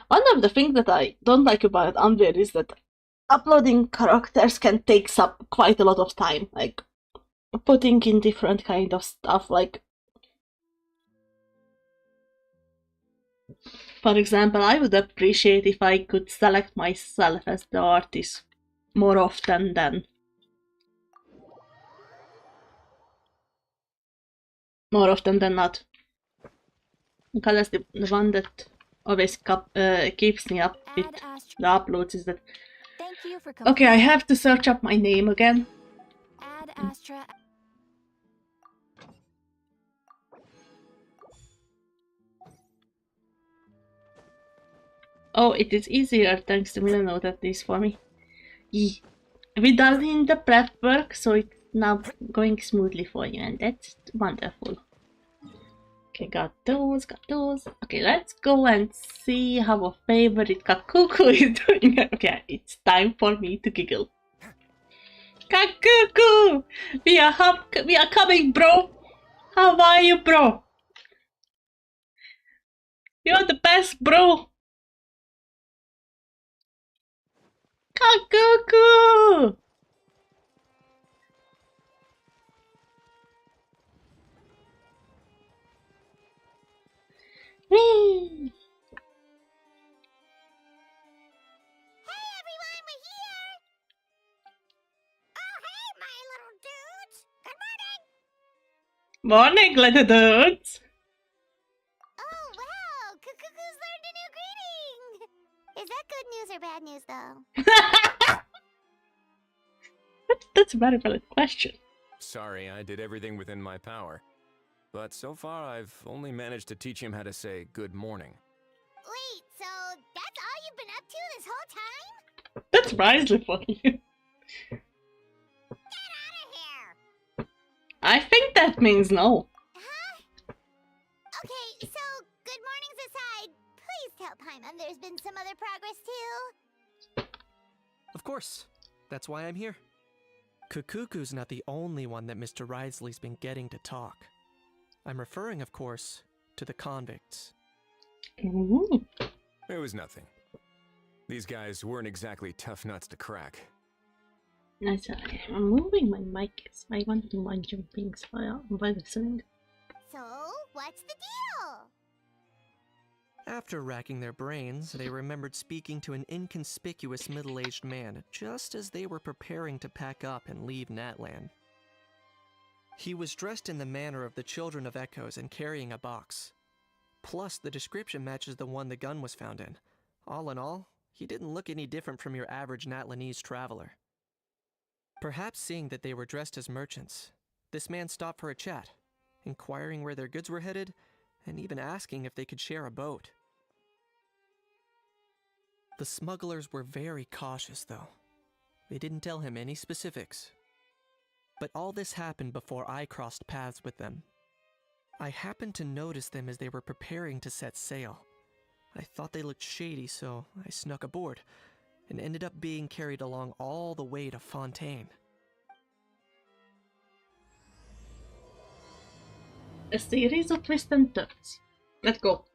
One of the things that I don't like about Unreal is that uploading characters can take up quite a lot of time. Like, putting in different kind of stuff, like... For example, I would appreciate if I could select myself as the artist more often than... More often than not. Because the one that always keeps me up with the uploads is that... Thank you for Okay, I have to search up my name again. Add Astra. Oh, it is easier thanks to Milano that this for me. Yeah. We done in the prep work, so it's now going smoothly for you, and that's wonderful. Okay, got those, got those. Okay, let's go and see how a favorite Kakuku is doing. Okay, it's time for me to giggle. Kakuku! We are coming, bro! How are you, bro? You're the best, bro! Kakuku! Whee! Hey everyone, we're here! Oh hey, my little dudes! Good morning! Morning, little dudes! Oh wow, Cuckoo's learned a new greeting! Is that good news or bad news though? That's a very valid question. Sorry, I did everything within my power. But so far, I've only managed to teach him how to say good morning. Wait, so that's all you've been up to this whole time? That's surprisingly funny. Get out of here! I think that means no. Huh? Okay, so good mornings aside, please tell Paimon there's been some other progress too. Of course. That's why I'm here. Kukuku's not the only one that Mr. Risley's been getting to talk. I'm referring, of course, to the convicts. Ooh. It was nothing. These guys weren't exactly tough nuts to crack. Sorry, I'm moving my mic. I want to mention things while listening. So, what's the deal? After racking their brains, they remembered speaking to an inconspicuous middle-aged man just as they were preparing to pack up and leave Natlan. He was dressed in the manner of the Children of Echoes and carrying a box. Plus, the description matches the one the gun was found in. All in all, he didn't look any different from your average Natlanese traveler. Perhaps seeing that they were dressed as merchants, this man stopped for a chat, inquiring where their goods were headed, and even asking if they could share a boat. The smugglers were very cautious, though. They didn't tell him any specifics. But all this happened before I crossed paths with them. I happened to notice them as they were preparing to set sail. I thought they looked shady, so I snuck aboard, and ended up being carried along all the way to Fontaine. A series of twists and turns. Let's go.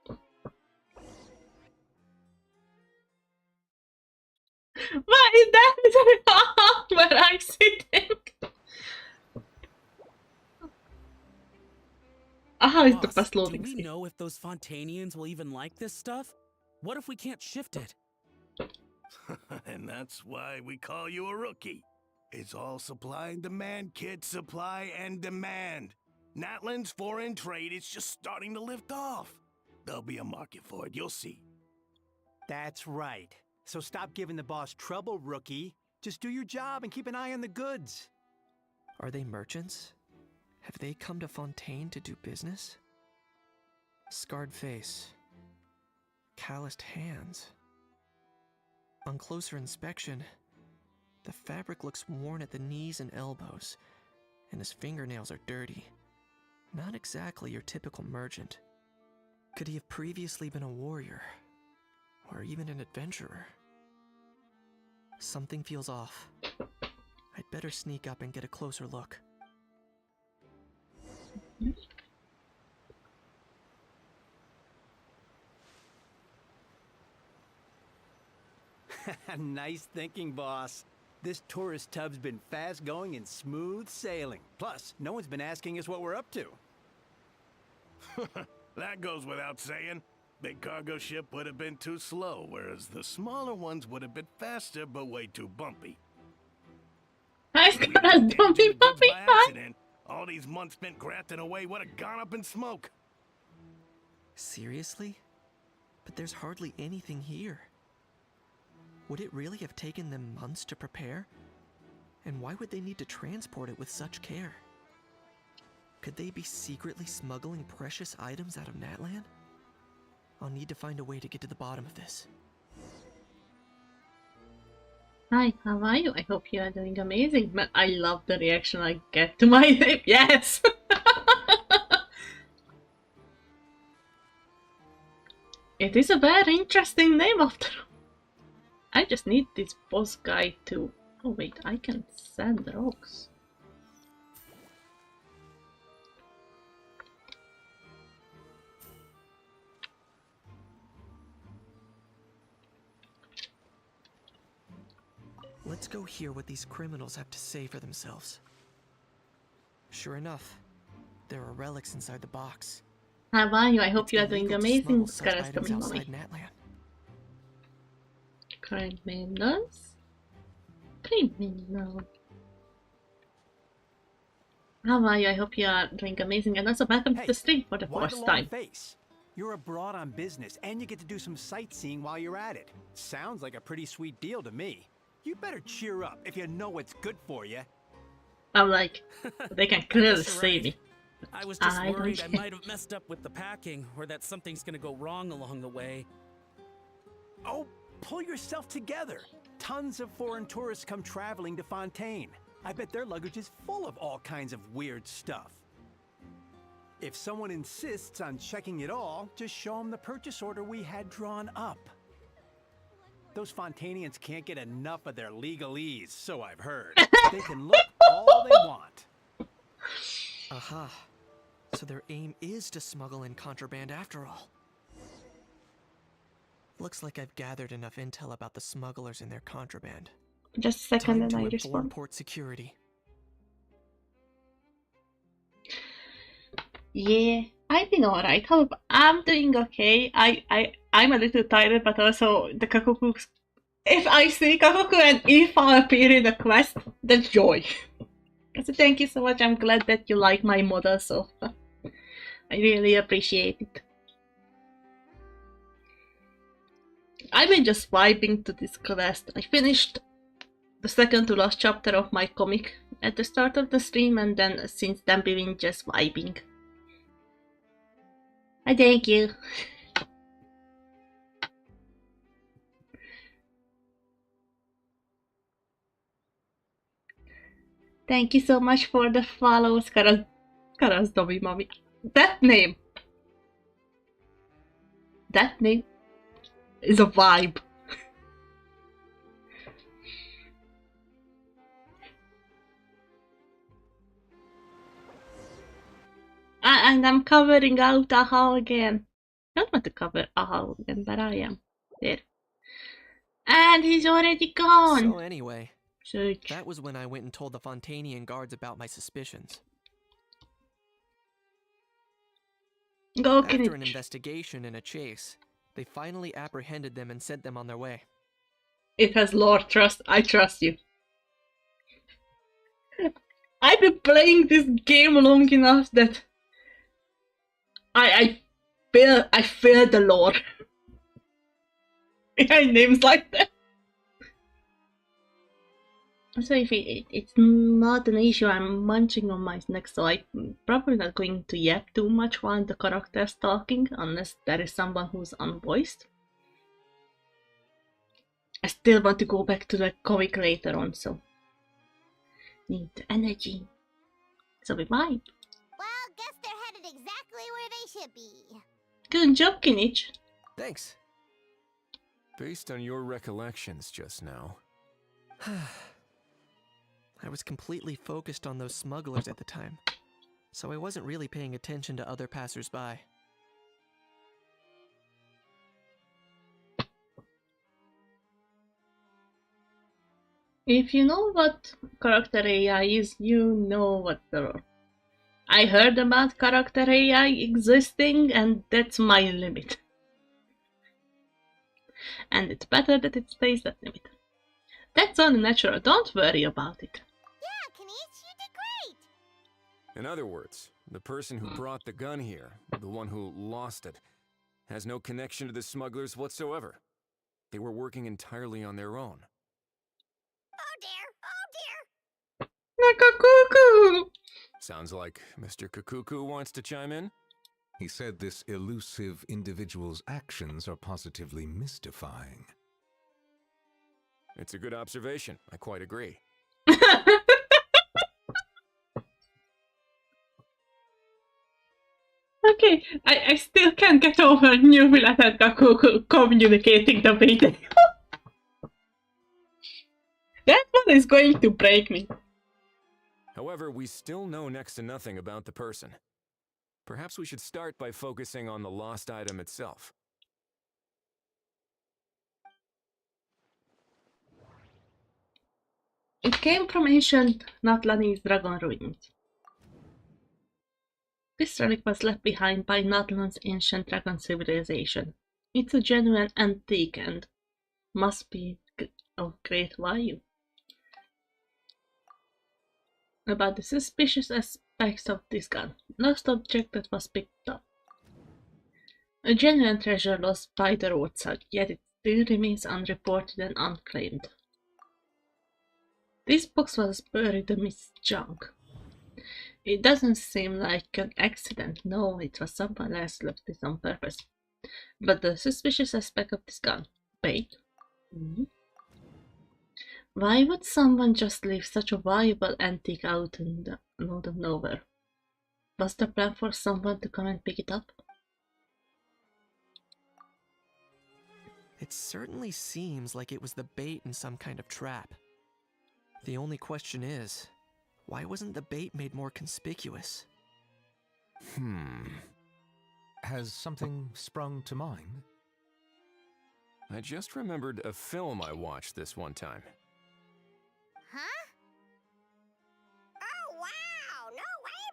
What is that? Where I'm sitting? Aha, it's the Boss, best do loading we screen. know if those Fontainians will even like this stuff? What if we can't shift it? And that's why we call you a rookie. It's all supply and demand, kid. Supply and demand. Natlan's foreign trade is just starting to lift off. There'll be a market for it, you'll see. That's right. So stop giving the boss trouble, rookie. Just do your job and keep an eye on the goods. Are they merchants? Have they come to Fontaine to do business? Scarred face. Calloused hands. On closer inspection, the fabric looks worn at the knees and elbows, and his fingernails are dirty. Not exactly your typical merchant. Could he have previously been a warrior? Or even an adventurer? Something feels off. I'd better sneak up and get a closer look. Nice thinking, boss. This tourist tub's been fast going and smooth sailing. Plus, no one's been asking us what we're up to. That goes without saying. Big cargo ship would have been too slow, whereas the smaller ones would have been faster but way too bumpy. I If we got a had damaged dumpy the goods puppy. by accident, all these months spent grafting away would have gone up in smoke. Seriously? But there's hardly anything here. Would it really have taken them months to prepare? And why would they need to transport it with such care? Could they be secretly smuggling precious items out of Natlan? I'll need to find a way to get to the bottom of this. Hi, how are you? I hope you are doing amazing. Man, I love the reaction I get to my name. Yes! It is a very interesting name after all. I just need this boss guy to... Oh wait, I can send rocks. Let's go hear what these criminals have to say for themselves. Sure enough, there are relics inside the box. How are you? I hope It's you are doing illegal to amazing. smuggle such Caras items coming outside mommy. Natlan. Criminals? Criminal. How are you? I hope you are doing amazing. And also welcome to the stream for the why the first long time. face? You're abroad on business, and you get to do some sightseeing while you're at it. Sounds like a pretty sweet deal to me. You better cheer up if you know what's good for you. I'm like, they can clearly That's see right. me. I was just I don't worried I care. might have messed up with the packing, or that something's gonna go wrong along the way. Oh, pull yourself together. Tons of foreign tourists come traveling to Fontaine. I bet their luggage is full of all kinds of weird stuff. If someone insists on checking it all, just show them the purchase order we had drawn up. Those Fontainians can't get enough of their legalese, so I've heard. They can look all they want. Aha. So their aim is to smuggle in contraband after all. Looks like I've gathered enough intel about the smugglers and their contraband. Just a second Time and to I inform respond. port security. Yeah, I've been alright. I'm doing okay. I'm a little tired, but also the Kakoku. If I see Kakoku and if I appear in the quest, that's joy. So thank you so much. I'm glad that you like my model, so I really appreciate it. I've been just vibing to this quest. I finished the second to last chapter of my comic at the start of the stream, and then since then been just vibing. Thank you. Thank you so much for the follows, Karas Dobby Mommy. That name is a vibe. And I'm covering out Aha again. I don't want to cover Aha again, but I am. There. And he's already gone. So anyway, Search. that was when I went and told the Fontanian guards about my suspicions. Go, After an Kinich. investigation and a chase, they finally apprehended them and sent them on their way. It has lore trust. I trust you. I've been playing this game long enough that I feel the lore behind names like that. So if it's not an issue, I'm munching on my snack, so I'm probably not going to yap too much while the character's talking, unless there is someone who's unvoiced. I still want to go back to the comic later on, so need energy. So we might. Well, guess they're headed exactly where they should be. Good job, Kinich. Thanks. Based on your recollections just now, I was completely focused on those smugglers at the time, so I wasn't really paying attention to other passers-by. If you know what character AI is, you know what the lore. I heard about character AI existing, and that's my limit. And it's better that it stays that limit. That's unnatural, don't worry about it. Yeah, Kinich, you did great. in other words, the person who brought the gun here, the one who lost it, has no connection to the smugglers whatsoever. They were working entirely on their own. Oh dear, oh dear. Nakakuku! Sounds like Mr. Kakuku wants to chime in? He said this elusive individual's actions are positively mystifying. It's a good observation. I quite agree. Okay, I still can't get over New Villain and Kakuku communicating the way they That one is going to break me. However, we still know next to nothing about the person. Perhaps we should start by focusing on the lost item itself. It came from ancient Natlanese dragon ruins. This relic was left behind by Natlan's ancient dragon civilization. It's a genuine antique and must be of great value. About the suspicious aspects of this gun. Lost object that was picked up. A genuine treasure lost by the roadside, yet it still remains unreported and unclaimed. This box was buried amidst junk. It doesn't seem like an accident. No, it was someone else left this on purpose. But the suspicious aspect of this gun. Bait? Why would someone just leave such a valuable antique out in the middle of nowhere? Was the plan for someone to come and pick it up? It certainly seems like it was the bait in some kind of trap. The only question is, Why wasn't the bait made more conspicuous? Has something sprung to mind? I just remembered a film I watched this one time. Huh? Oh, wow! No way,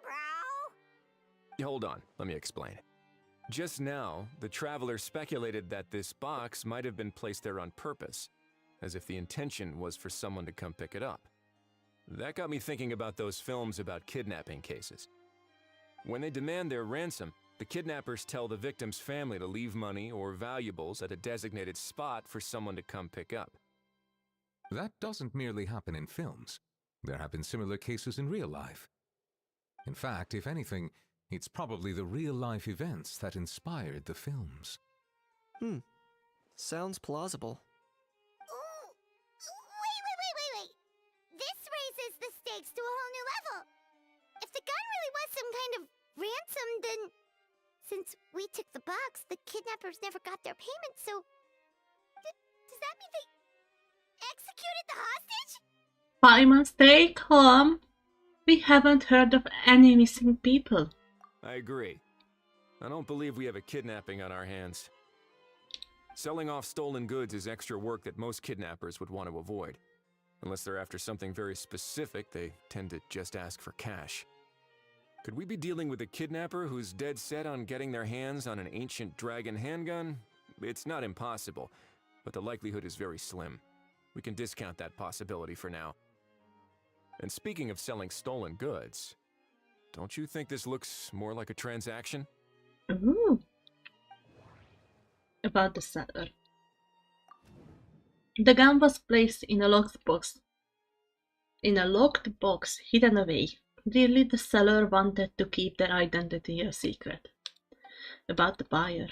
bro! Hold on, let me explain. Just now, the traveler speculated that this box might have been placed there on purpose, as if the intention was for someone to come pick it up. That got me thinking about those films about kidnapping cases. When they demand their ransom, the kidnappers tell the victim's family to leave money or valuables at a designated spot for someone to come pick up. That doesn't merely happen in films. There have been similar cases in real life. In fact, if anything, it's probably the real-life events that inspired the films. Sounds plausible. Ooh. Wait. This raises the stakes to a whole new level. If the gun really was some kind of ransom, then since we took the box, the kidnappers never got their payment, so does that mean they executed the hostage? Paimon, stay calm. We haven't heard of any missing people. I agree. I don't believe we have a kidnapping on our hands. Selling off stolen goods is extra work that most kidnappers would want to avoid. Unless they're after something very specific, they tend to just ask for cash. Could we be dealing with a kidnapper who's dead set on getting their hands on an ancient dragon handgun? It's not impossible, but the likelihood is very slim. We can discount that possibility for now. And speaking of selling stolen goods, don't you think this looks more like a transaction? Ooh. About the seller. The gun was placed in a locked box. Hidden away. Clearly the seller wanted to keep their identity a secret. About the buyer.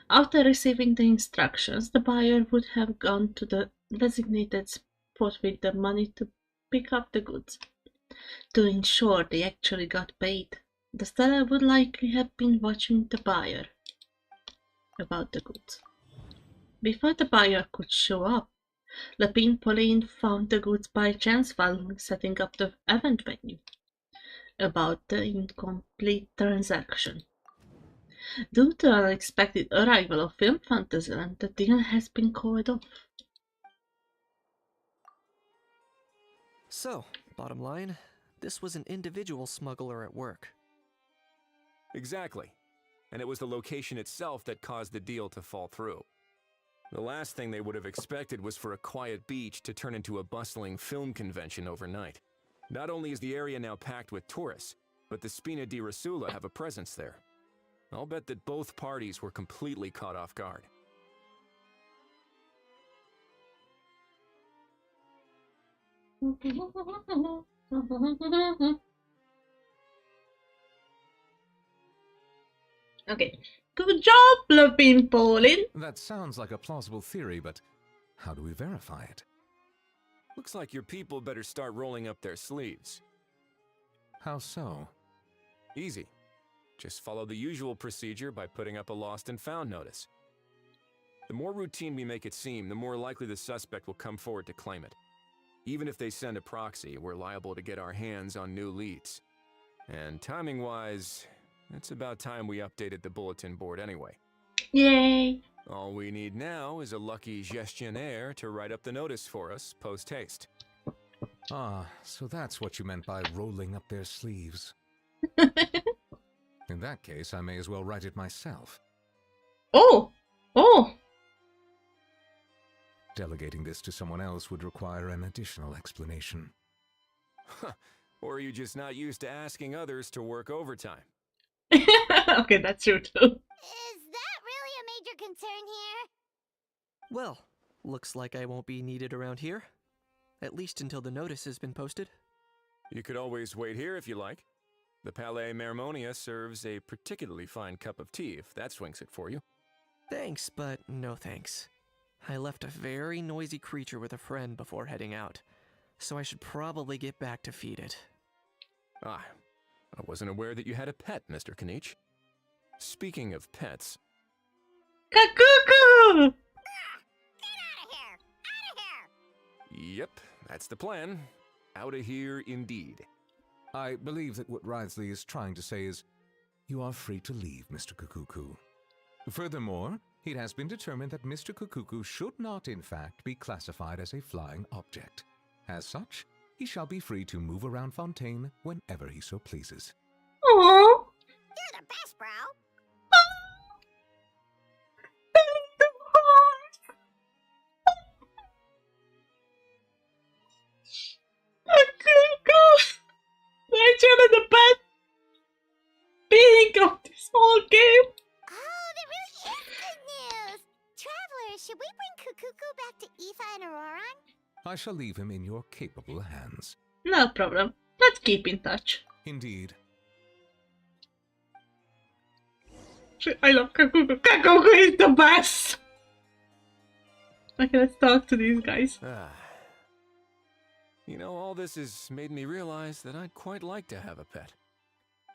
After receiving the instructions, the buyer would have gone to the designated spot with the money to pick up the goods. To ensure they actually got paid, the seller would likely have been watching the buyer. About the goods. Before the buyer could show up, Lapine Pauline found the goods by chance while setting up the event venue. About the incomplete transaction. Due to the unexpected arrival of Film Fantasyland, the deal has been called off. So, bottom line, this was an individual smuggler at work. Exactly. And it was the location itself that caused the deal to fall through. The last thing they would have expected was for a quiet beach to turn into a bustling film convention overnight. Not only is the area now packed with tourists, but the Spina di Rasula have a presence there. I'll bet that both parties were completely caught off guard. Okay. Good job, Lapine Pauline. That sounds like a plausible theory, but how do we verify it? Looks like your people better start rolling up their sleeves. How so? Easy. Just follow the usual procedure by putting up a lost and found notice. The more routine we make it seem, the more likely the suspect will come forward to claim it. Even if they send a proxy, we're liable to get our hands on new leads. And timing-wise, it's about time we updated the bulletin board anyway. Yay! All we need now is a lucky gestionnaire to write up the notice for us post-haste. Ah, so that's what you meant by rolling up their sleeves. In that case, I may as well write it myself. Oh! Delegating this to someone else would require an additional explanation. Or are you just not used to asking others to work overtime? Okay, that's true too. Is that really a major concern here? Well, looks like I won't be needed around here. At least until the notice has been posted. You could always wait here if you like. The Palais Mermonia serves a particularly fine cup of tea if that swings it for you. Thanks, but no thanks. I left a very noisy creature with a friend before heading out, so I should probably get back to feed it. Ah, I wasn't aware that you had a pet, Mr. Kanich. Speaking of pets... Kakuku! Get out of here! Out of here! Yep, that's the plan. Out of here, indeed. I believe that what Wriothesley is trying to say is, you are free to leave, Mr. Kukuku. Furthermore, it has been determined that Mr. Kukuku should not, in fact, be classified as a flying object. As such, he shall be free to move around Fontaine whenever he so pleases. Aww. You're the best, bro. Legend the best being of this whole game. Oh, that really is good news. Travelers, should we bring Kukuku back to Aoife and Auroran? I shall leave him in your capable hands. No problem. Let's keep in touch. Indeed. I love Kakuku. Kakuku is the best! Okay, let's talk to these guys. You know, all this has made me realize that I'd quite like to have a pet.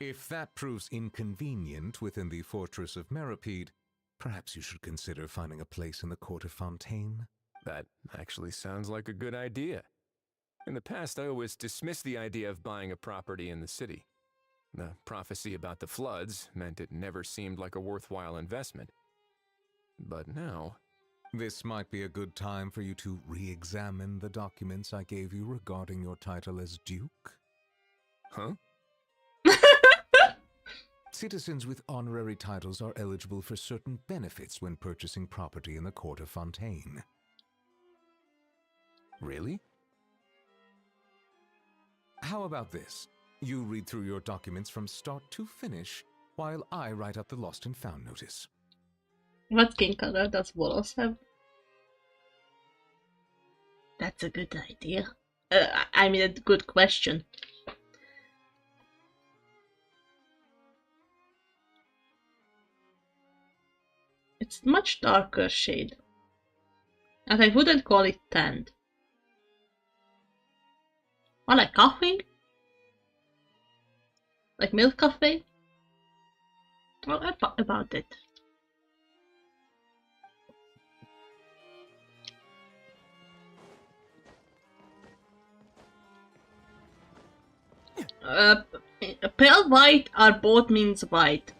If that proves inconvenient within the fortress of Meripede, perhaps you should consider finding a place in the court of Fontaine. That actually sounds like a good idea. In the past, I always dismissed the idea of buying a property in the city. The prophecy about the floods meant it never seemed like a worthwhile investment. But now... This might be a good time for you to re-examine the documents I gave you regarding your title as Duke. Huh? Citizens with honorary titles are eligible for certain benefits when purchasing property in the court of Fontaine. Really? How about this? You read through your documents from start to finish, while I write up the lost and found notice. What skin color does Wallace have? That's a good idea. I mean, a good question. It's much darker shade. And I wouldn't call it tanned. I like coffee. Like milk coffee. Well, I thought about it. Pale white or both means white.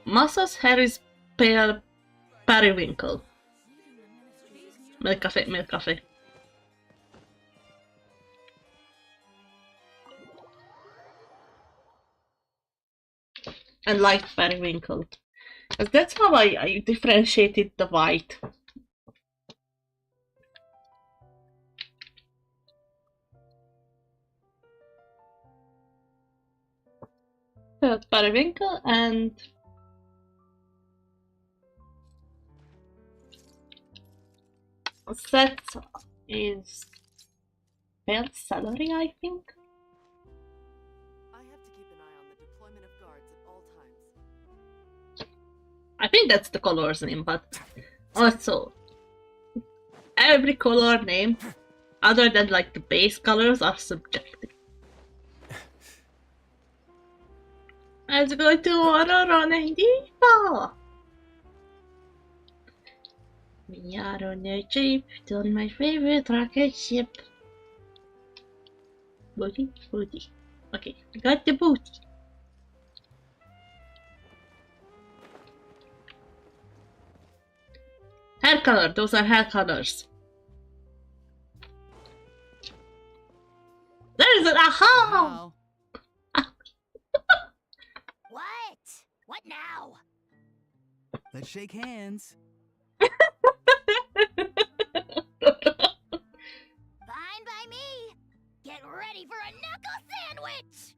Masa's hair is pale periwinkle. Milk coffee, milk coffee. And light periwinkle. That's how I differentiated the white. Periwinkle and set is pale celery, I think. I have to keep an eye on the deployment of guards at all times. I think that's the color's name, but also every color name other than like the base colors are subjective. Let's go to Auroran and Aoife. We are on a trip on my favorite rocket ship. Booty, booty. Okay, I got the booty. Hair color, those are hair colors. There's an aha! What? What now? Let's shake hands. Fine by me. Get ready for a knuckle sandwich.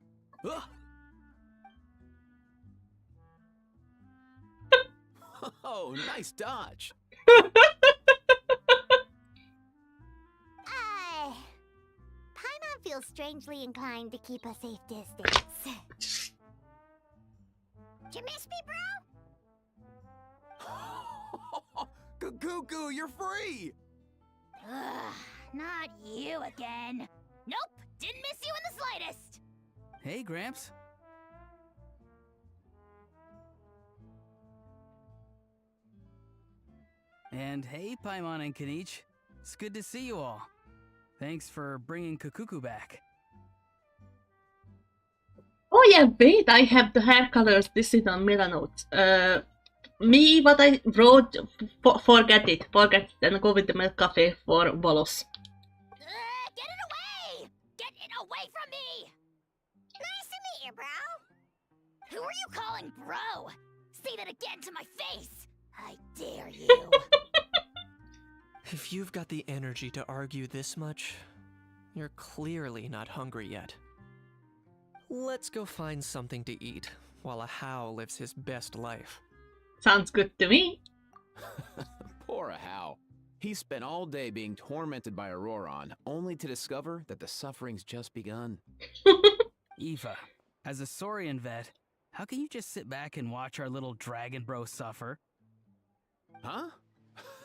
Oh, nice dodge. Paimon feels strangely inclined to keep a safe distance. Did you miss me, bro? Cuckoo, you're free! Ugh, not you again. Nope, didn't miss you in the slightest. Hey, Gramps. And hey, Paimon and Kanich. It's good to see you all. Thanks for bringing Kukuku back. Oh yeah, wait, I have the hair colors. This is on Mila notes. Me, what I wrote, forget it, and go with the milk coffee for Bolos. Get it away! Get it away from me! Nice to meet you, bro. Who are you calling bro? Say that again to my face! I dare you. If you've got the energy to argue this much, you're clearly not hungry yet. Let's go find something to eat while a How lives his best life. Sounds good to me. Poor How. He spent all day being tormented by Auroron, only to discover that the suffering's just begun. Eva, as a Saurian vet, how can you just sit back and watch our little dragon bro suffer? Huh?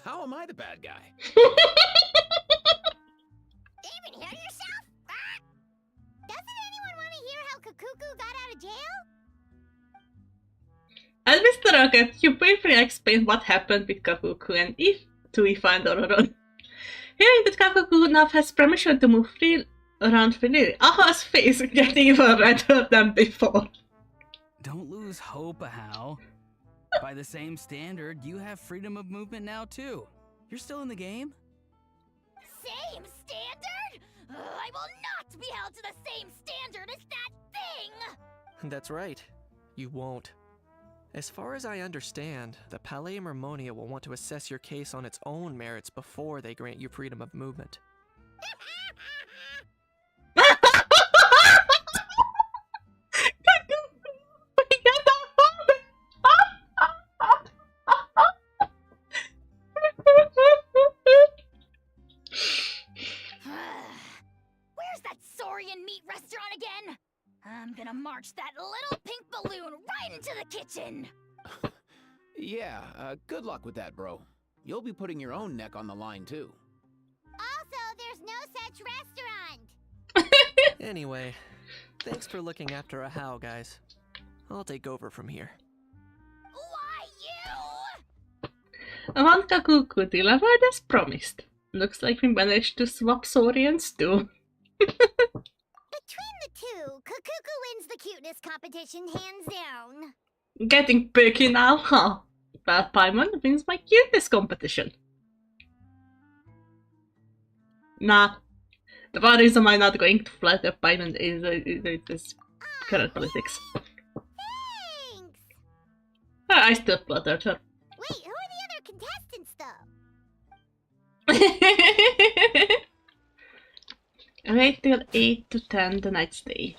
How am I the bad guy? Even hear yourself? Ah! Doesn't anyone want to hear how Kukuku got out of jail? And Mr. Rocket, you briefly explained what happened with Kakuku and if to Ifa and Ororon. Hearing that Kakuku now has permission to move around freely, Aha's face gets even redder than before. Don't lose hope, How. By the same standard, you have freedom of movement now too. You're still in the game? Same standard? I will not be held to the same standard as that thing! That's right. You won't. As far as I understand, the Palais Mermonia will want to assess your case on its own merits before they grant you freedom of movement. Where's that Saurian meat restaurant again? I'm gonna march that little pink balloon right into the kitchen! Yeah, good luck with that, bro. You'll be putting your own neck on the line, too. Also, there's no such restaurant! Anyway, thanks for looking after a How, guys. I'll take over from here. Why, you? Avanka Kuku delivered as promised. Looks like we managed to swap Saurians too. Between the two, Kukuku wins the cuteness competition hands down. Getting picky now, huh? Well, Paimon wins my cuteness competition. Nah. The one reason I'm not going to flatter Paimon is current politics. Thanks! I still flattered her. Wait, who are the other contestants, though? Wait till 8 to 10 the next day.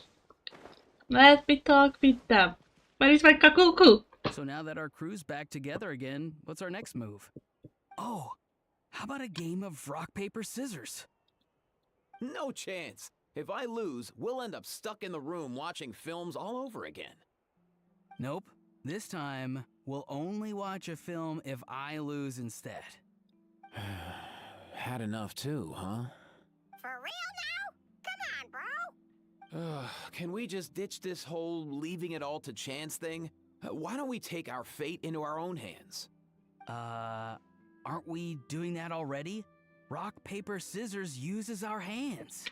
Let me talk with them. Where is my Kakuku? So now that our crew's back together again, what's our next move? Oh, how about a game of rock, paper, scissors? No chance. If I lose, we'll end up stuck in the room watching films all over again. Nope. This time, we'll only watch a film if I lose instead. Had enough too, huh? For real now? Come on, bro! Can we just ditch this whole leaving it all to chance thing? Why don't we take our fate into our own hands? Aren't we doing that already? Rock, paper, scissors uses our hands.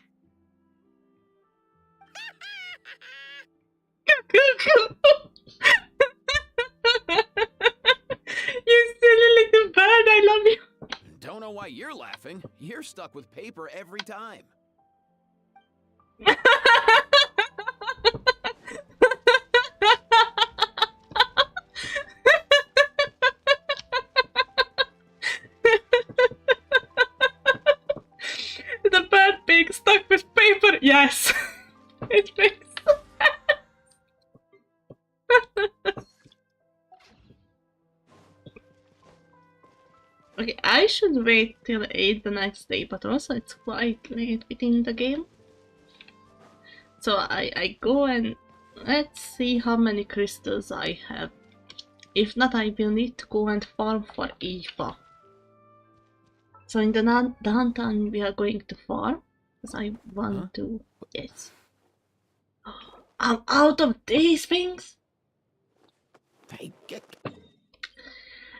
You silly little bird, I love you. Don't know why you're laughing. You're stuck with paper every time. The bird being stuck with paper, yes. It makes Okay, I should wait till 8 the next day, but also it's quite late within the game. So I go and let's see how many crystals I have. If not, I will need to go and farm for Aoife. So in the downtown we are going to farm, because I want to, yes. I'm out of these things! Hey, get...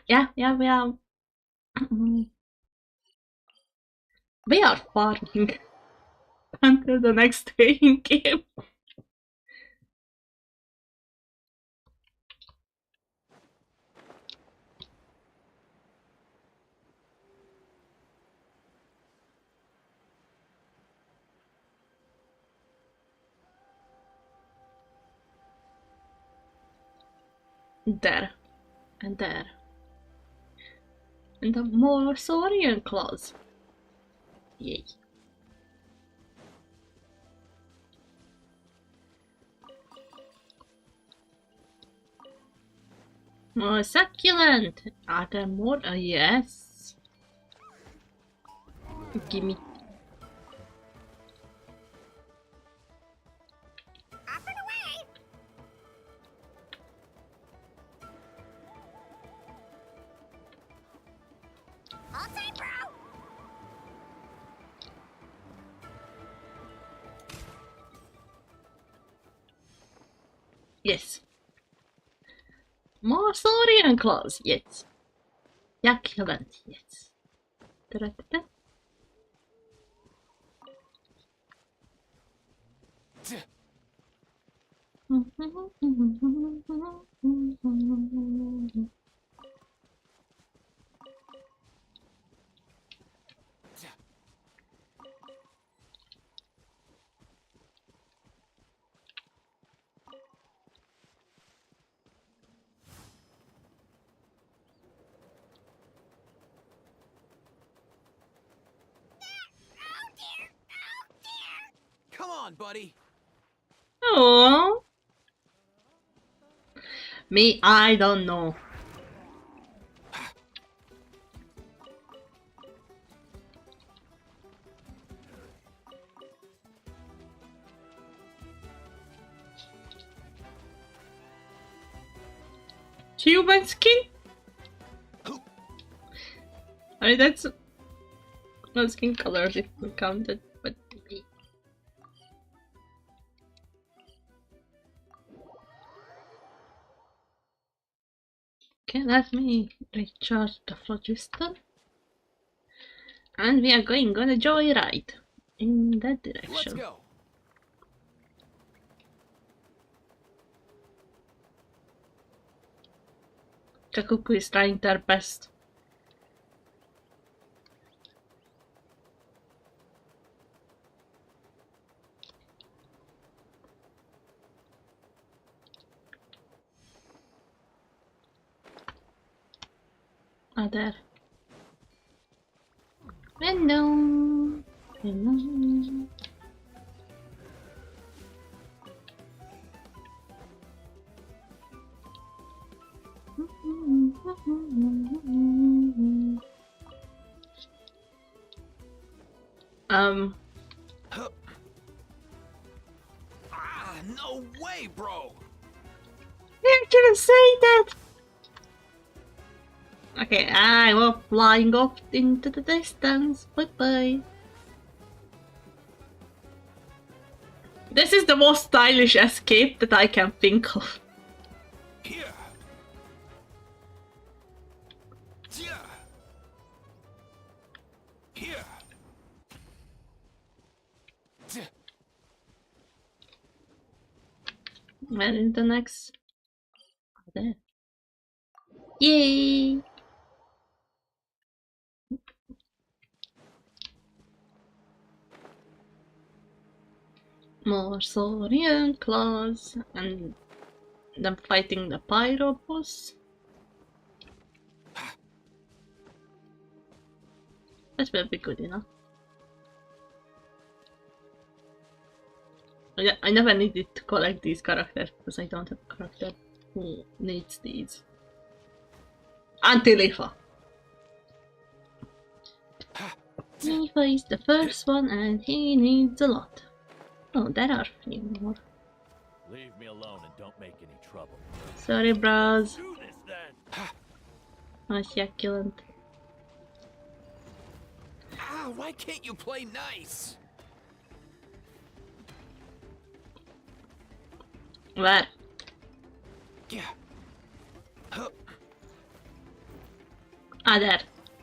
Yeah, we are... we are farming. until the next day in game. There. And there. And the Morsorian claws. Yay. More succulent. Are there more? Yes. Gimme. Up and away! All time, bro! Yes. Morsorian claws. Yes. Succulent. Yes. Da-da-da-da. Come on, buddy. Oh. Me, I don't know. Human skin? I mean, that's no skin colors if we counted, but okay, let me recharge the phlogiston. And we are going on a joyride in that direction. Let's go. Kakuku is trying their best. Ah, there. Hello. Hello. No way, bro. You didn't say that. Okay, I was flying off into the distance. Bye bye. This is the most stylish escape that I can think of. Here. Here. Where is the next? Oh, there. Yay! More Saurian claws, and them fighting the pyro boss. That will be good enough. I never needed to collect these characters because I don't have a character who needs these. Until Ifa. Ifa is the first one and he needs a lot. Oh, there are a few more. Leave me alone and don't make any trouble. Sorry, bros. Do this then. Oh, succulent. Ah, why can't you play nice? Where? Yeah. Ah, there.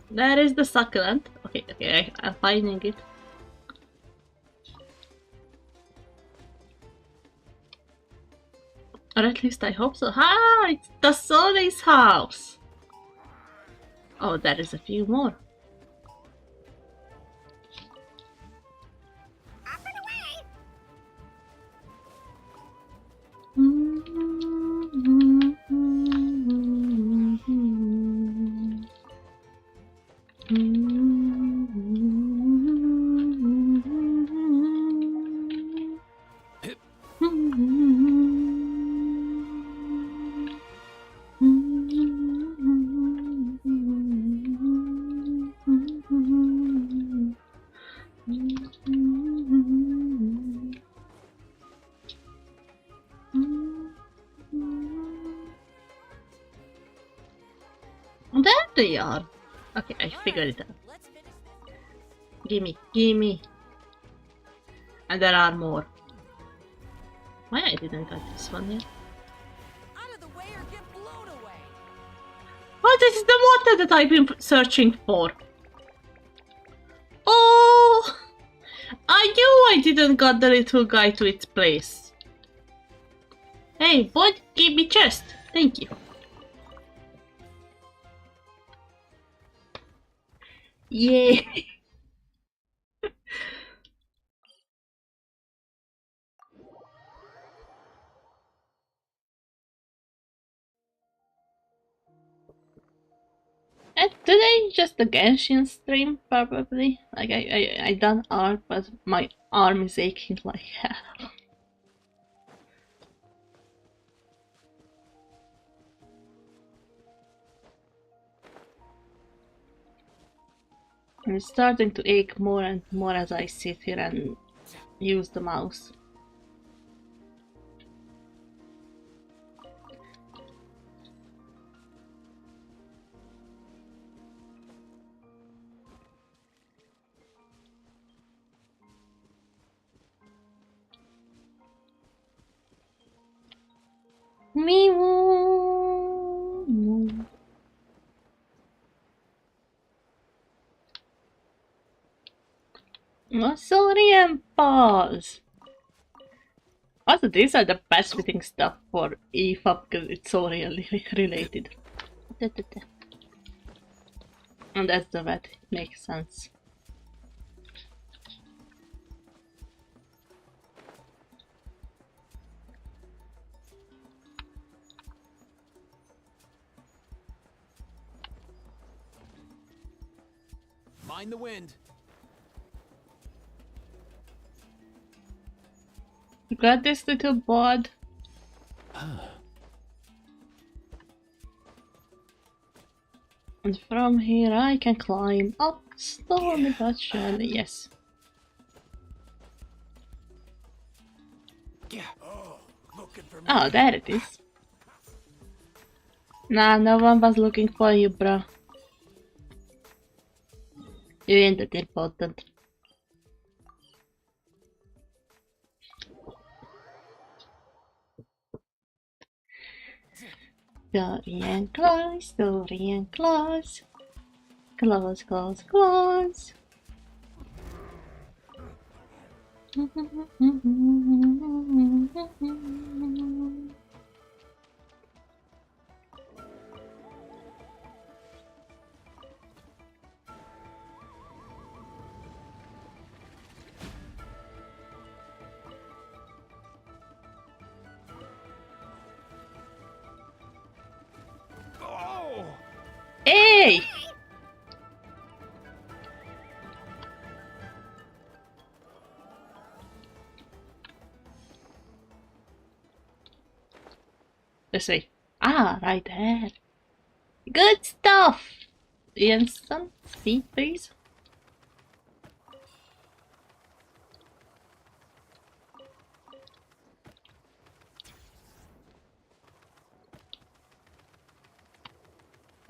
There is the succulent. Okay, I'm finding it. Or at least I hope so. Ah, it's the Soleil's house! Oh, there is a few more. Up and away! There they are. Okay, I figured it out. Gimme, gimme. And there are more. Why I didn't get this one yet? Oh, this is the water that I've been searching for. Oh! I knew I didn't got the little guy to its place. Hey, boy, give me chest. Thank you. Yay! And today just a Genshin stream probably. Like I done art, but my arm is aching like hell. And it's starting to ache more and more as I sit here and use the mouse. Meow. Saurian paws. Also, these are the best fitting stuff for EFA because it's so really related. And that's the vet. It makes sense. Mind the wind. You got this little bod. And from here I can climb up slowly but surely, yes. Oh, there it is. Nah, no one was looking for you, bro. You ain't that important. Dorian close, Dorian close. Close, close, close. Hey! This way. Ah, right there. Good stuff! Instant speed, please.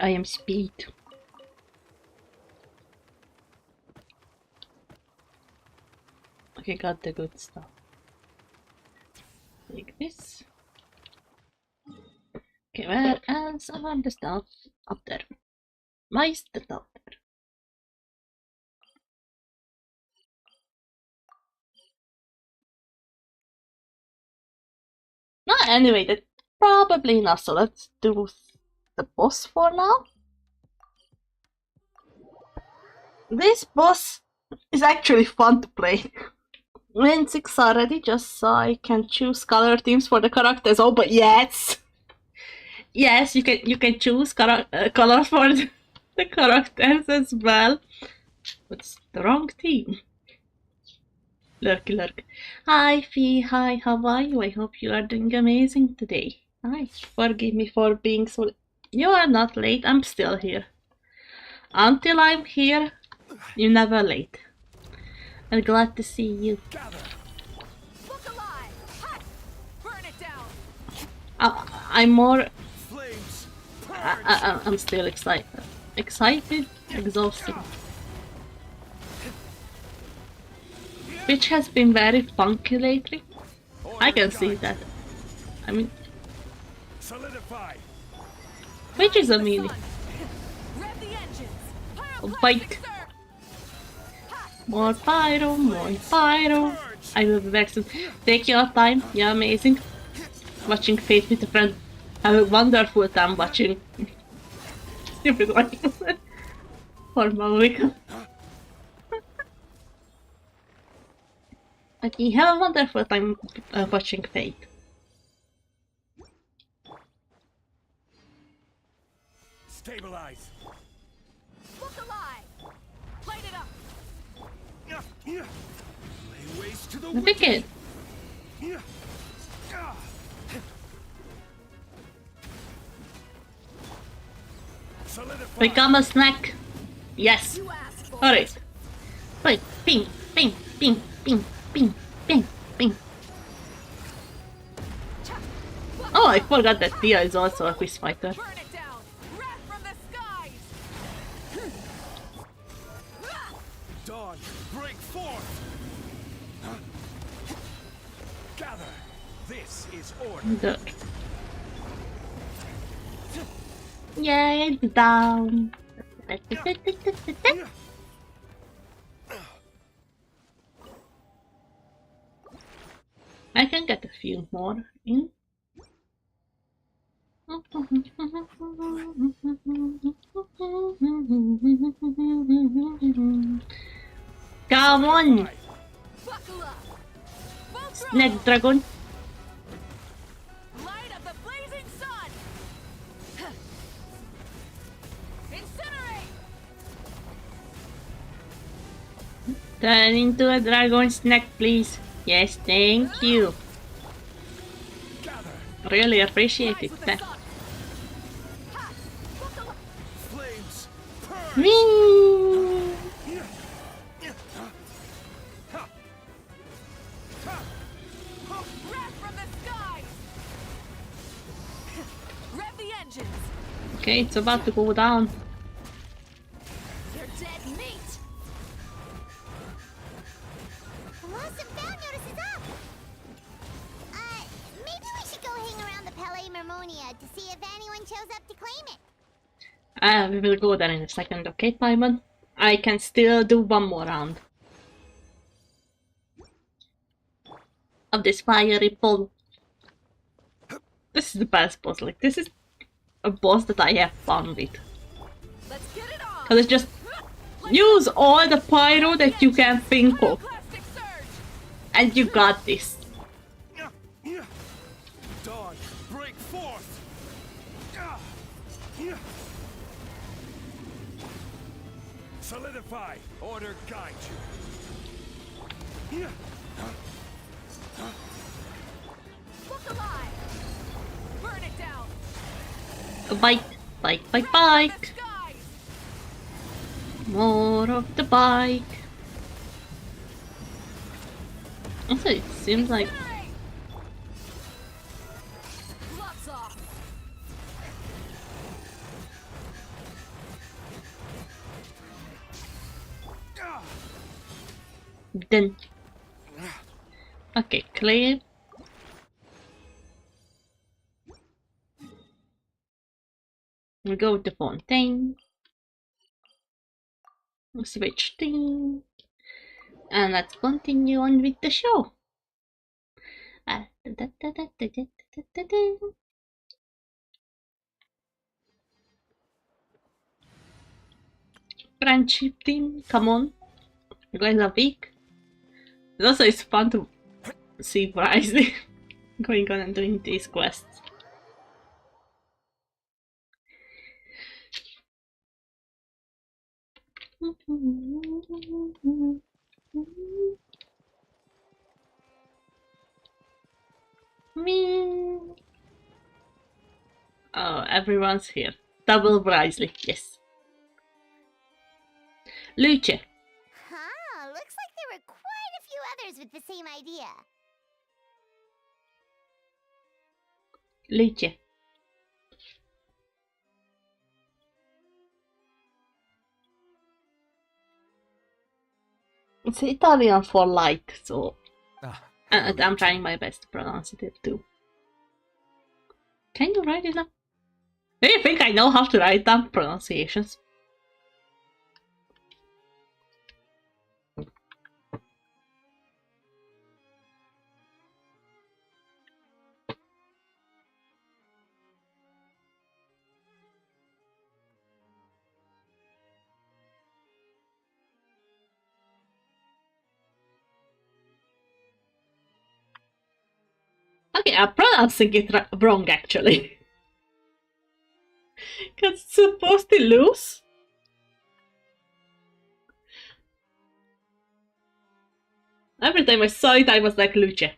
I am speed. Okay, got the good stuff. Like this. Okay, where else are the stuff? Up there. My stuff up there. No, anyway, Probably not, so let's do the boss for now. This boss is actually fun to play. Win 6 already, just so I can choose color teams for the characters. Oh, but yes! Yes, you can choose colors for the characters as well. What's the wrong team? Lurk. Hi, Fee. Hi, how are you? I hope you are doing amazing today. Hi. Forgive me for being so... You are not late. I'm still here. Until I'm here, you're never late. I'm glad to see you. I'm more... I'm still excited. Exhausted. Which has been very funky lately. I can see that. I mean... Which is a meanie. Oh, bike. More pyro, more pyro. I will be back soon. Take your time, you're amazing. Watching Fate with a friend. Have a wonderful time watching. Stupid one. For Maui. Okay, have a wonderful time watching Fate. Stabilize. Look alive. Light it up. Lay waste to the Wicked. Become a snack. Yes. Alright. Wait. Ping. Ping. Ping. Ping. Ping. Ping. Ping. Oh, I forgot that Tia is also a quiz fighter. Dawn, break forth. Gather. This is order. Yay, down. I can get a few more in. Come on! Snake dragon. Light of the blazing sun. Incinerate. Turn into a dragon snack, please. Yes, thank you. Really appreciate it. Whee! Okay, it's about to go down. They're dead meat. Lost and found notice is up. Maybe we should go hang around the Palais Mermonia to see if anyone shows up to claim it. We will go there in a second, okay, Paimon? I can still do one more round of this fiery pole. This is the best boss. Like, this is a boss that I have fun with. Cause it's just use all the pyro that you can think of, and you got this. Dawn, break forth. Solidify. Order guide you. Look alive. Burn it down. Bike. More of the bike. Also, it seems like Gloves off. then. Okay, clear. We go to Fontaine. Switch thing. And let's continue on with the show. Friendship team, come on. You guys are weak. And also, it's fun to see Bryce going on and doing these quests. Me. Oh, everyone's here. Double Brysley, yes. Luce. Huh, looks like there were quite a few others with the same idea. Luce. It's Italian for light, so I'm trying my best to pronounce it too. Can you write it down? Do you think I know how to write down pronunciations? Okay, I'm pronouncing it wrong actually. Because it's supposed to lose. Every time I saw it, I was like Luce.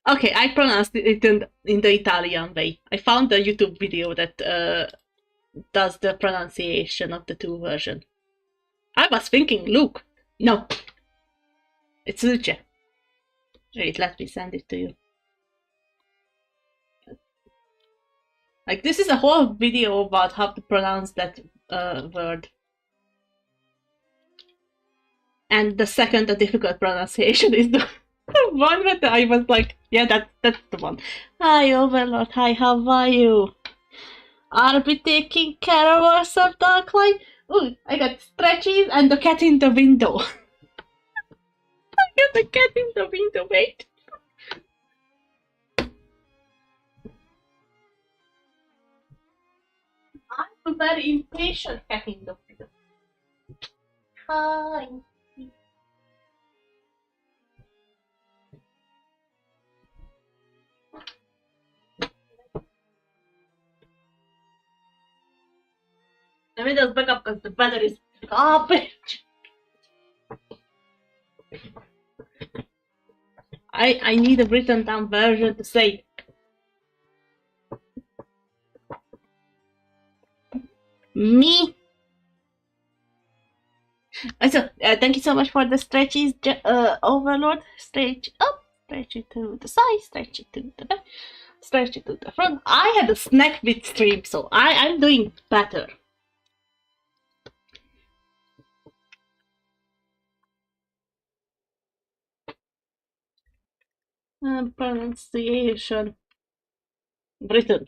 Okay, I pronounced it in the Italian way. I found a YouTube video that does the pronunciation of the two versions. I was thinking, Luke. No. It's Luce. Wait, let me send it to you. Like, this is a whole video about how to pronounce that word. And the second, the difficult pronunciation is the one that I was like, yeah, that's the one. Hi, Overlord. Hi, how are you? Are we taking care of ourselves, Darklight? Ooh, I got stretchies and the cat in the window. I got the cat in the window, wait. I'm a very impatient cat in the window. Hi. Let me just back up because the weather is garbage. I need a written down version to say me. So thank you so much for the stretches, Overlord. Stretch up, stretch it to the side, stretch it to the back, stretch it to the front. I had a snack with stream, so I'm doing better. Pronunciation. Britain.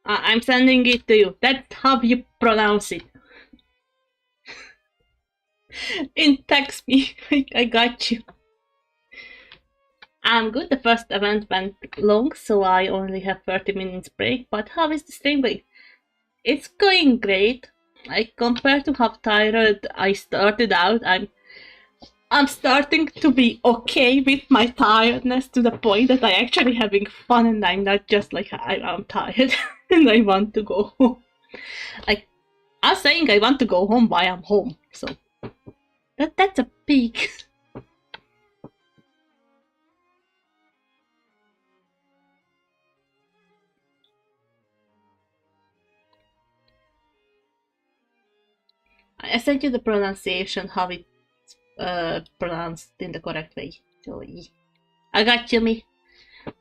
I'm sending it to you. That's how you pronounce it. In text me. I got you. I'm good. The first event went long, so I only have 30 minutes break. But how is the stream going? It's going great. Like, compared to how tired I started out, I'm starting to be okay with my tiredness to the point that I'm actually having fun and I'm not just like, I'm tired and I want to go home. Like, I'm saying I want to go home while I'm home, so that's a peak. I sent you the pronunciation, how it's pronounced in the correct way. So, yeah. I got you, me.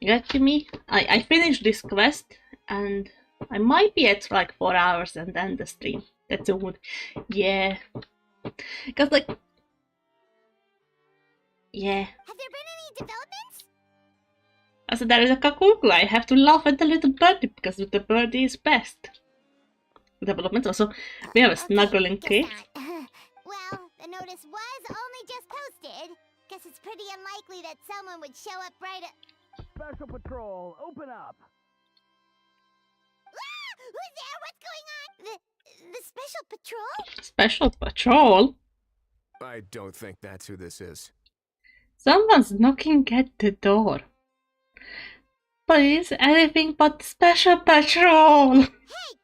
I got you, me. I finished this quest, and I might be at like 4 hours and then the stream. That's a good. Yeah. Because, like... Yeah. Have there been any developments? I said, there is a kakuku. I have to laugh at the little birdie because the birdie is best. Development also. We have a snuggling tree. Well, the notice was only just posted. Guess it's pretty unlikely that someone would show up right at... Special Patrol, open up! Ah! Who's there? What's going on? The Special Patrol? Special Patrol? I don't think that's who this is. Someone's knocking at the door. Please, anything but Special Patrol! Hey,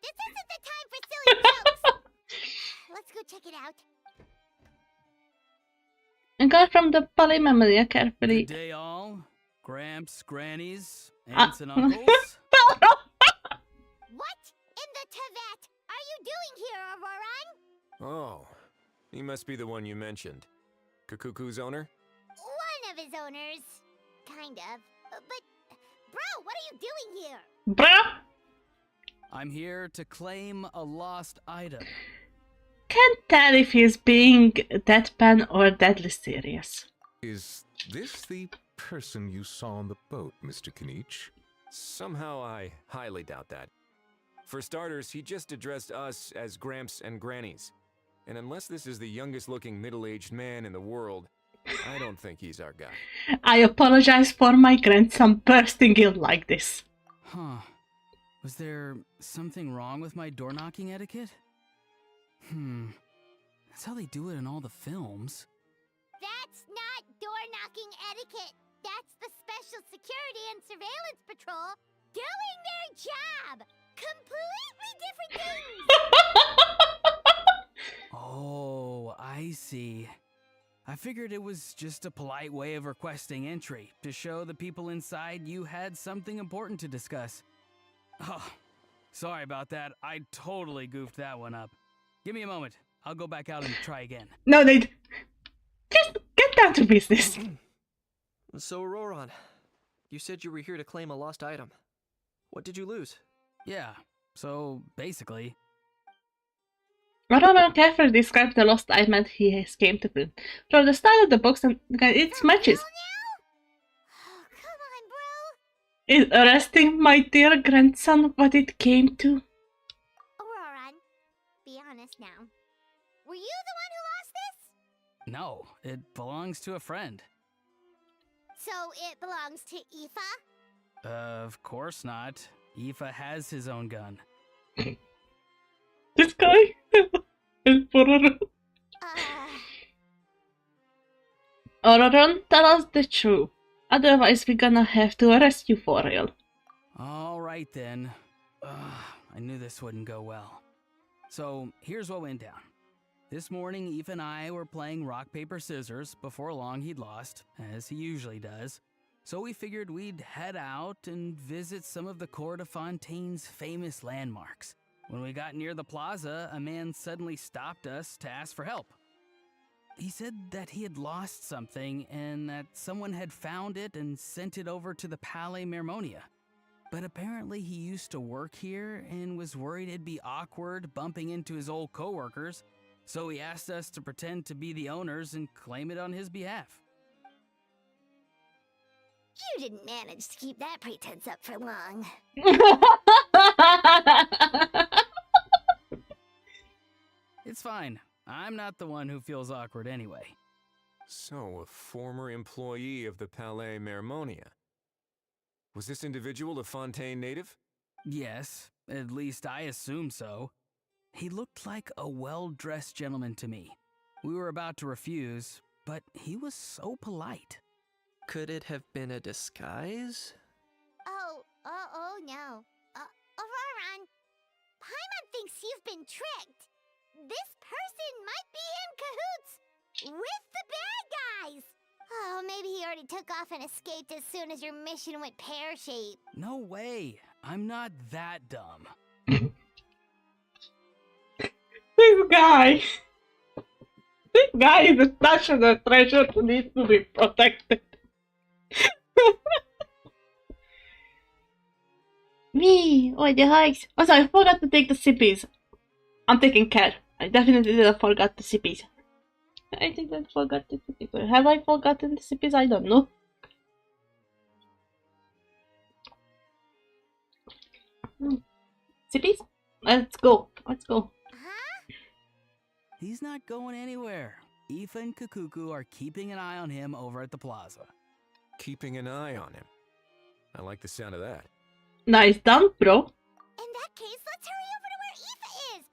this isn't the time for silly jokes! Let's go check it out. And go from the polymemoria carefully. Good day, all. Gramps, grannies, aunts, and uncles. What in the Tibet are you doing here, Auroran? Oh, he must be the one you mentioned. Kakuku's owner? One of his owners. Kind of. But, bro, what are you doing here? Bruh! I'm here to claim a lost item. Can't tell if he's being deadpan or deadly serious. Is this the person you saw on the boat, Mr. Kinich? Somehow I highly doubt that. For starters, he just addressed us as Gramps and Grannies. And unless this is the youngest looking middle-aged man in the world, I don't think he's our guy. I apologize for my grandson bursting in like this. Huh. Was there something wrong with my door-knocking etiquette? That's how they do it in all the films. That's not door-knocking etiquette. That's the Special Security and Surveillance Patrol doing their job. Completely different things. Oh, I see. I figured it was just a polite way of requesting entry to show the people inside you had something important to discuss. Oh, sorry about that. I totally goofed that one up. Give me a moment. I'll go back out and try again. No, they... Just get down to business. So, Roran, you said you were here to claim a lost item. What did you lose? Yeah, so basically... Roran carefully described the lost item he has came to find. From the style of the box and its matches. Oh, come on, bro. Is arresting my dear grandson what it came to? Auroran, be honest now. Were you the one who lost this? No, it belongs to a friend. So it belongs to Aoife? Of course not. Aoife has his own gun. This guy is Auroran. Auroran, tell us the truth. Otherwise, we're gonna have to arrest you for real. All right then. I knew this wouldn't go well. So here's what went down. This morning, Aoife and I were playing rock, paper, scissors. Before long, he'd lost, as he usually does. So we figured we'd head out and visit some of the Cour de Fontaine's famous landmarks. When we got near the plaza, a man suddenly stopped us to ask for help. He said that he had lost something and that someone had found it and sent it over to the Palais Mermonia. But apparently he used to work here and was worried it'd be awkward bumping into his old coworkers, so he asked us to pretend to be the owners and claim it on his behalf. You didn't manage to keep that pretense up for long. It's fine. I'm not the one who feels awkward anyway. So, a former employee of the Palais Mermonia. Was this individual a Fontaine native? Yes, at least I assume so. He looked like a well-dressed gentleman to me. We were about to refuse, but he was so polite. Could it have been a disguise? Oh no. Auroran, Paimon thinks you've been tricked. This person might be in cahoots with the bad guys. Oh, maybe he already took off and escaped as soon as your mission went pear-shaped. No way. I'm not that dumb. This guy is a national treasure who needs to be protected. Me! Oh, the hikes! Also, I forgot to take the sippies. I'm taking care. I definitely didn't forget the sippies. I didn't forget the sippies. Have I forgotten the sippies? I don't know. Sippies? Let's go. Let's go. He's not going anywhere. Aoife and Kakuku are keeping an eye on him over at the plaza. Keeping an eye on him. I like the sound of that. Nice done, bro. In that case, let's hurry over to where Aoife is.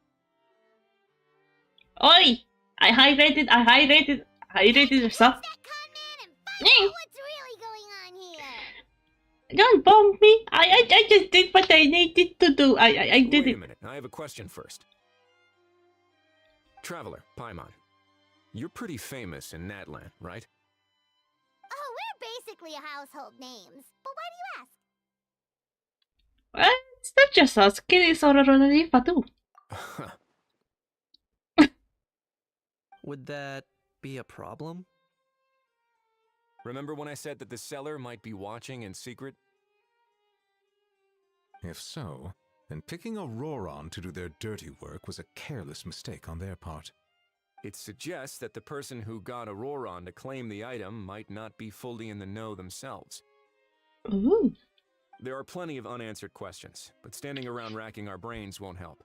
Oi! I hydrated yourself. What's really going on here? Don't bomb me. I just did what I needed to do. I did it. Wait a minute. I have a question first. Traveler, Paimon. You're pretty famous in Natlan, right? Oh, we're basically household names. But why do you ask? Well, it's not just us. Kitty Soror and Aoife too. Would that be a problem? Remember when I said that the seller might be watching in secret? If so, then picking Auroron to do their dirty work was a careless mistake on their part. It suggests that the person who got Auroron to claim the item might not be fully in the know themselves. Ooh. There are plenty of unanswered questions, but standing around racking our brains won't help.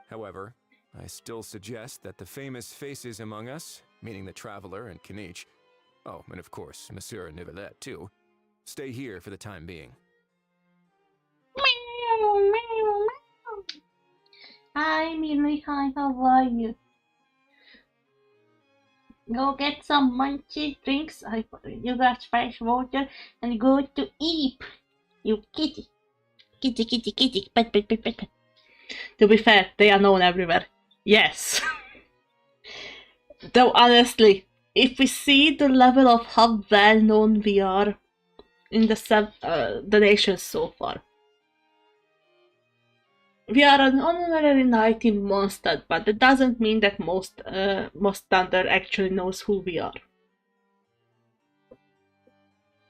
However, I still suggest that the famous faces among us, meaning the Traveler and Kinich, oh, and of course, Monsieur Nivelette too, stay here for the time being. Hi, Millie. Hi, how are you? Go get some munchy drinks. You got fresh water and go to eat. You kitty. Kitty, kitty, kitty. Pet, pet, pet, pet, pet. To be fair, they are known everywhere. Yes. Though honestly, if we see the level of how well known we are in the nations so far, we are an honorary knight in Mondstadt, but that doesn't mean that most Thunder actually knows who we are.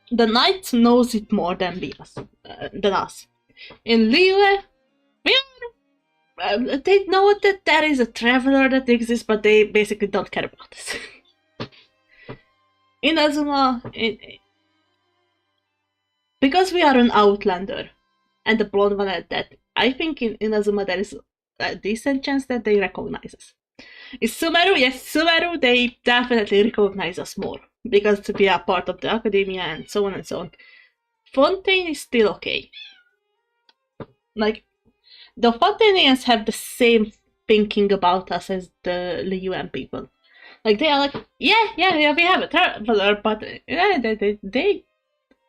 The knight knows it more than us. In Liyue, we are. They know that there is a traveler that exists, but they basically don't care about this. In Azuma, because we are an outlander, and the blonde one at that, I think in Azuma there is a decent chance that they recognize us. In Sumeru, yes, Sumeru, they definitely recognize us more, because we are part of the academia and so on and so on. Fontaine is still okay. Like, the Fontainians have the same thinking about us as the Liyuan people. Like, they are like, yeah, we have a traveler, but they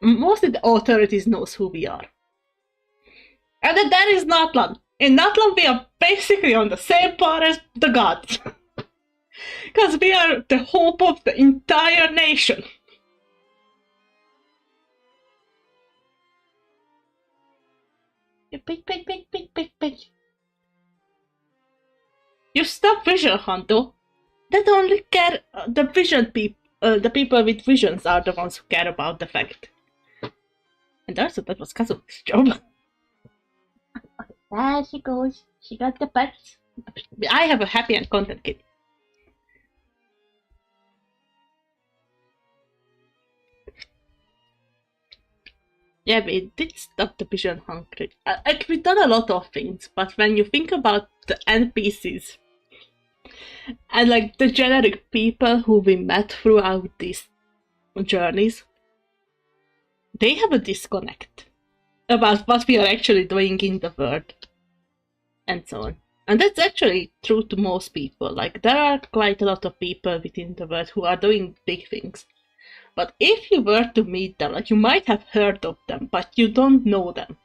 mostly the authorities knows who we are. And then there is Natlan. In Natlan, we are basically on the same par as the gods. Because we are the hope of the entire nation. Pig. You stop vision hunt, though. That only care the vision people. The people with visions are the ones who care about the fact. And also, that was Kazuki's job. There she goes. She got the pets. I have a happy and content kid. Yeah, we did stop the vision hungry. Like, we've done a lot of things, but when you think about the NPCs and like the generic people who we met throughout these journeys, they have a disconnect about what we are actually doing in the world and so on. And that's actually true to most people. Like, there are quite a lot of people within the world who are doing big things. But if you were to meet them, like, you might have heard of them, but you don't know them.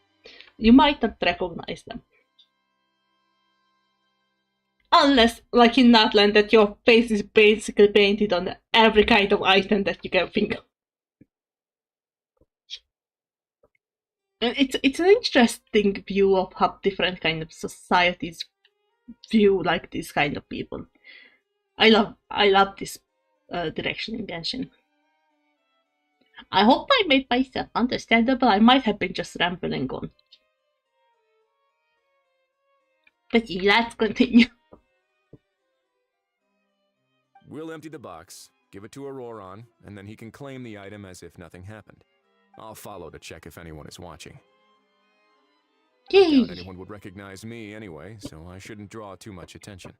You might not recognize them. Unless, like in Natlan, that your face is basically painted on every kind of item that you can think of. And it's an interesting view of how different kind of societies view like these kind of people. I love this direction in Genshin. I hope I made myself understandable. I might have been just rambling on. But let's continue. We'll empty the box, give it to Auroron, and then he can claim the item as if nothing happened. I'll follow to check if anyone is watching. I doubt anyone would recognize me anyway, so I shouldn't draw too much attention.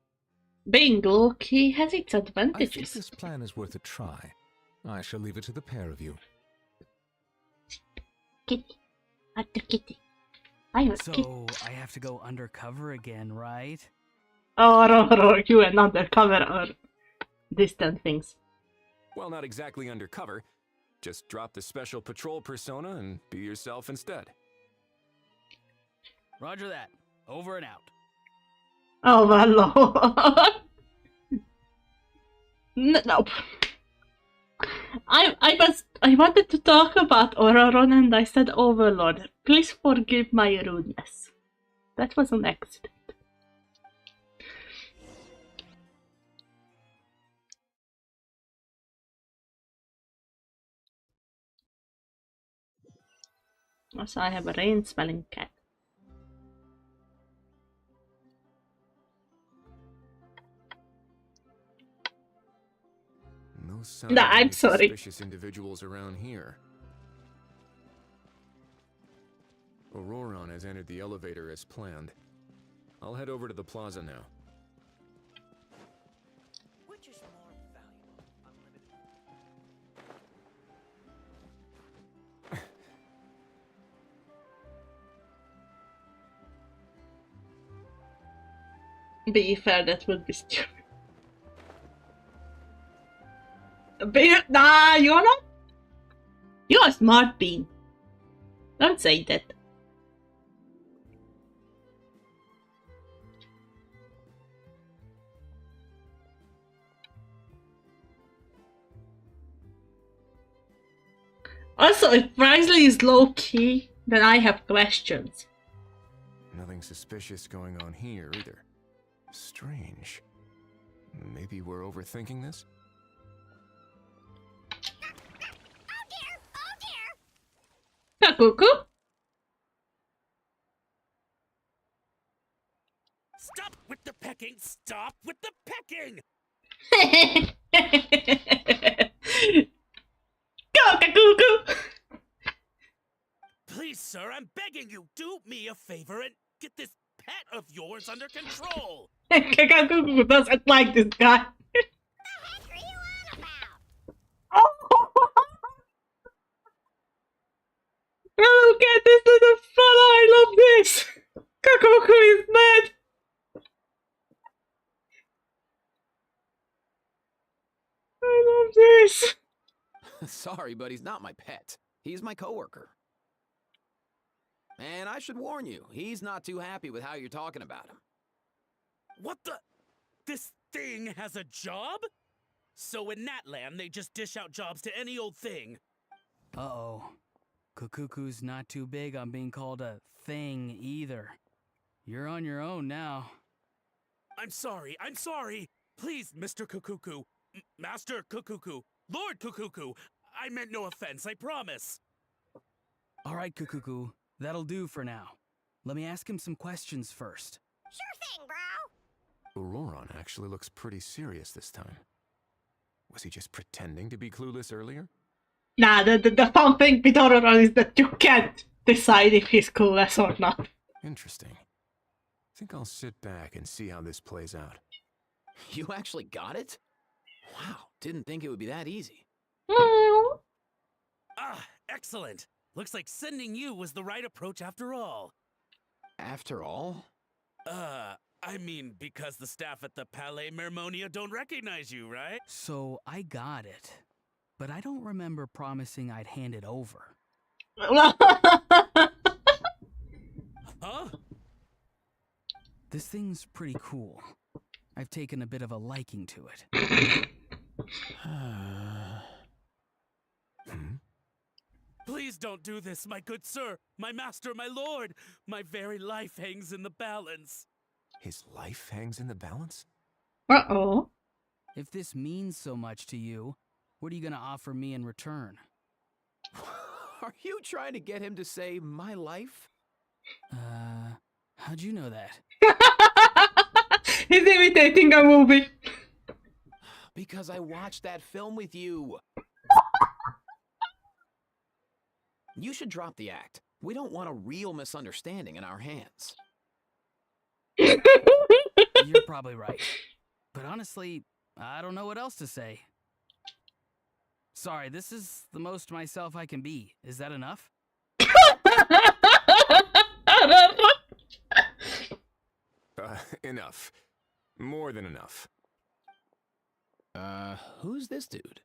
Being low-key has its I think advantages. this plan is worth a try. I shall leave it to the pair of you. Kitty. After Kitty. I heard Kitty. So, I have to go undercover again, right? Oh, you and undercover are distant things. Well, not exactly undercover. Just drop the special patrol persona and be yourself instead. Roger that. Over and out. Oh my lord. Nope. I wanted to talk about Auroron and I said Overlord. Please forgive my rudeness. That was an accident. Also, I have a rain-smelling cat. No sign Nah, of I'm any sorry. suspicious individuals around here. Auroron has entered the elevator as planned. I'll head over to the plaza now. Which is more valuable, unlimited? Be fair, that would be stupid. Nah, you're not. You're a smart bean. Don't say that. Also, if Risley is low-key, then I have questions. Nothing suspicious going on here either. Strange. Maybe we're overthinking this? Cuckoo? Stop with the pecking! Stop with the pecking! Go, cuckoo! Please, sir, I'm begging you, do me a favor and get this pet of yours under control. Cuckoo doesn't like this guy. Look at this little fella, I love this! Kakoku is mad! I love this! Sorry, but he's not my pet. He's my coworker. And I should warn you, he's not too happy with how you're talking about him. What the? This thing has a job? So in Natland, they just dish out jobs to any old thing. Uh-oh. Kukuku's not too big on being called a thing either. You're on your own now. I'm sorry. Please, Mr. Kukuku. Master Kukuku. Lord Kukuku. I meant no offense, I promise. All right, Kukuku. That'll do for now. Let me ask him some questions first. Sure thing, bro. Auroron actually looks pretty serious this time. Was he just pretending to be clueless earlier? Nah, the fun thing with Auroron is that you can't decide if he's clueless or not. Interesting. I think I'll sit back and see how this plays out. You actually got it? Wow, didn't think it would be that easy. Ah, excellent. Looks like sending you was the right approach after all. After all? I mean, because the staff at the Palais Mermonia don't recognize you, right? So I got it. But I don't remember promising I'd hand it over. Huh? This thing's pretty cool. I've taken a bit of a liking to it. Please don't do this, my good sir, my master, my lord. My very life hangs in the balance. His life hangs in the balance? Uh-oh. If this means so much to you, what are you gonna offer me in return? Are you trying to get him to say my life? How'd you know that? He's imitating a movie. Because I watched that film with you. You should drop the act. We don't want a real misunderstanding in our hands. You're probably right. But honestly, I don't know what else to say. Sorry, this is the most myself I can be. Is that enough? Enough. More than enough. Who's this dude?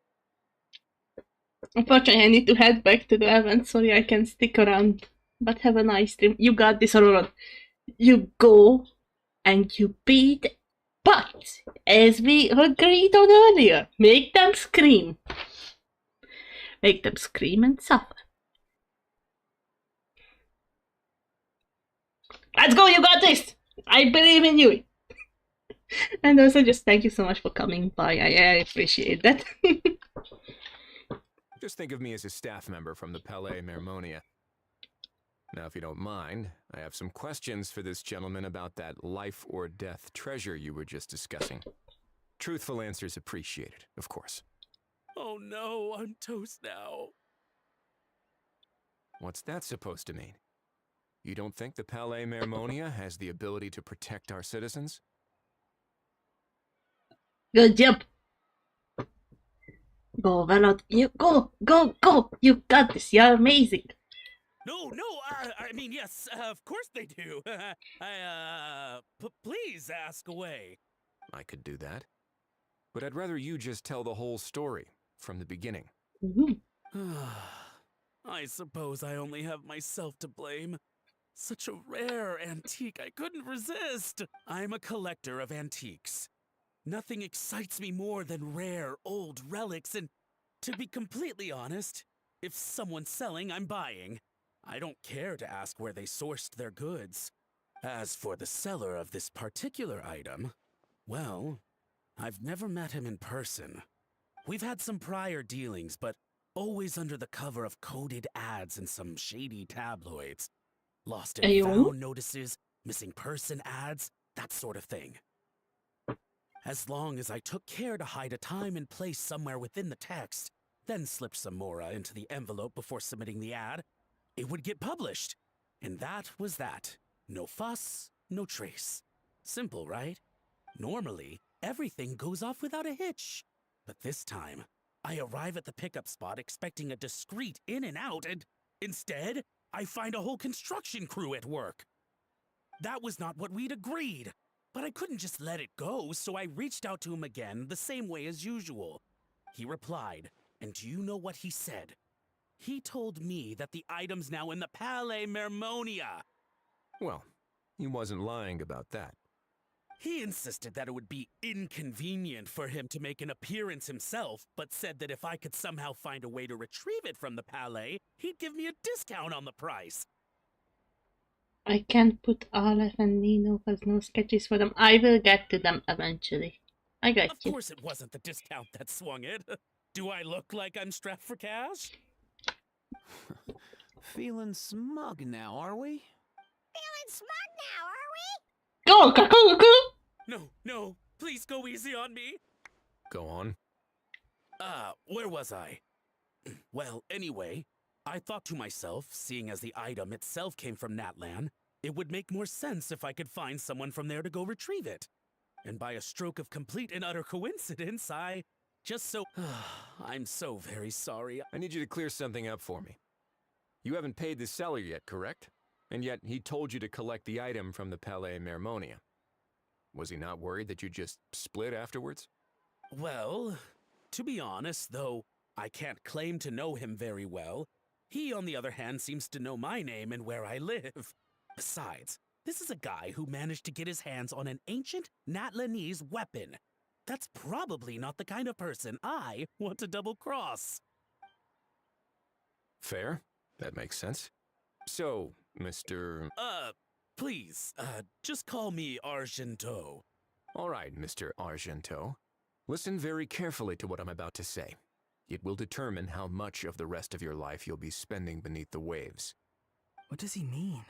Unfortunately, I need to head back to the event. Sorry, I can stick around. But have a nice stream. You got this, Aurora. You go and you beat. But, as we agreed on earlier, make them scream. Make them scream and suffer. Let's go, you got this! I believe in you! And also just thank you so much for coming by. I appreciate that. Just think of me as a staff member from the Palais Mermonia. Now, if you don't mind, I have some questions for this gentleman about that life or death treasure you were just discussing. Truthful answers appreciated, of course. Oh no, I'm toast now. What's that supposed to mean? You don't think the Palais Mermonia has the ability to protect our citizens? Good job. Go, Velot. You go. You got this. You're amazing. No, I mean, yes, of course they do. Please ask away. I could do that. But I'd rather you just tell the whole story from the beginning. I suppose I only have myself to blame. Such a rare antique, I couldn't resist. I'm a collector of antiques. Nothing excites me more than rare, old relics, and to be completely honest, if someone's selling, I'm buying. I don't care to ask where they sourced their goods. As for the seller of this particular item, well, I've never met him in person. We've had some prior dealings, but always under the cover of coded ads in some shady tabloids. Lost and found notices, missing person ads, that sort of thing. As long as I took care to hide a time and place somewhere within the text, then slipped some mora into the envelope before submitting the ad, it would get published. And that was that. No fuss, no trace. Simple, right? Normally, everything goes off without a hitch. But this time, I arrive at the pickup spot expecting a discreet in and out, and instead, I find a whole construction crew at work. That was not what we'd agreed. But I couldn't just let it go, so I reached out to him again the same way as usual. He replied, and do you know what he said? He told me that the item's now in the Palais Mermonia. Well, he wasn't lying about that. He insisted that it would be inconvenient for him to make an appearance himself, but said that if I could somehow find a way to retrieve it from the Palais, he'd give me a discount on the price. I can't put Aleph and Nino because no sketches for them. I will get to them eventually. I got you. Of course it wasn't the discount that swung it. Do I look like I'm strapped for cash? Feeling smug now, are we? Feeling smug now, are we? Go, go! No, please go easy on me. Go on. Where was I? Well, anyway, I thought to myself, seeing as the item itself came from Natlan, it would make more sense if I could find someone from there to go retrieve it. And by a stroke of complete and utter coincidence, I'm so very sorry. I need you to clear something up for me. You haven't paid the seller yet, correct? And yet he told you to collect the item from the Palais Mermonia. Was he not worried that you just split afterwards? Well, to be honest, though I can't claim to know him very well, he, on the other hand, seems to know my name and where I live. Besides, this is a guy who managed to get his hands on an ancient Natlanese weapon. That's probably not the kind of person I want to double-cross. Fair. That makes sense. So, Mr. Please, just call me Argento. All right, Mr. Argento. Listen very carefully to what I'm about to say. It will determine how much of the rest of your life you'll be spending beneath the waves. What does he mean?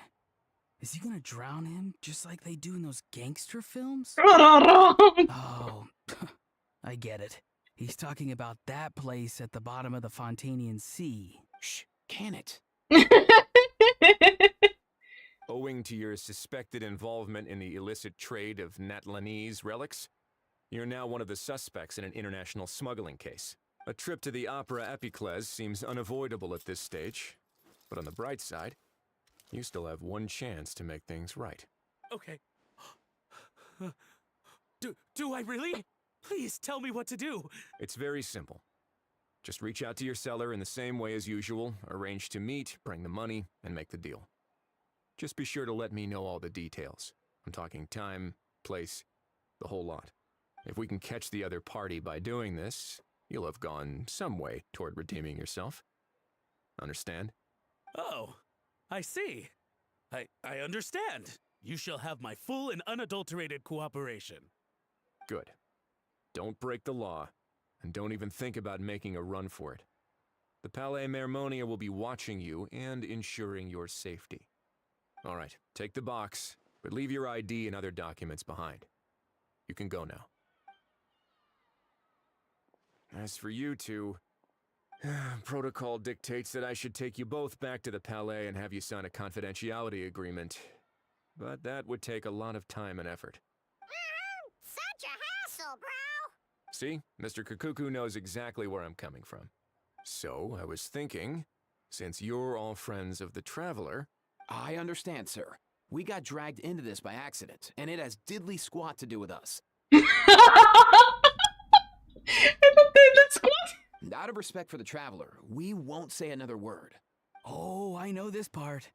Is he gonna drown him just like they do in those gangster films? Oh, I get it. He's talking about that place at the bottom of the Fontanian Sea. Shh, can it? Owing to your suspected involvement in the illicit trade of Natlanese relics, you're now one of the suspects in an international smuggling case. A trip to the Opera Epiclese seems unavoidable at this stage, but on the bright side, you still have one chance to make things right. Okay. Do I really? Please tell me what to do. It's very simple. Just reach out to your seller in the same way as usual, arrange to meet, bring the money, and make the deal. Just be sure to let me know all the details. I'm talking time, place, the whole lot. If we can catch the other party by doing this, you'll have gone some way toward redeeming yourself. Understand? Oh, I see. I understand. You shall have my full and unadulterated cooperation. Good. Don't break the law, and don't even think about making a run for it. The Palais Mermonia will be watching you and ensuring your safety. All right, take the box, but leave your ID and other documents behind. You can go now. As for you two, protocol dictates that I should take you both back to the Palais and have you sign a confidentiality agreement. But that would take a lot of time and effort. Such a hassle, bro! See, Mr. Kakuku knows exactly where I'm coming from. So, I was thinking, since you're all friends of the Traveler... I understand, sir. We got dragged into this by accident, and it has diddly squat to do with us. Out of respect for the Traveler, we won't say another word. Oh, I know this part.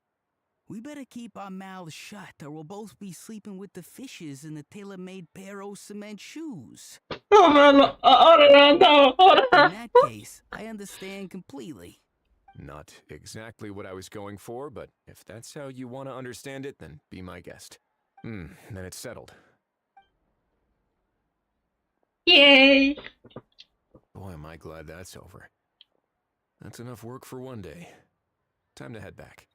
We better keep our mouths shut, or we'll both be sleeping with the fishes in the tailor-made pair of cement shoes. In that case, I understand completely. Not exactly what I was going for, but if that's how you want to understand it, then be my guest. Then it's settled. Yay! Boy, am I glad that's over. That's enough work for one day. Time to head back.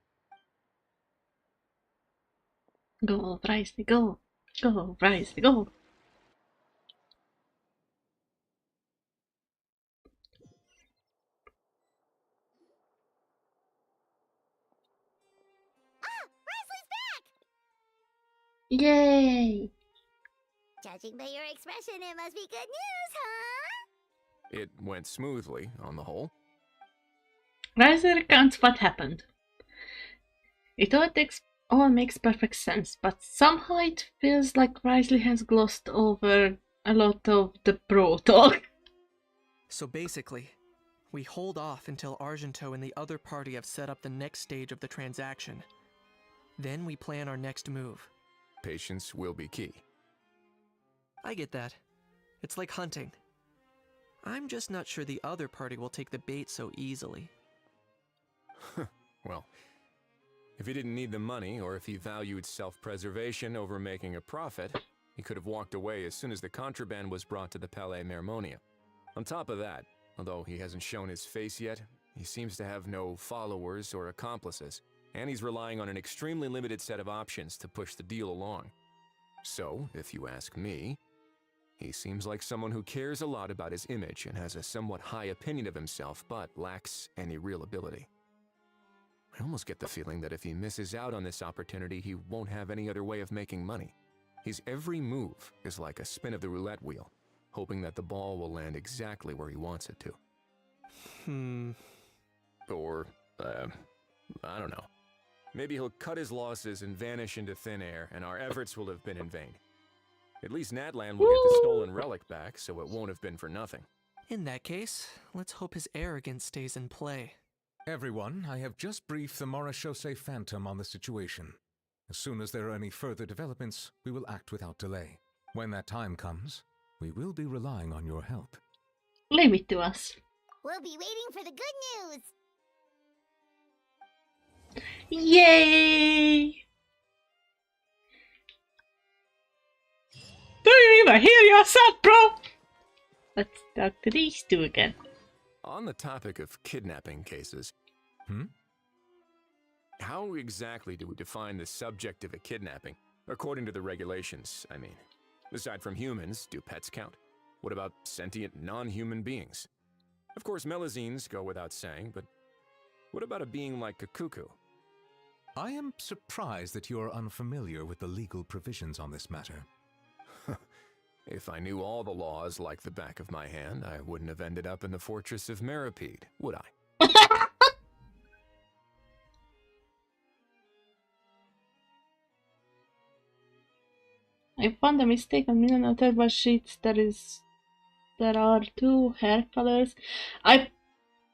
Go, Bryce, go. Go, Bryce, go. Yay! Judging by your expression, it must be good news, huh? It went smoothly, on the whole. Risley recounts what happened. It all makes perfect sense, but somehow it feels like Risley has glossed over a lot of the bro talk. So basically, we hold off until Argento and the other party have set up the next stage of the transaction. Then we plan our next move. Patience will be key. I get that. It's like hunting. I'm just not sure the other party will take the bait so easily. Well, if he didn't need the money, or if he valued self-preservation over making a profit, he could have walked away as soon as the contraband was brought to the Palais Mermonia. On top of that, although he hasn't shown his face yet, he seems to have no followers or accomplices, and he's relying on an extremely limited set of options to push the deal along. So, if you ask me, he seems like someone who cares a lot about his image and has a somewhat high opinion of himself, but lacks any real ability. I almost get the feeling that if he misses out on this opportunity, he won't have any other way of making money. His every move is like a spin of the roulette wheel, hoping that the ball will land exactly where he wants it to. Or, I don't know. Maybe he'll cut his losses and vanish into thin air, and our efforts will have been in vain. At least Natlan will get the stolen relic back, so it won't have been for nothing. In that case, let's hope his arrogance stays in play. Everyone, I have just briefed the Morishose Phantom on the situation. As soon as there are any further developments, we will act without delay. When that time comes, we will be relying on your help. Leave it to us. We'll be waiting for the good news. Yay! Do you even hear yourself, bro? Let's talk to these two again. On the topic of kidnapping cases, how exactly do we define the subject of a kidnapping? According to the regulations, I mean. Aside from humans, do pets count? What about sentient non-human beings? Of course, melazines go without saying, but what about a being like a cuckoo? I am surprised that you are unfamiliar with the legal provisions on this matter. If I knew all the laws like the back of my hand, I wouldn't have ended up in the fortress of Meripede, would I? I found a mistake on million table sheets. There are 2 hair colors. I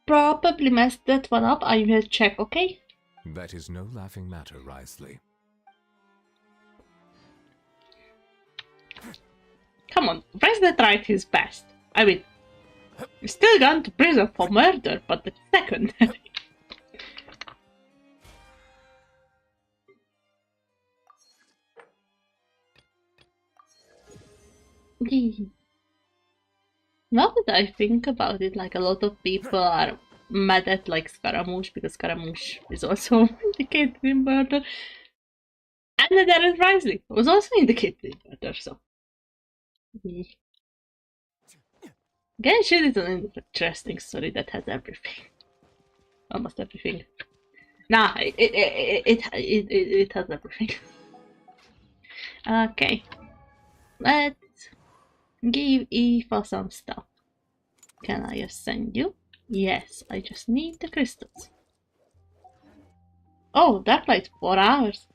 probably messed that one up. I will check, okay? That is no laughing matter, Risley. Come on, President tried his best. I mean, he's still gone to prison for murder, but the second. Now that I think about it, like a lot of people are mad at like Scaramouche because Scaramouche is also indicated in murder. And then there is Risley, who was also indicated in murder, so. Genshin is an interesting story that has everything. Almost everything. Nah, it has everything. Okay. Let's give Aoife some stuff. Can I ascend you? Yes, I just need the crystals. Oh, that lasts 4 hours.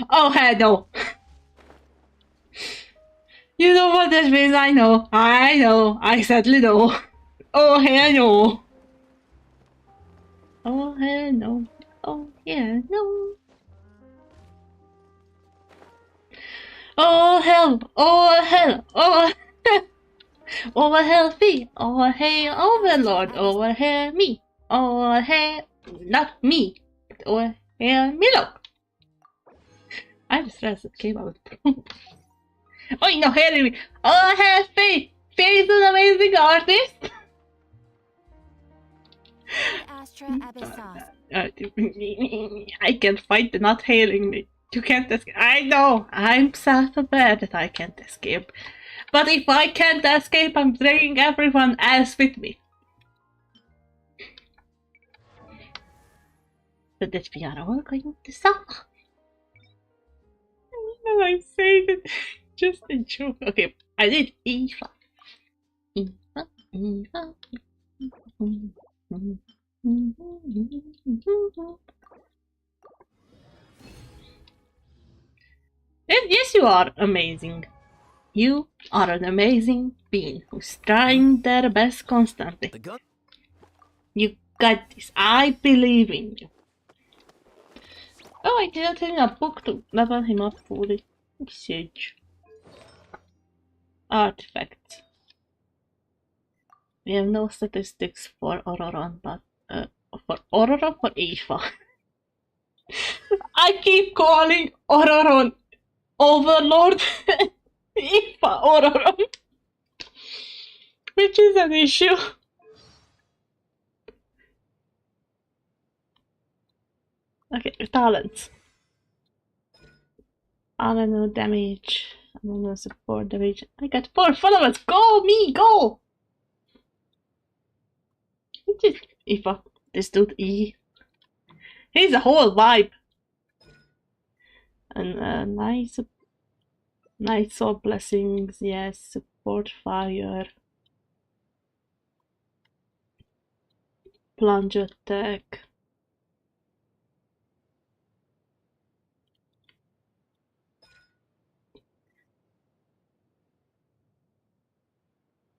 Oh, hell no! You know what this means, I know, I certainly know. Oh, hell no. Oh, hell no. Oh, yeah, no. Oh, hell, oh, hell, oh, over hell me, over hail overlord, over hail me, over hail, not me, but over hail Milo. I'm stressed it came out. Oh, you know, hearing me. Oh, hell Faye! Faye is an amazing artist! Astra Abyssos. I can't fight the not hailing me. You can't escape. I know! I'm self-aware that I can't escape. But if I can't escape, I'm dragging everyone else with me. So that we are all going to suffer. And I'm saying it just a joke. Okay, I did Aoife. Aoife. Yes, you are amazing. You are an amazing being who's trying their best constantly. You got this. I believe in you. Oh, I didn't think a book to level him up fully. Siege. Artifacts. We have no statistics for Auroron, but for Auroron for Aoife. I keep calling Auroron Overlord Aoife Auroron, which is an issue. Okay, talents. I don't know damage. I don't know support damage. I got 4 followers. Go me, go! Aoife, this dude E. He's a whole vibe. And nice soul blessings, yes, support fire. Plunge attack.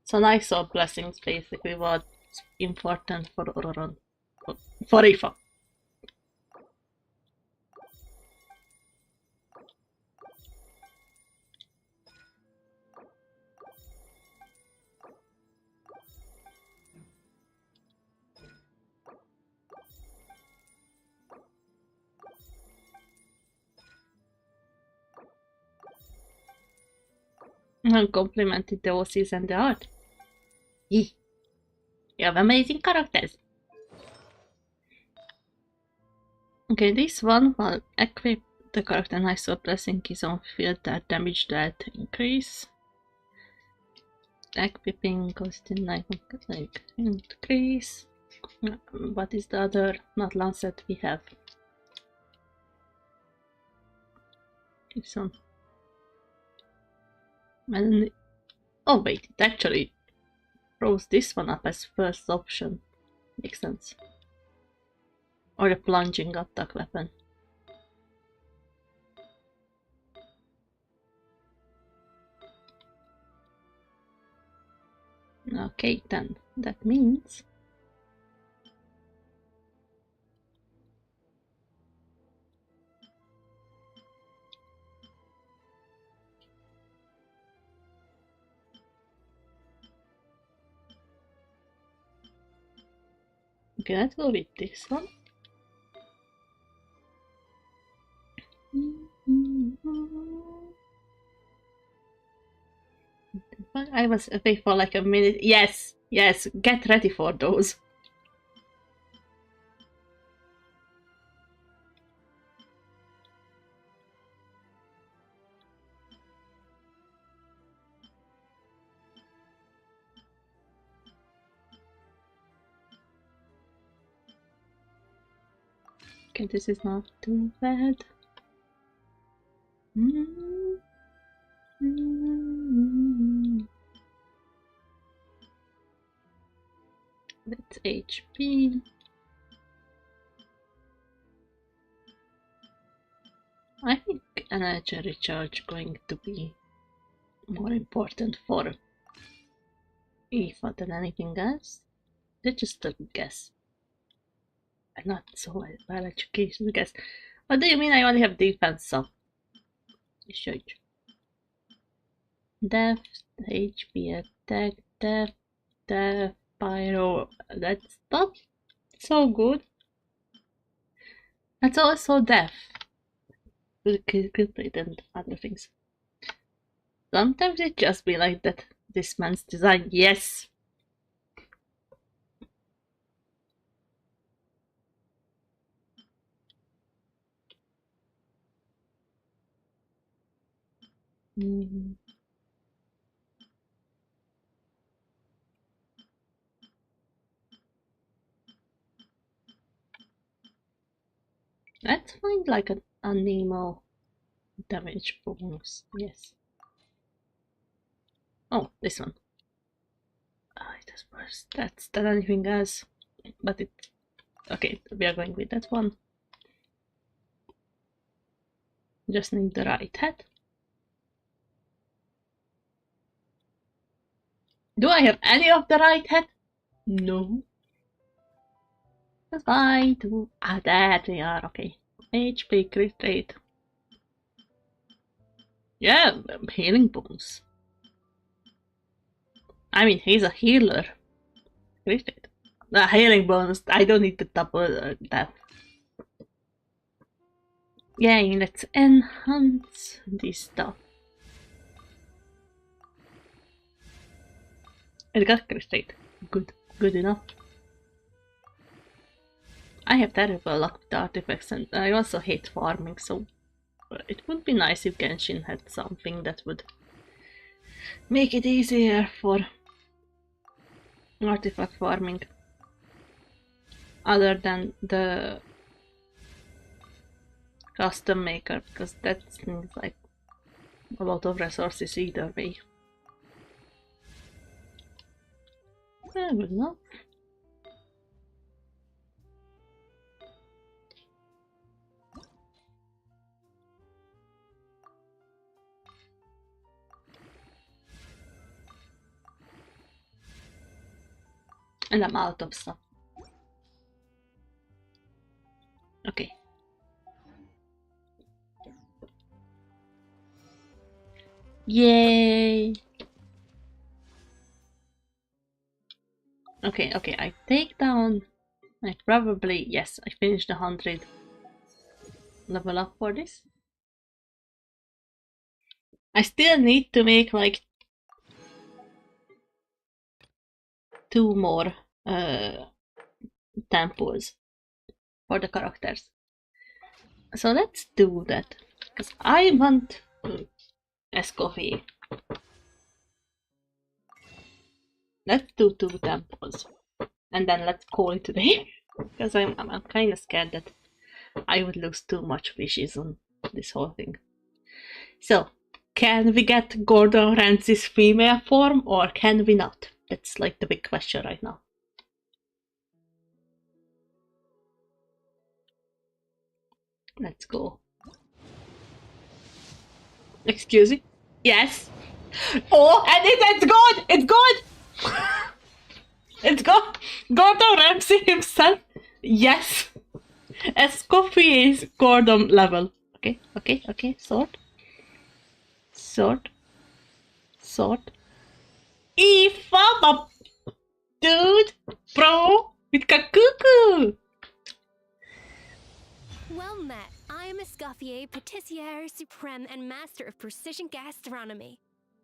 So nice soul blessings basically what's important for Auroron. For Aoife. And complimented the OCs and the art. You have amazing characters. Okay, this one will equip the character nice while pressing his own field that damage that increase. Equipping goes to like increase. What is the other not lancet we have? This one. And oh wait, it actually throws this one up as first option. Makes sense. Or a plunging attack weapon. Okay, then that means okay, let's go with this one. I was away for like a minute. Yes, yes, get ready for those. Okay, this is not too bad. That's HP. I think energy recharge going to be more important for Aoife than anything else. That's just a guess. I'm not so well educated guess. What do you mean I only have defense up? Huge. Death, HP attack, death, pyro. That's not so good. That's also death. Crit and other things. Sometimes it just be like that. This man's design, yes. Let's find like an animal damage bonus. Yes. Oh, this one. It has worse stats than anything else, but it. Okay, we are going with that one. Just need the right hat. Do I have any of the right hat? No. Goodbye to. There we are. Okay. HP crit rate. Yeah, healing bonus. I mean, he's a healer. Crit rate. The healing bonus. I don't need to double that. Yay, let's enhance this stuff. It got crit rate. Good enough. I have terrible luck with artifacts and I also hate farming, so it would be nice if Genshin had something that would make it easier for artifact farming. Other than the custom maker, because that seems like a lot of resources either way. Good enough. And I'm out of stuff. Okay. Yay! Okay, I take down. I probably, yes, I finished the 100 level up for this. I still need to make like 2 more temples for the characters. So let's do that. Because I want Escoffier. Let's do 2 temples. And then let's call it a day. Because I'm kind of scared that I would lose too much wishes on this whole thing. So, can we get Gordon Ramsay's female form or can we not? That's like the big question right now. Let's go. Excuse me? Yes. Oh, and it's good! It's good! It's good! Gordon Ramsay himself. Yes. Escoffier is Gordon level. Okay. Sort. Ifama, dude, bro, with Kakuku. Well met. I am Escoffier, Patissiere Supreme and Master of Precision Gastronomy.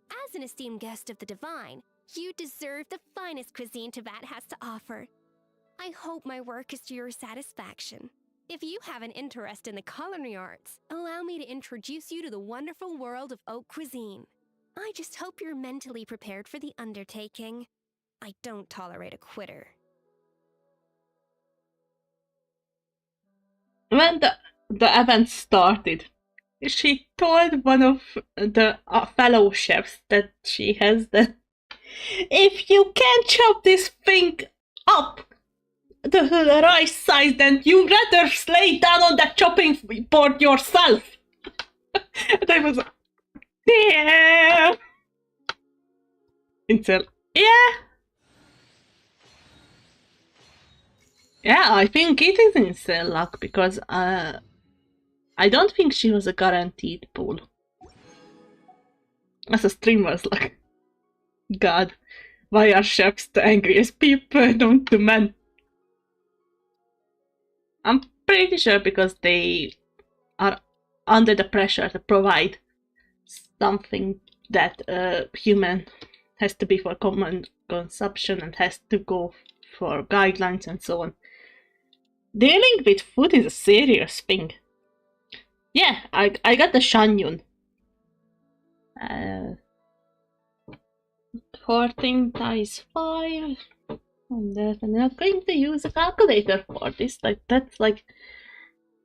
As an esteemed guest of the divine, you deserve the finest cuisine Teyvat has to offer. I hope my work is to your satisfaction. If you have an interest in the culinary arts, allow me to introduce you to the wonderful world of haute cuisine. I just hope you're mentally prepared for the undertaking. I don't tolerate a quitter. When the event started, she told one of the fellow chefs that she has the if you can't chop this thing up the right size, then you rather lay down on that chopping board yourself. And I was like, yeah. Until, yeah. Yeah, I think it is incel luck because I don't think she was a guaranteed pull. As a streamer's like, God, why are chefs the angriest people known to men? I'm pretty sure because they are under the pressure to provide something that a human has to be for common consumption and has to go for guidelines and so on. Dealing with food is a serious thing. Yeah, I got the Shanyun. 14 times 5. I'm definitely not going to use a calculator for this. Like, that's like...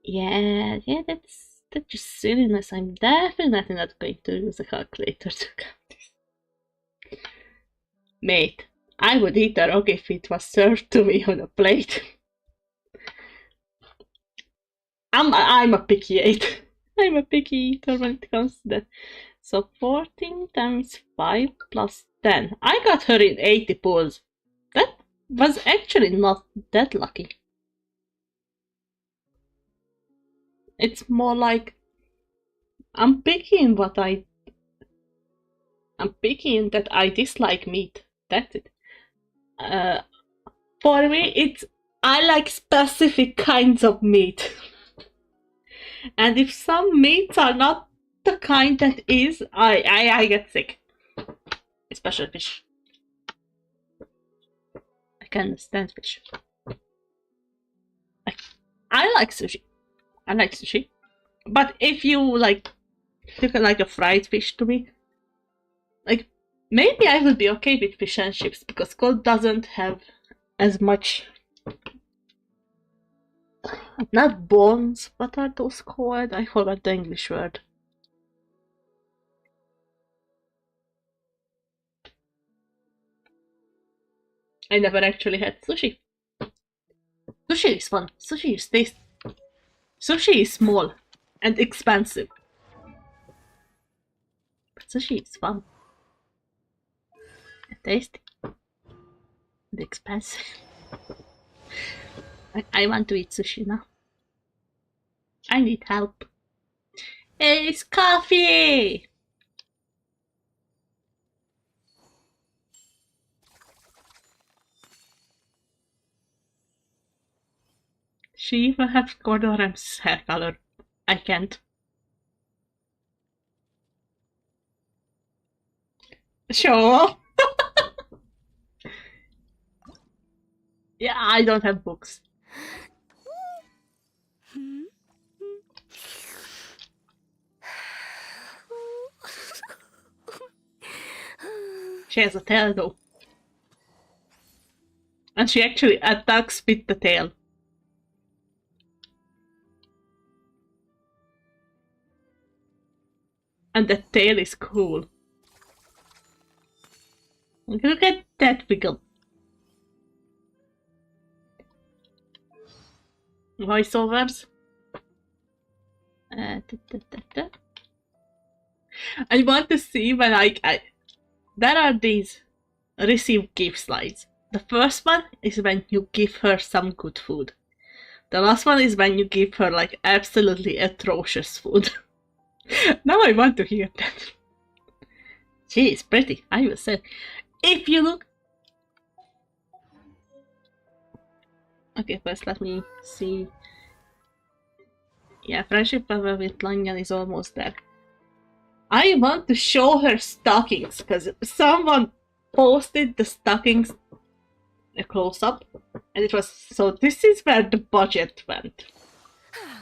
Yeah, that's just silliness. I'm definitely not going to use a calculator to count this. Mate, I would eat a rock if it was served to me on a plate. I'm a picky eater. I'm a picky eater when it comes to that. So 14 times 5 plus 10. I got her in 80 pulls. That was actually not that lucky. It's more like I'm picky in that I dislike meat. That's it. For me, I like specific kinds of meat. And if some meats are not the kind that is, I get sick. Especially fish. I can't stand fish. I like sushi. But if you like look at like a fried fish to me, like maybe I would be okay with fish and chips because Cold doesn't have as much. Not bones, what are those called? I forgot the English word. I never actually had sushi. Sushi is fun. Sushi is tasty. Sushi is small and expensive. But sushi is fun. And tasty. And expensive. I want to eat sushi now. I need help. Hey, it's coffee! She even has Gordon Ramsay's hair color. I can't. Sure. Yeah, I don't have books. She has a tail though. And she actually attacks with the tail. And the tail is cool. Look at that wiggle. Voiceovers. I want to see when there are these receive gift slides. The first one is when you give her some good food. The last one is when you give her like absolutely atrocious food. Now I want to hear that. She is pretty, I will say. If you look... Okay, first let me see. Yeah, friendship level with Lanyan is almost there. I want to show her stockings, because someone posted the stockings a close-up, and it was... So this is where the budget went.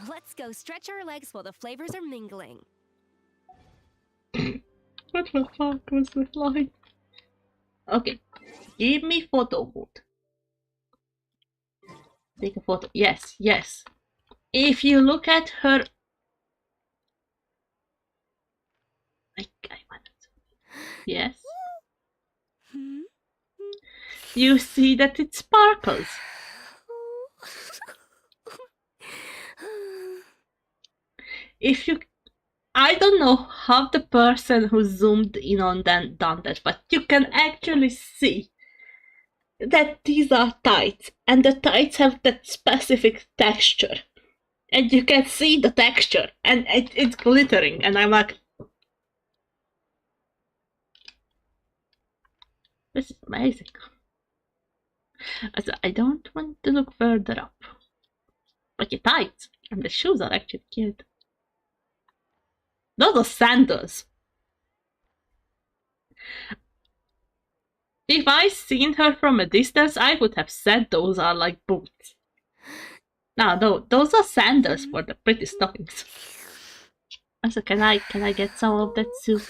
Let's go stretch our legs while the flavors are mingling. What the fuck was that line? Okay, give me photo mode. Take a photo. Yes, yes. If you look at her... I want it. Yes. You see that it sparkles. If you... I don't know how the person who zoomed in on them done that, but you can actually see that these are tights, and the tights have that specific texture. And you can see the texture, and it's glittering, and I'm like... This is amazing. Also, I don't want to look further up. But your tights and the shoes are actually cute. Those are sandals. If I seen her from a distance, I would have said those are like boots. No, those are sandals for the pretty stockings. Also, can I get some of that soup?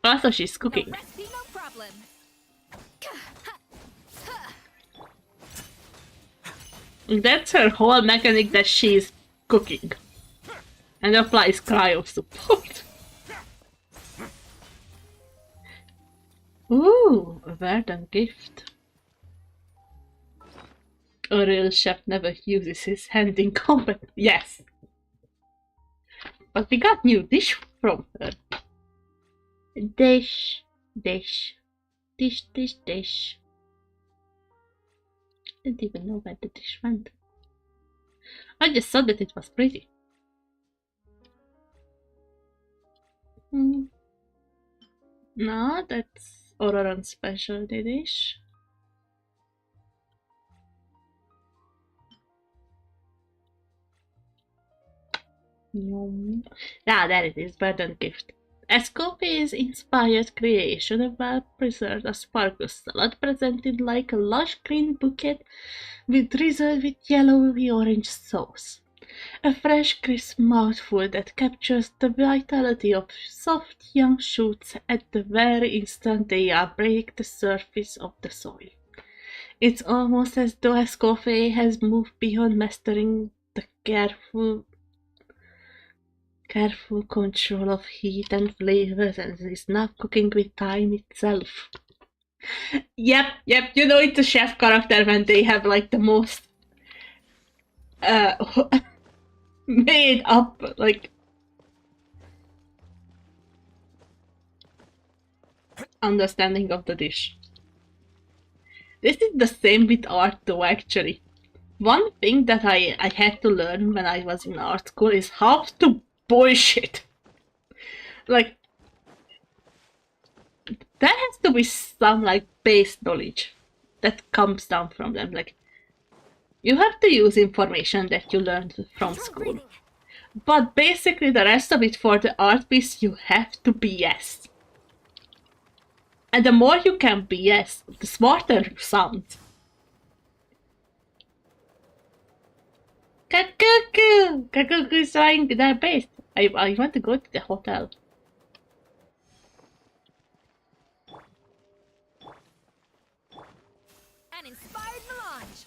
Also, she's cooking. Recipe, no problem. That's her whole mechanic, that she's cooking. And applies cryo support. Ooh, a Verdant gift. A real chef never uses his hand in combat. Yes. But we got new dish from her. Dish. I didn't even know where the dish went. I just saw that it was pretty. No, that's Auroran's specialty dish. Yum. Ah, there it is, Verdant gift. Escoffi's inspired creation, a well-preserved asparagus salad presented like a lush green bouquet drizzled with yellowy orange sauce. A fresh, crisp mouthful that captures the vitality of soft young shoots at the very instant they break the surface of the soil. It's almost as though Escoffier has moved beyond mastering the careful control of heat and flavors, and is now cooking with time itself. Yep, you know it's a chef character when they have like the most made up, like, understanding of the dish. This is the same with art though, actually. One thing that I had to learn when I was in art school is how to bullshit. Like, there has to be some like base knowledge that comes down from them. Like, you have to use information that you learned from school. But basically the rest of it for the art piece, you have to BS. And the more you can BS, the smarter you sound. Kakuku! Kakuku is trying their best. I want to go to the hotel. An inspired melange.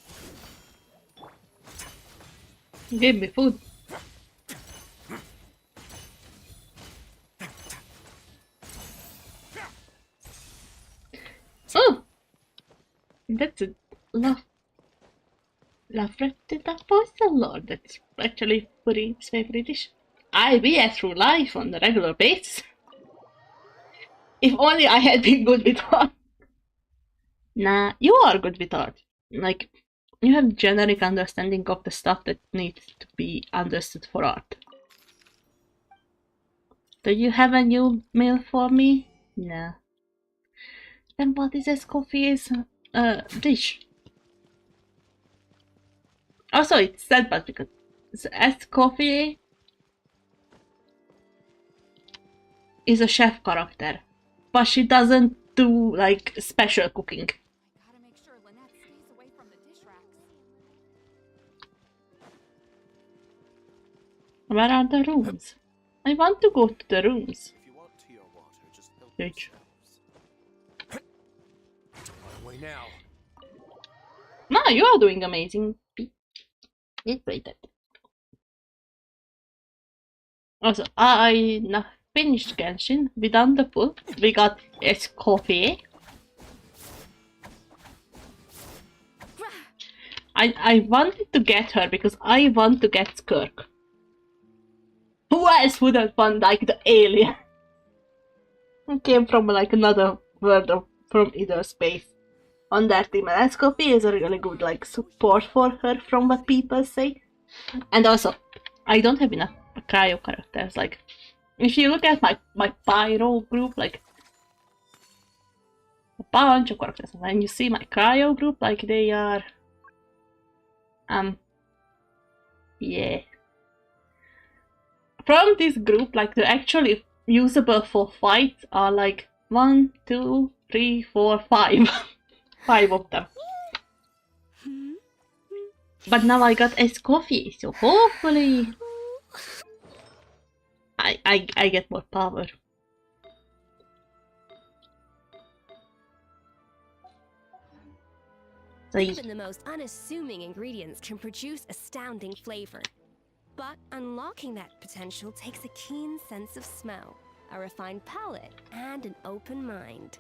Give me food. Oh! That's a La frittata Lord. That's actually Puri's favorite dish. I BS through life on a regular basis. If only I had been good with art. Nah, you are good with art. Like, you have generic understanding of the stuff that needs to be understood for art. Do you have a new meal for me? No. Then what is Escoffier's dish? Also, it's sad, but because Escoffier is a chef character, but she doesn't do like special cooking. Gotta make sure Lynette stays away from the dish racks. Where are the rooms? I want to go to the rooms. If you want tea or water, just help Rich. my way now. No, you are doing amazing. It's rated. Also, I finished Genshin. We done the pool. We got Escoffier. I wanted to get her because I want to get Skirk. Who else wouldn't want like the alien? Who came from like another world of, from either space. On that team, and Escoffier is a really good like support for her from what people say. And also, I don't have enough cryo characters. Like, if you look at my pyro group, like a bunch of characters, and when you see my cryo group, like they are yeah. From this group, like they're actually usable for fights are like 1, 2, 3, 4, 5. 5 of them. But now I got Escoffier, so hopefully I get more power. So Even the most unassuming ingredients can produce astounding flavor. But unlocking that potential takes a keen sense of smell, a refined palate, and an open mind.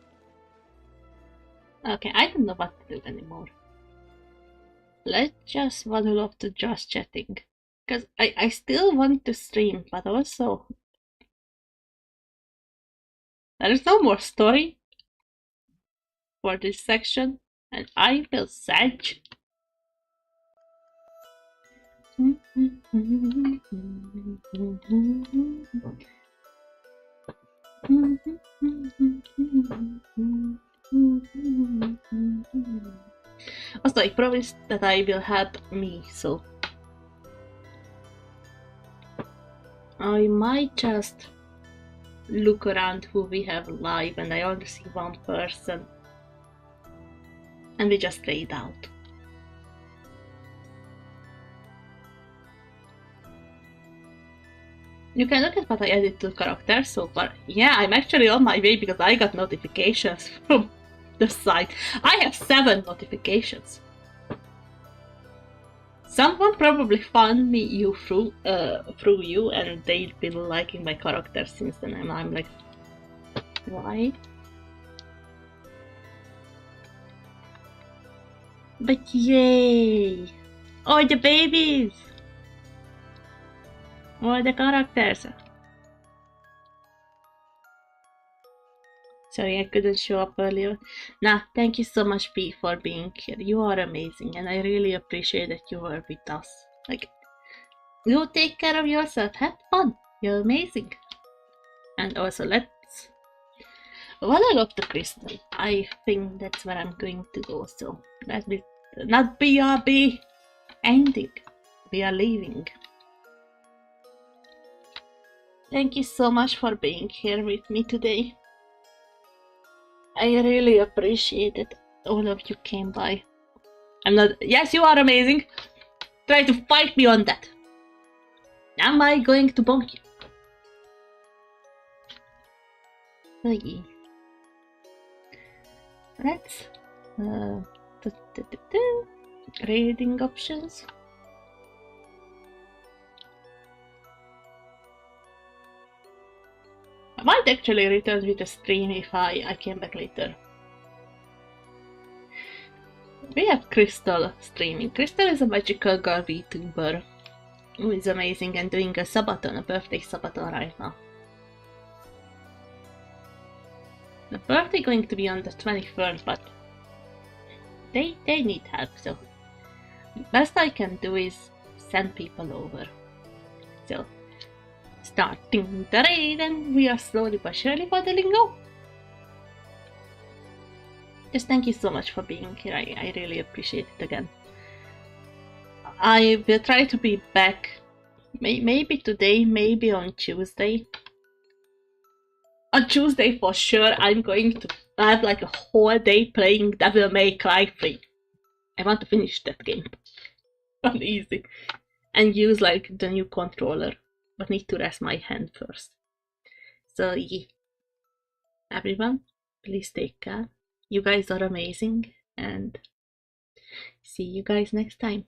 Okay, I don't know what to do anymore. Let's just waddle off to just chatting. Because I still want to stream, but also there is no more story for this section, and I feel sad. Also, I promised that I will help me, so I might just look around who we have live, and I only see one person, and we just play it out. You can look at what I added to characters so far. Yeah, I'm actually on my way because I got notifications from the site. I have 7 notifications. Someone probably found me through you, and they've been liking my character since then, and I'm like, why? But yay! Oh, the babies! Oh, the characters! Sorry, I couldn't show up earlier. Nah, thank you so much, P, for being here. You are amazing, and I really appreciate that you were with us. Like, you take care of yourself, have fun. You're amazing. And also, let's waddle up the crystal. I think that's where I'm going to go. So let me not BRB ending. We are leaving. Thank you so much for being here with me today. I really appreciate it. All of you came by. I'm not. Yes, you are amazing. Try to fight me on that. Am I going to bonk you? Okay. Let's reading options. I might actually return with a stream if I came back later. We have Crystal streaming. Crystal is a magical girl VTuber who is amazing and doing a subathon, a birthday subathon right now. The birthday going to be on the 23rd, but they need help, so the best I can do is send people over. So, starting the raid, and we are slowly but surely bottling up. Just thank you so much for being here. I really appreciate it again. I will try to be back maybe today, maybe on Tuesday. On Tuesday for sure, I'm going to have like a whole day playing Devil May Cry 3. I want to finish that game on easy and use like the new controller, but need to rest my hand first. So yeah, everyone, please take care. You guys are amazing, and see you guys next time.